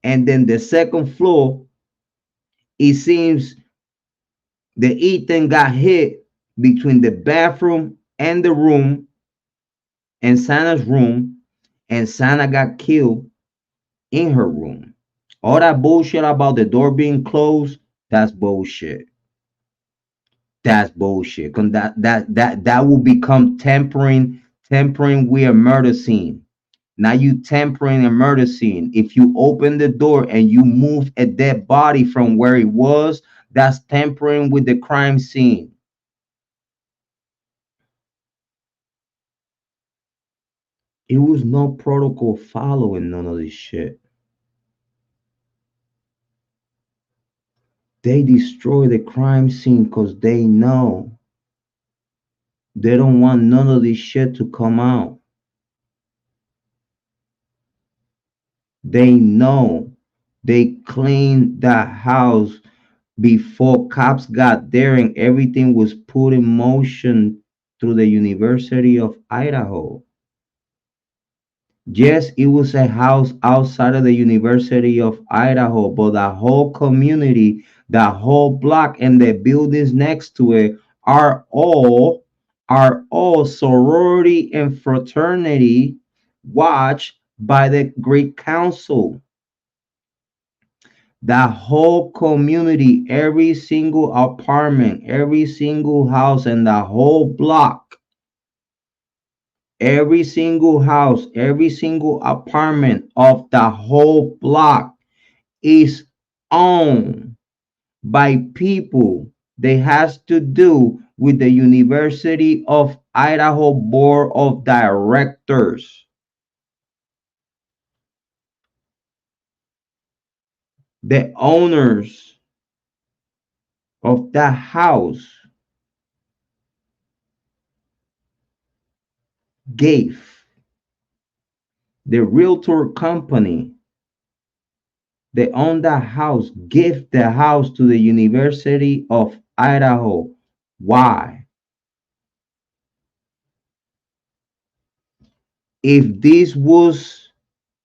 And then the 2nd floor, it seems the Ethan got hit between the bathroom and the room and Sana's room, and Sana got killed in her room. All that bullshit about the door being closed, that's bullshit. That's bullshit. Cause that will become tampering with a murder scene. Now you tampering a murder scene. If you open the door and you move a dead body from where it was, that's tampering with the crime scene. It was no protocol following none of this shit. They destroy the crime scene because they know they don't want none of this shit to come out. They know they cleaned that house before cops got there, and everything was put in motion through the University of Idaho. Yes, it was a house outside of the University of Idaho, but the whole community, the whole block, and the buildings next to it are all sorority and fraternity watched by the Great Council. That whole community, every single apartment, every single house, and the whole block, every single house, every single apartment of the whole block is owned by people that has to do with the University of Idaho Board of Directors. The owners of that house gave the realtor company that owned that house, give the house to the University of Idaho. Why? If this was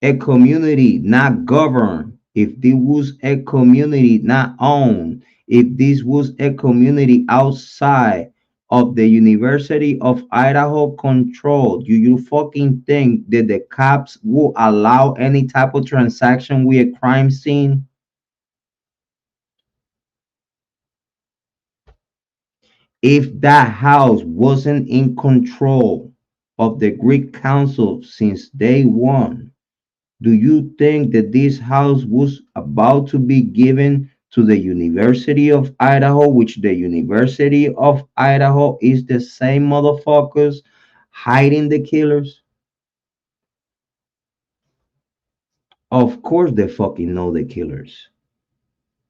a community not governed, if this was a community not owned, if this was a community outside of the University of Idaho control, do you fucking think that the cops will allow any type of transaction with a crime scene? If that house wasn't in control of the Greek Council since day one, do you think that this house was about to be given to the University of Idaho, which the University of Idaho is the same motherfuckers hiding the killers? Of course they fucking know the killers.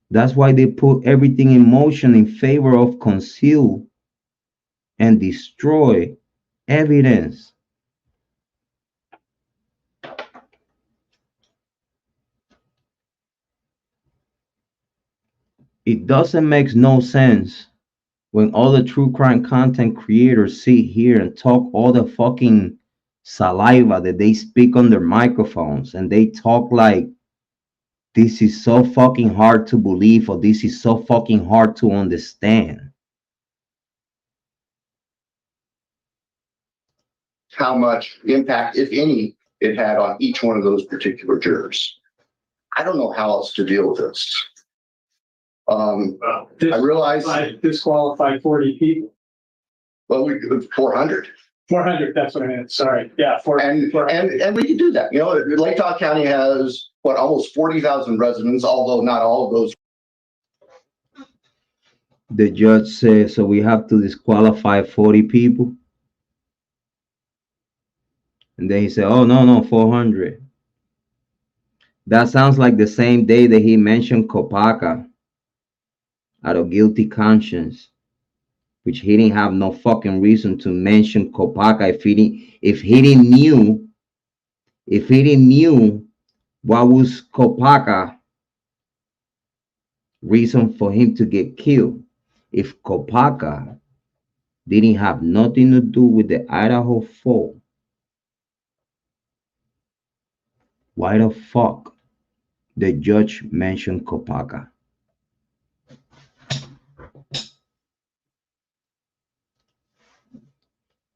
That's why they put everything in motion in favor of conceal and destroy evidence. It doesn't make no sense when all the true crime content creators sit here and talk all the fucking saliva that they speak on their microphones and they talk like this is so fucking hard to believe or this is so fucking hard to understand. How much impact, if any, it had on each one of those particular jurors. I don't know how else to deal with this. I realize, Disqualified 40 people. well, we 400. 400, that's what I meant. Sorry. Yeah, 400. And we can do that. You know, Lake Tahoe County has almost 40,000 residents, although not all of those. The judge says so we have to disqualify 40 people. And then he said, oh no, 400. That sounds like the same day that he mentioned Kopaka out of guilty conscience, which he didn't have no fucking reason to mention Kopaka if he didn't knew what was Kopaka reason for him to get killed. If Kopaka didn't have nothing to do with the Idaho fall, why the fuck the judge mentioned Kopaka?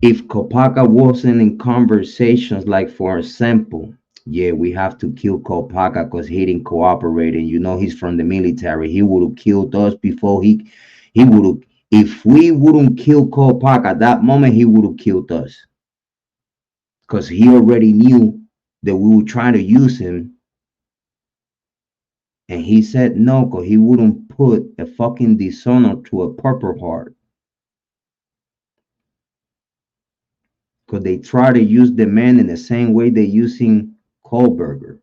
If Kopaka wasn't in conversations, like for example, yeah, we have to kill Kopaka because he didn't cooperate, and you know he's from the military. He would have killed us before he would have. If we wouldn't kill Kopaka at that moment, he would have killed us because he already knew that we were trying to use him, and he said no because he wouldn't put a fucking dishonor to a Purple Heart. Because they try to use the man in the same way they're using Kohberger.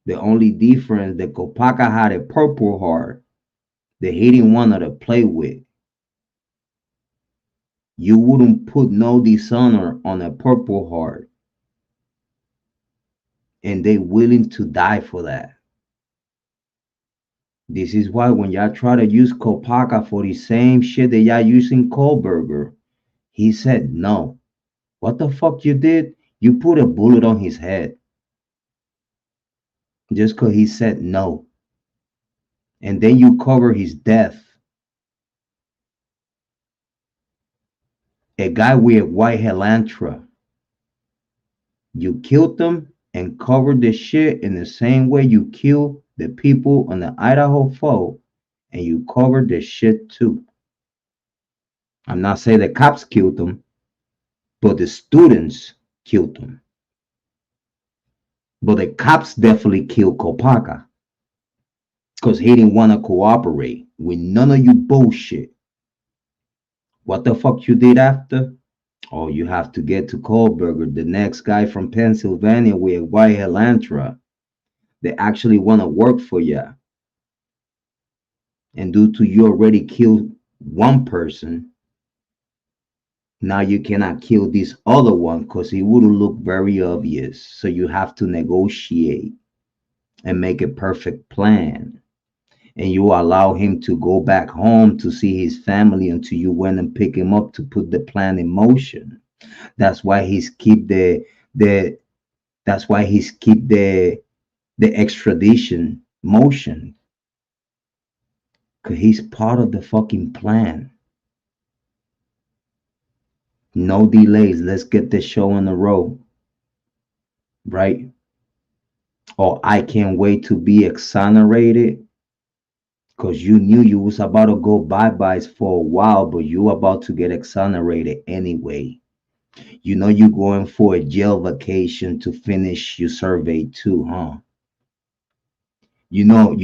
The only difference that Kopaka had a Purple Heart that he didn't want to play with. You wouldn't put no dishonor on a Purple Heart. And they willing to die for that. This is why when y'all try to use Kopaka for the same shit that y'all using Kohberger, he said no. What the fuck you did? You put a bullet on his head. Just because he said no. And then you cover his death. A guy with a white Helantra. You killed him and covered the shit in the same way you kill the people on the Idaho fault, and you covered the shit too. I'm not saying the cops killed them, but the students killed them. But the cops definitely killed Kopaka because he didn't want to cooperate with none of you bullshit. What the fuck you did after? Oh, you have to get to Kohberger, the next guy from Pennsylvania with a white Elantra. They actually want to work for you. And due to you already killed one person, now you cannot kill this other one because it would look very obvious. So you have to negotiate and make a perfect plan. And you allow him to go back home to see his family until you went and pick him up to put the plan in motion. That's why he's keep the that's why he's keep the extradition motion. Cause he's part of the fucking plan. No delays. Let's get the show in a row. Right? Or I can't wait to be exonerated. Cause you knew you was about to go bye-byes for a while, but you about to get exonerated anyway. You know you're going for a jail vacation to finish your survey too, huh? You're going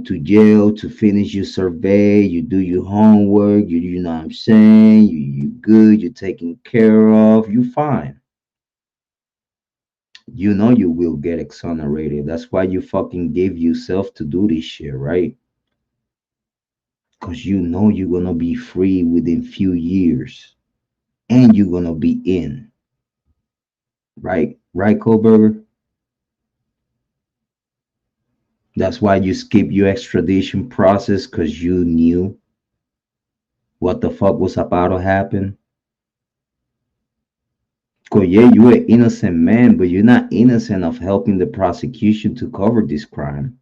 to jail to finish your survey. You do your homework. You know what I'm saying. You good. You're taken care of. You fine. You know you will get exonerated. That's why you fucking gave yourself to do this shit, right? Because you know you're gonna be free within few years, and you're gonna be in. Right, Kohberger? That's why you skip your extradition process because you knew what the fuck was about to happen. Cause yeah, you're an innocent man, but you're not innocent of helping the prosecution to cover this crime.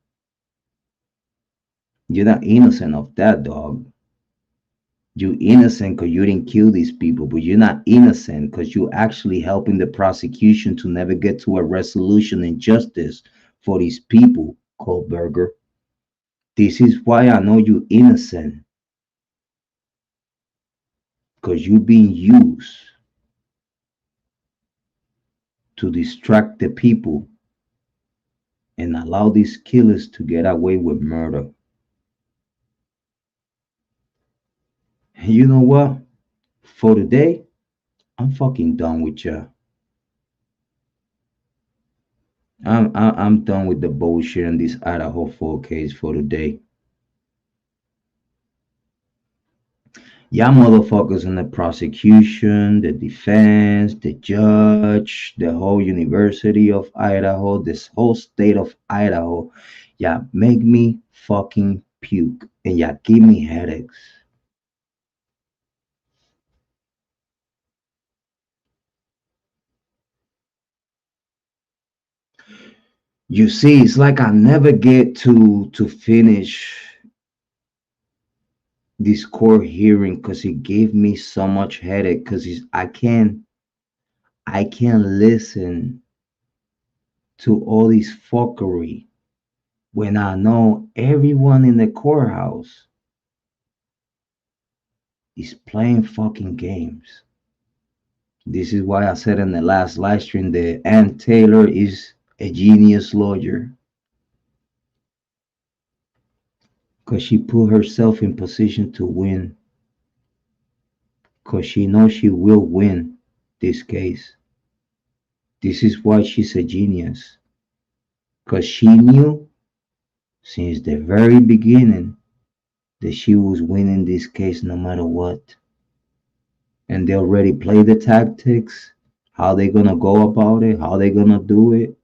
You're not innocent of that, dog. You're innocent because you didn't kill these people, but you're not innocent because you're actually helping the prosecution to never get to a resolution and justice for these people, Kohberger. This is why I know you're innocent. Because you're being used to distract the people and allow these killers to get away with murder. And you know what? For today, I'm fucking done with you. I'm done with the bullshit in this Idaho 4 case for today. Y'all motherfuckers in the prosecution, the defense, the judge, the whole University of Idaho, this whole state of Idaho, y'all make me fucking puke and y'all give me headaches. You see, it's like I never get to finish this court hearing because it gave me so much headache because I can't listen to all this fuckery when I know everyone in the courthouse is playing fucking games. This is why I said in the last live stream that Ann Taylor is a genius lawyer because she put herself in position to win because she knows she will win this case. This is why she's a genius because she knew since the very beginning that she was winning this case no matter what. And they already play the tactics, how they gonna go about it, how they gonna do it,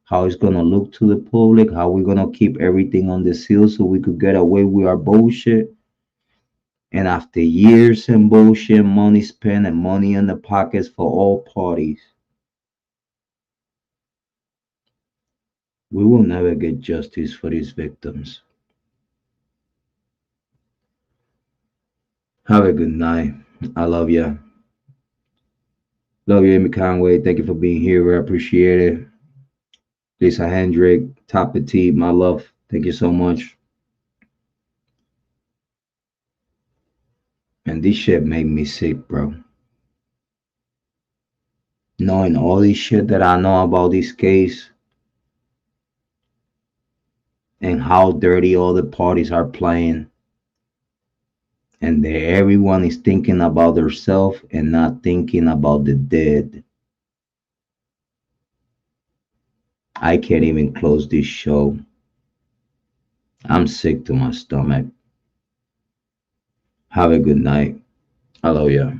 how it's gonna look to the public, how we're gonna keep everything on the seal so we could get away with our bullshit. And after years and bullshit, money spent and money in the pockets for all parties, we will never get justice for these victims. Have a good night. I love you. Love you, Amy Conway. Thank you for being here. I appreciate it. Lisa Hendrick, Tapati, my love. Thank you so much. And this shit made me sick, bro. Knowing all this shit that I know about this case and how dirty all the parties are playing, and that everyone is thinking about themselves and not thinking about the dead. I can't even close this show. I'm sick to my stomach. Have a good night. I love ya.